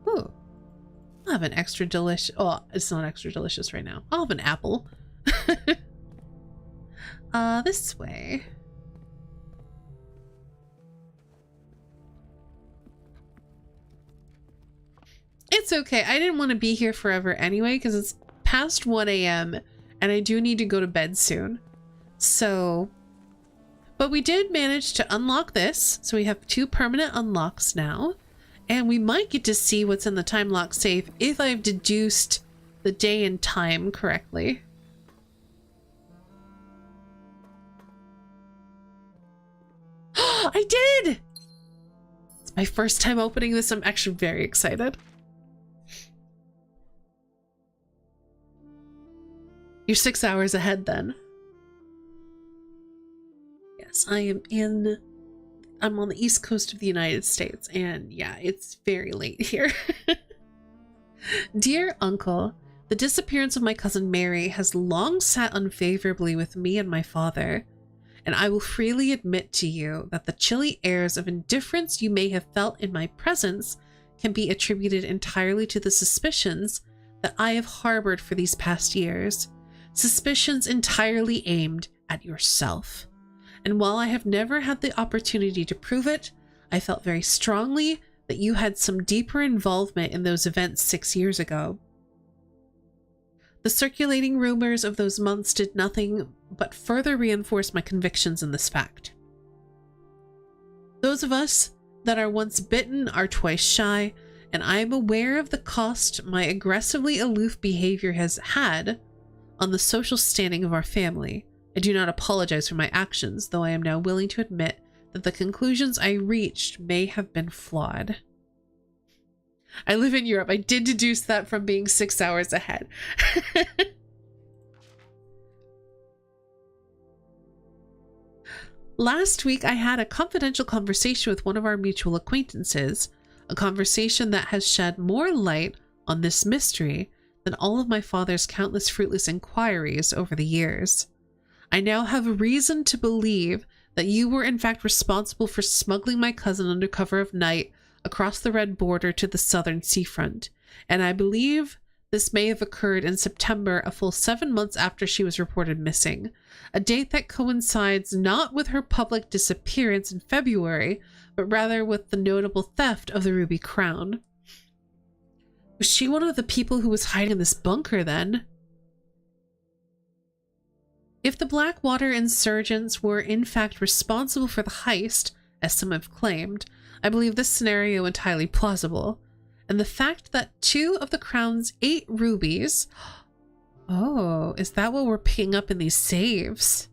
Ooh. I'll have an extra delicious. Oh, it's not extra delicious right now. I'll have an apple. This way. It's okay. I didn't want to be here forever anyway because it's past 1 a.m. and I do need to go to bed soon. So, but we did manage to unlock this. So we have 2 permanent unlocks now. And we might get to see what's in the time lock safe if I've deduced the day and time correctly. I did! It's my first time opening this. I'm actually very excited. You're 6 hours ahead then. Yes, I'm on the East Coast of the United States, and yeah, it's very late here. Dear Uncle, the disappearance of my cousin Mary has long sat unfavorably with me and my father, and I will freely admit to you that the chilly airs of indifference you may have felt in my presence can be attributed entirely to the suspicions that I have harbored for these past years. Suspicions entirely aimed at yourself. And while I have never had the opportunity to prove it, I felt very strongly that you had some deeper involvement in those events 6 years ago. The circulating rumors of those months did nothing but further reinforce my convictions in this fact. Those of us that are once bitten are twice shy, and I am aware of the cost my aggressively aloof behavior has had on the social standing of our family. I do not apologize for my actions, though I am now willing to admit that the conclusions I reached may have been flawed. I live in Europe. I did deduce that from being 6 hours ahead. Last week, I had a confidential conversation with one of our mutual acquaintances, a conversation that has shed more light on this mystery than all of my father's countless fruitless inquiries over the years. I now have reason to believe that you were in fact responsible for smuggling my cousin under cover of night across the red border to the southern seafront, and I believe this may have occurred in September, a full 7 months after she was reported missing, a date that coincides not with her public disappearance in February, but rather with the notable theft of the ruby crown. Was she one of the people who was hiding in this bunker then? If the Blackwater insurgents were in fact responsible for the heist, as some have claimed, I believe this scenario entirely plausible. And the fact that 2 of the crown's 8 rubies... Oh, is that what we're picking up in these saves?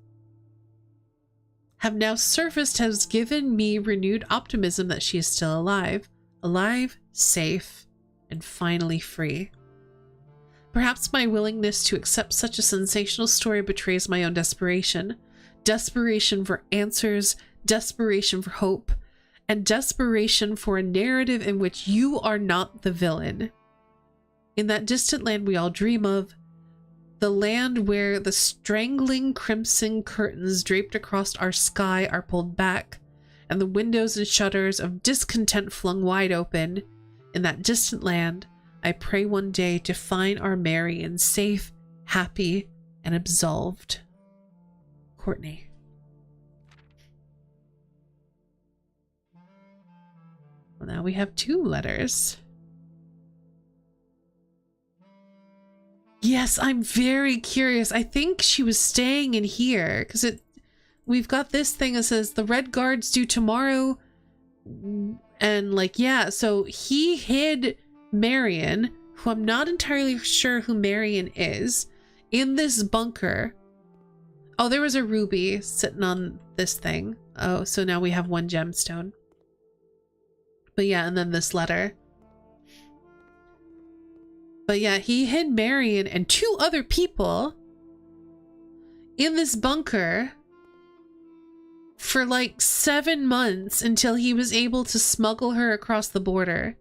Have now surfaced has given me renewed optimism that she is still alive. Alive, safe, and finally free. Perhaps my willingness to accept such a sensational story betrays my own desperation. Desperation for answers, desperation for hope, and desperation for a narrative in which you are not the villain. In that distant land we all dream of, the land where the strangling crimson curtains draped across our sky are pulled back, and the windows and shutters of discontent flung wide open, in that distant land, I pray one day to find our Marion safe, happy, and absolved. Courtney. Well, now we have 2 letters. Yes, I'm very curious. I think she was staying in here because we've got this thing that says the Red Guard's due tomorrow. And like, yeah, so he hid Marion, who I'm not entirely sure who Marion is, in this bunker. Oh, there was a ruby sitting on this thing. Oh, so now we have 1 gemstone. But yeah, and then this letter. But yeah, he hid Marion and 2 other people in this bunker for like 7 months until he was able to smuggle her across the border.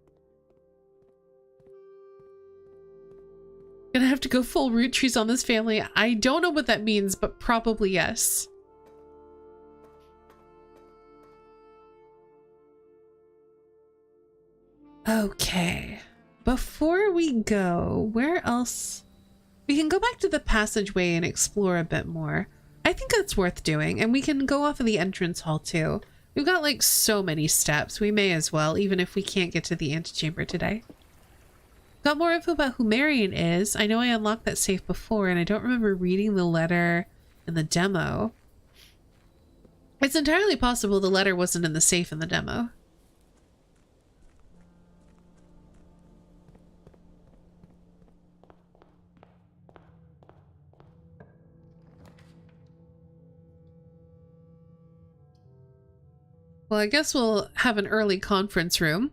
Gonna have to go full root trees on this family. I don't know what that means, but probably yes. Okay, before we go, where else? We can go back to the passageway and explore a bit more. I think that's worth doing, and we can go off of the entrance hall too. We've got like so many steps, we may as well, even if we can't get to the antechamber today. Got more info about who Marion is. I know I unlocked that safe before, and I don't remember reading the letter in the demo. It's entirely possible the letter wasn't in the safe in the demo. Well, I guess we'll have an early conference room,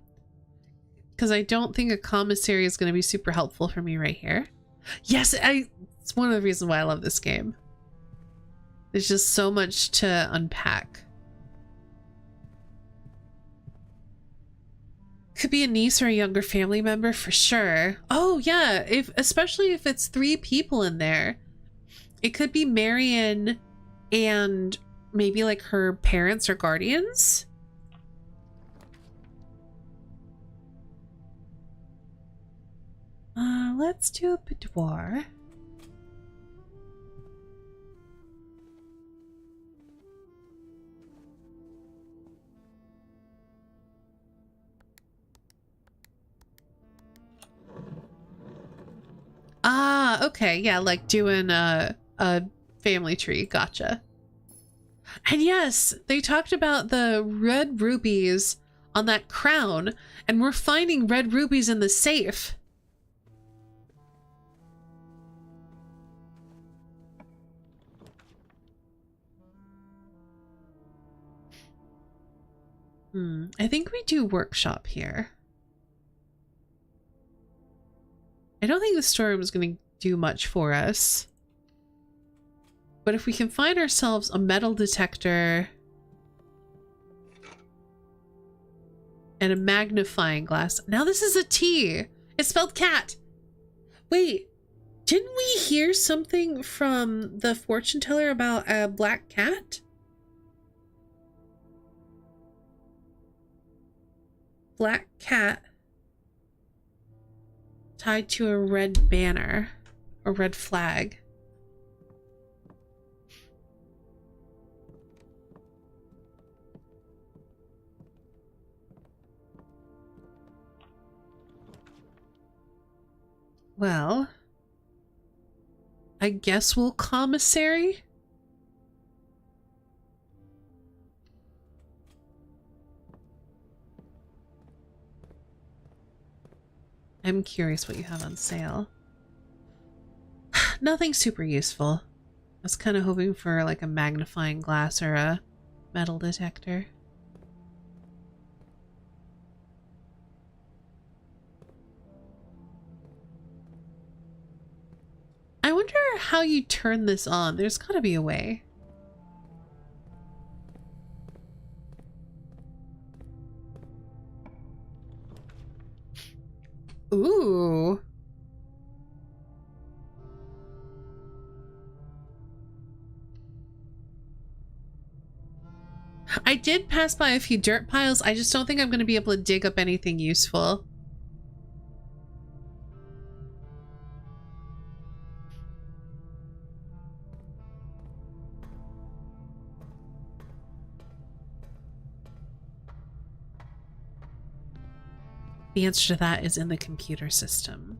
because I don't think a commissary is going to be super helpful for me right here. Yes, it's one of the reasons why I love this game. There's just so much to unpack. Could be a niece or a younger family member for sure. Oh yeah, especially if it's 3 people in there. It could be Marion and maybe like her parents or guardians. Let's do a boudoir. Ah, okay, yeah, like doing a family tree, gotcha. And yes, they talked about the red rubies on that crown, and we're finding red rubies in the safe. I think we do workshop here. I don't think the storeroom is going to do much for us. But if we can find ourselves a metal detector And a magnifying glass. Now this is a T. It's spelled cat. Wait, didn't we hear something from the fortune teller about a black cat? Black cat tied to a red banner or red flag. Well, I guess we'll commissary. I'm curious what you have on sale. Nothing super useful. I was kind of hoping for like a magnifying glass or a metal detector. I wonder how you turn this on. There's gotta be a way. Ooh. I did pass by a few dirt piles. I just don't think I'm going to be able to dig up anything useful. The answer to that is in the computer system.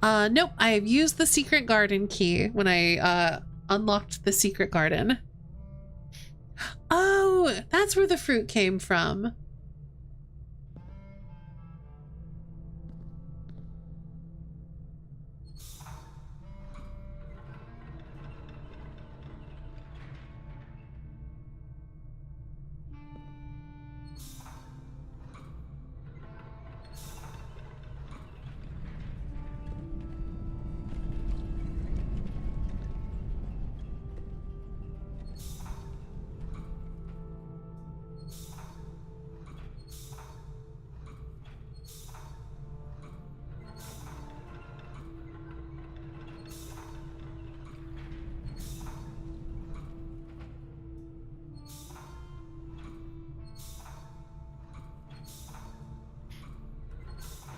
Nope, I have used the secret garden key when I unlocked the secret garden. Oh, that's where the fruit came from.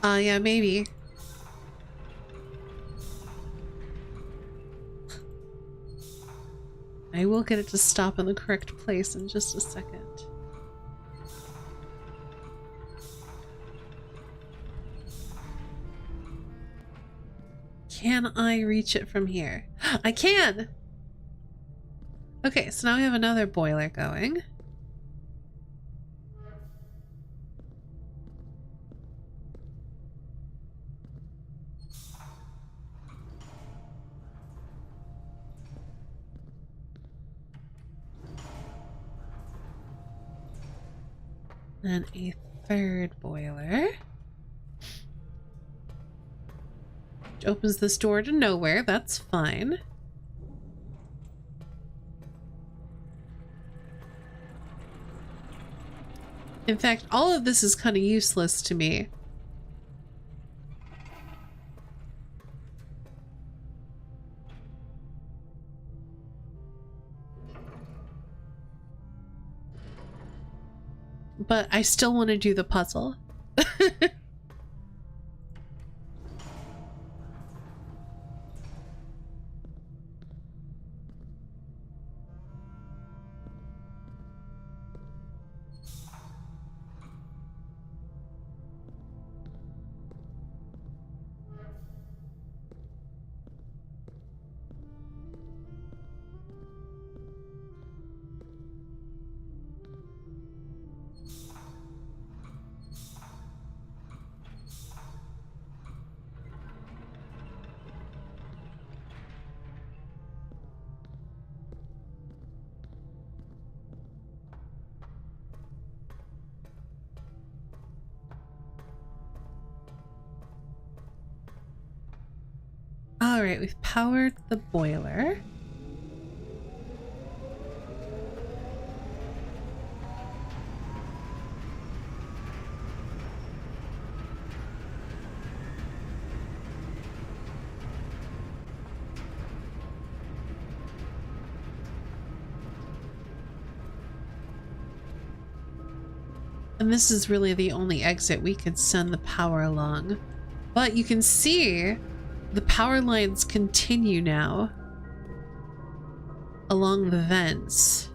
Yeah, maybe. I will get it to stop in the correct place in just a second. Can I reach it from here? I can! Okay, so now we have another boiler going. And a third boiler. Which opens this door to nowhere, that's fine. In fact, all of this is kind of useless to me. But I still want to do the puzzle. All right, we've powered the boiler. And this is really the only exit we could send the power along. But you can see the power lines continue now along the vents.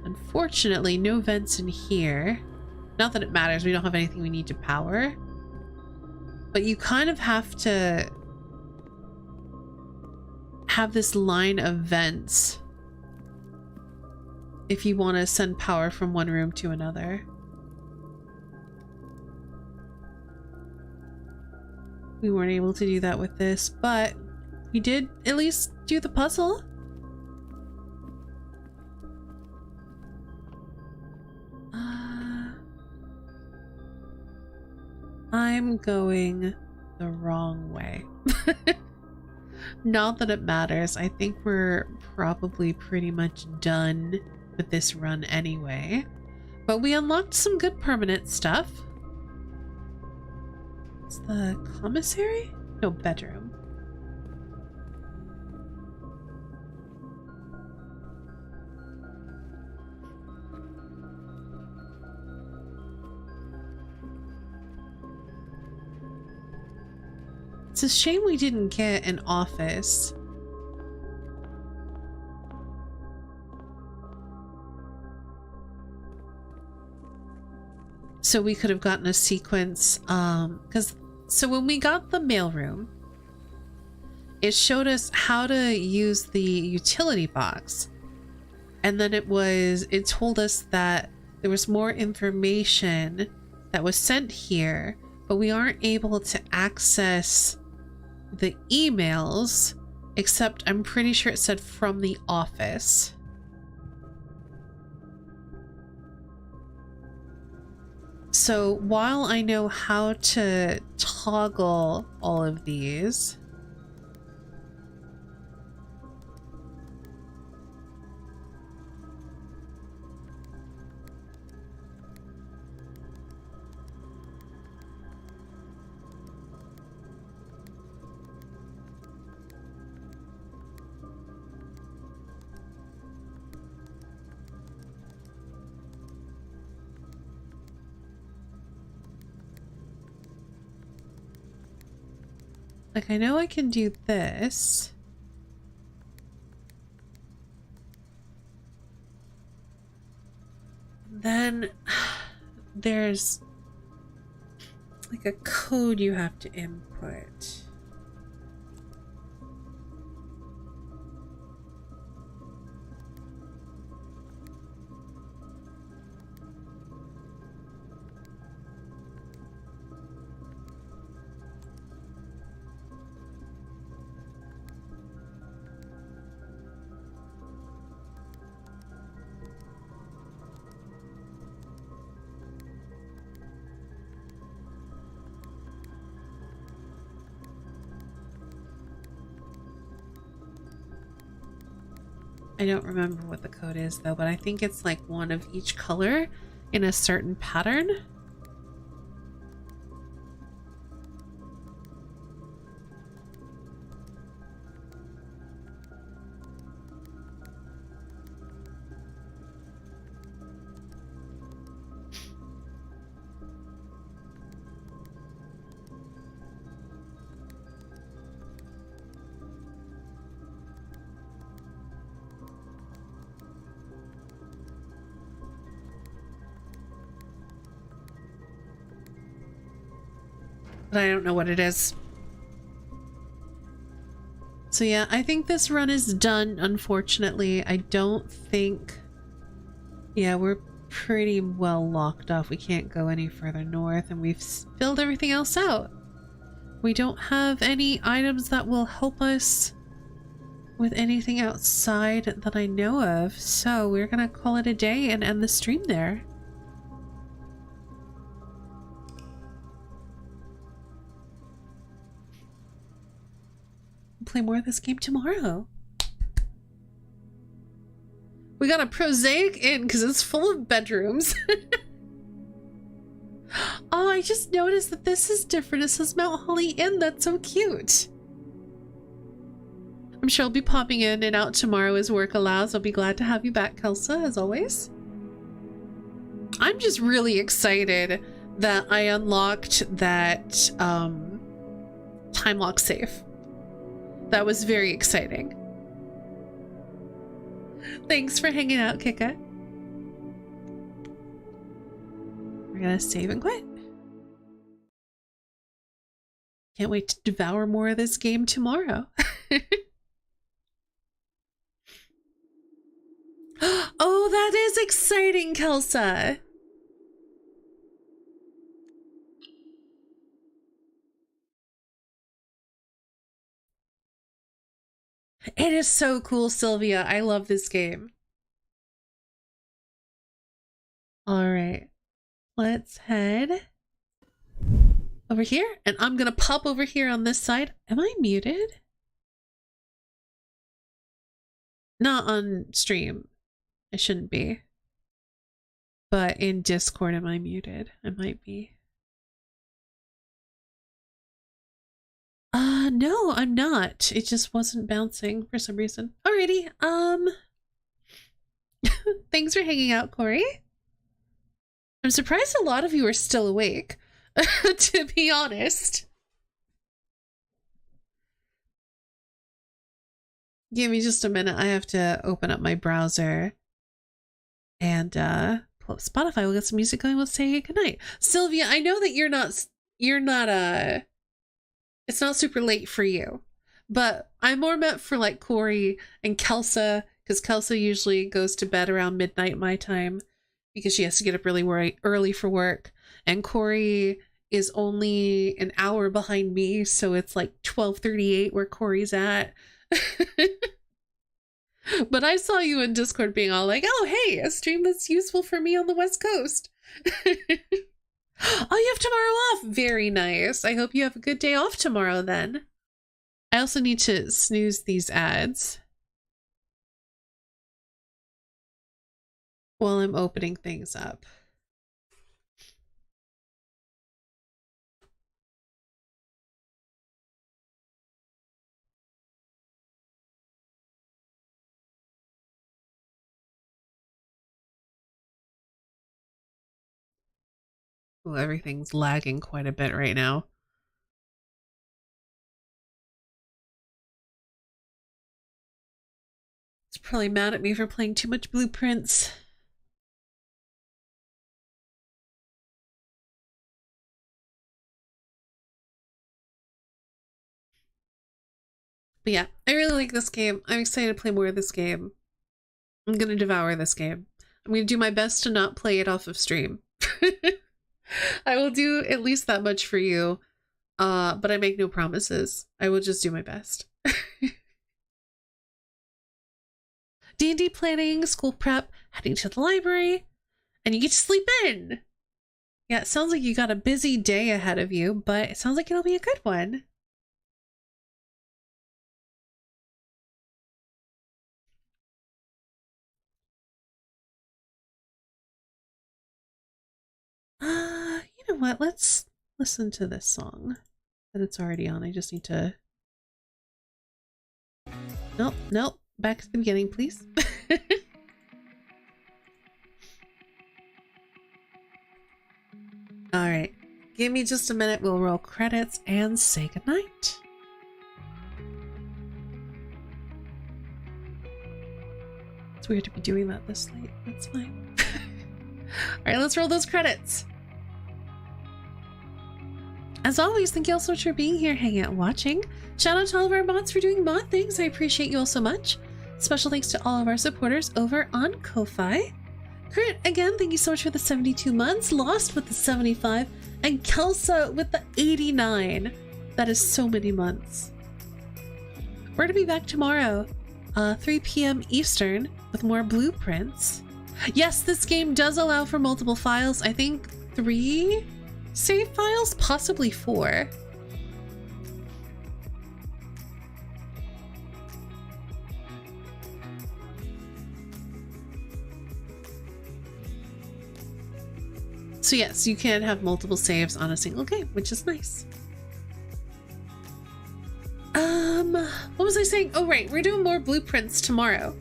Unfortunately, no vents in here. Not that it matters, we don't have anything we need to power. But you kind of have to have this line of vents if you want to send power from one room to another. We weren't able to do that with this, but we did at least do the puzzle. I'm going the wrong way. Not that it matters. I think we're probably pretty much done with this run anyway. But we unlocked some good permanent stuff. It's the commissary? No, bedroom. It's a shame we didn't get an office. So we could have gotten a sequence, so when we got the mailroom, it showed us how to use the utility box. And then it told us that there was more information that was sent here, but we aren't able to access the emails, except I'm pretty sure it said from the office. So while I know how to toggle all of these, like, I know I can do this. Then there's like a code you have to input. I don't remember what the code is though, but I think it's like one of each color in a certain pattern. But I don't know what it is. So yeah, I think this run is done, unfortunately. I don't think... Yeah, we're pretty well locked off. We can't go any further north, and we've filled everything else out. We don't have any items that will help us with anything outside that I know of, so we're gonna call it a day and end the stream there. play more of this game tomorrow. We got a prosaic inn because it's full of bedrooms. Oh, I just noticed that this is different. It says Mount Holly Inn. That's so cute. I'm sure I'll be popping in and out tomorrow as work allows. I'll be glad to have you back, Kelsa, as always. I'm just really excited that I unlocked that time lock safe. That was very exciting. Thanks for hanging out, Kika. We're gonna save and quit. Can't wait to devour more of this game tomorrow. Oh, that is exciting, Kelsa. It is so cool, Sylvia. I love this game. All right, let's head over here, and I'm gonna pop over here on this side. Am I muted? Not on stream. I shouldn't be. But in Discord, am I muted? I might be. No, I'm not. It just wasn't bouncing for some reason. Alrighty, thanks for hanging out, Corey. I'm surprised a lot of you are still awake, to be honest. Give me just a minute. I have to open up my browser and pull up Spotify. We'll get some music going. We'll say goodnight. Sylvia, I know that you're not it's not super late for you, but I'm more meant for like Corey and Kelsa, because Kelsa usually goes to bed around midnight my time because she has to get up really early for work, and Corey is only an hour behind me, so it's like 12:38 where Corey's at. But I saw you in Discord being all like, oh hey, a stream that's useful for me on the West Coast. Oh, you have tomorrow off. Very nice. I hope you have a good day off tomorrow then. I also need to snooze these ads while I'm opening things up. Oh, everything's lagging quite a bit right now. It's probably mad at me for playing too much Blueprints. But yeah, I really like this game. I'm excited to play more of this game. I'm gonna devour this game. I'm gonna do my best to not play it off of stream. I will do at least that much for you, but I make no promises. I will just do my best. D&D planning, school prep, heading to the library, and you get to sleep in. Yeah, it sounds like you got a busy day ahead of you, but it sounds like it'll be a good one. You know what? Let's listen to this song that it's already on. I just need to... Nope. Back to the beginning, please. Alright. Give me just a minute. We'll roll credits and say goodnight. It's weird to be doing that this late. That's fine. Alright, let's roll those credits. As always, thank you all so much for being here, hanging out, watching. Shout out to all of our mods for doing mod things. I appreciate you all so much. Special thanks to all of our supporters over on Ko-Fi. Kurt, again, thank you so much for the 72 months. Lost with the 75. And Kelsa with the 89. That is so many months. We're going to be back tomorrow, 3 p.m. Eastern, with more Blueprints. Yes, this game does allow for multiple files. I think 3 save files, possibly 4. So yes, you can have multiple saves on a single game, which is nice. What was I saying? Oh, right. We're doing more blueprints tomorrow,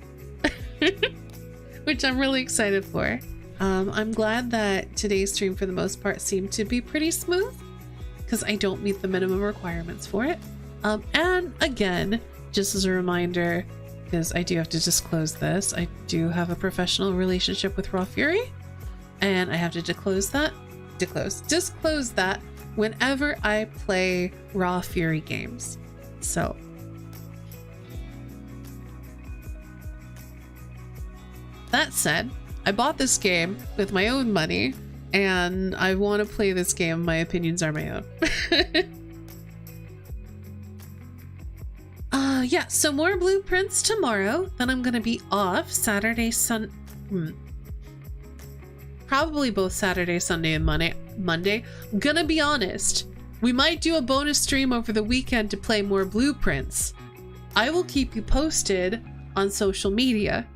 which I'm really excited for. I'm glad that today's stream for the most part seemed to be pretty smooth because I don't meet the minimum requirements for it. And again, just as a reminder, because I do have to disclose this, I do have a professional relationship with Raw Fury, and I have to disclose that whenever I play Raw Fury games. So that said, I bought this game with my own money and I want to play this game. My opinions are my own. Yeah, so more blueprints tomorrow. Then I'm gonna be off Saturday, probably both Saturday, Sunday, and Monday. I'm gonna be honest. We might do a bonus stream over the weekend to play more blueprints. I will keep you posted on social media.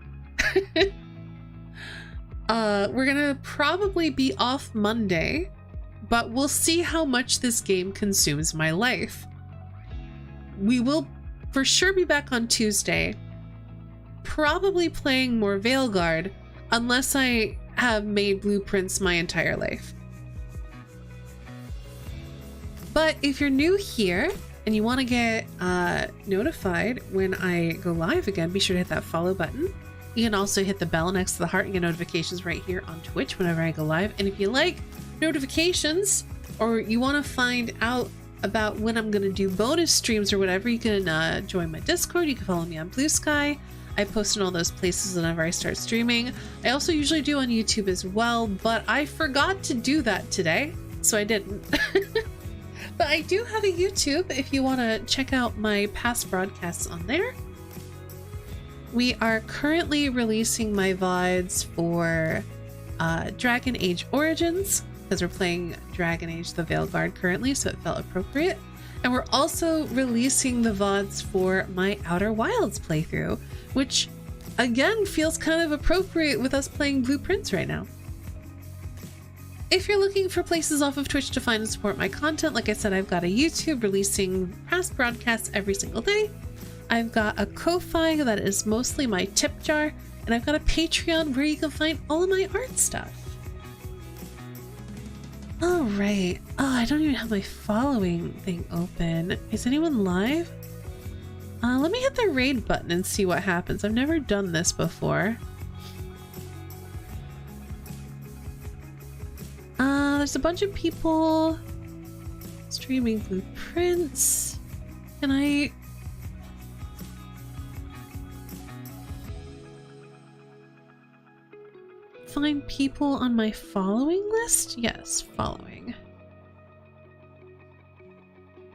We're gonna probably be off Monday, but we'll see how much this game consumes my life. We will for sure be back on Tuesday, probably playing more Veilguard, unless I have made blueprints my entire life. But if you're new here and you want to get notified when I go live again, be sure to hit that follow button. You can also hit the bell next to the heart and get notifications right here on Twitch whenever I go live. And if you like notifications or you want to find out about when I'm going to do bonus streams or whatever, you can join my Discord. You can follow me on Blue Sky. I post in all those places whenever I start streaming. I also usually do on YouTube as well, but I forgot to do that today, so I didn't. But I do have a YouTube if you want to check out my past broadcasts on there. We are currently releasing my VODs for Dragon Age Origins, because we're playing Dragon Age the Veilguard currently, so it felt appropriate. And we're also releasing the VODs for my Outer Wilds playthrough, which again feels kind of appropriate with us playing blueprints right now. If you're looking for places off of Twitch to find and support my content, like I said, I've got a YouTube releasing past broadcasts every single day. I've got a Ko-Fi that is mostly my tip jar, and I've got a Patreon where you can find all of my art stuff. All right. Oh, I don't even have my following thing open. Is anyone live? Let me hit the raid button and see what happens. I've never done this before. There's a bunch of people streaming blueprints. Can I... find people on my following list? Yes, following.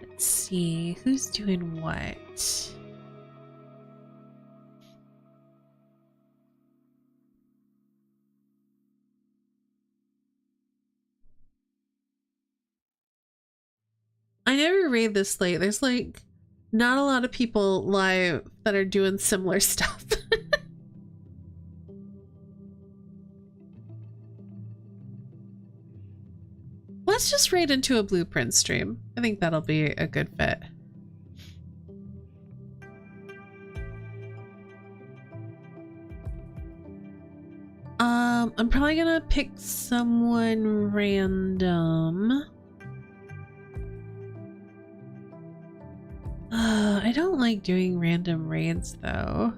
Let's see, who's doing what? I never raid this late. There's like not a lot of people live that are doing similar stuff. Let's just raid into a blueprint stream. I think that'll be a good fit. I'm probably gonna pick someone random. I don't like doing random raids though.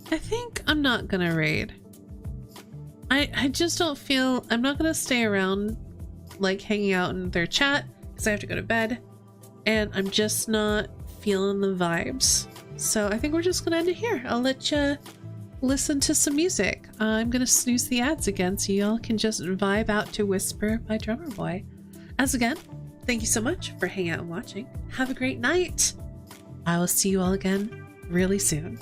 I think I'm not gonna raid. I just don't feel... I'm not gonna stay around like hanging out in their chat because I have to go to bed, and I'm just not feeling the vibes. So I think we're just gonna end it here. I'll let you listen to some music. I'm gonna snooze the ads again so y'all can just vibe out to Whisper by Drummer Boy. As again, thank you so much for hanging out and watching. Have a great night. I will see you all again really soon.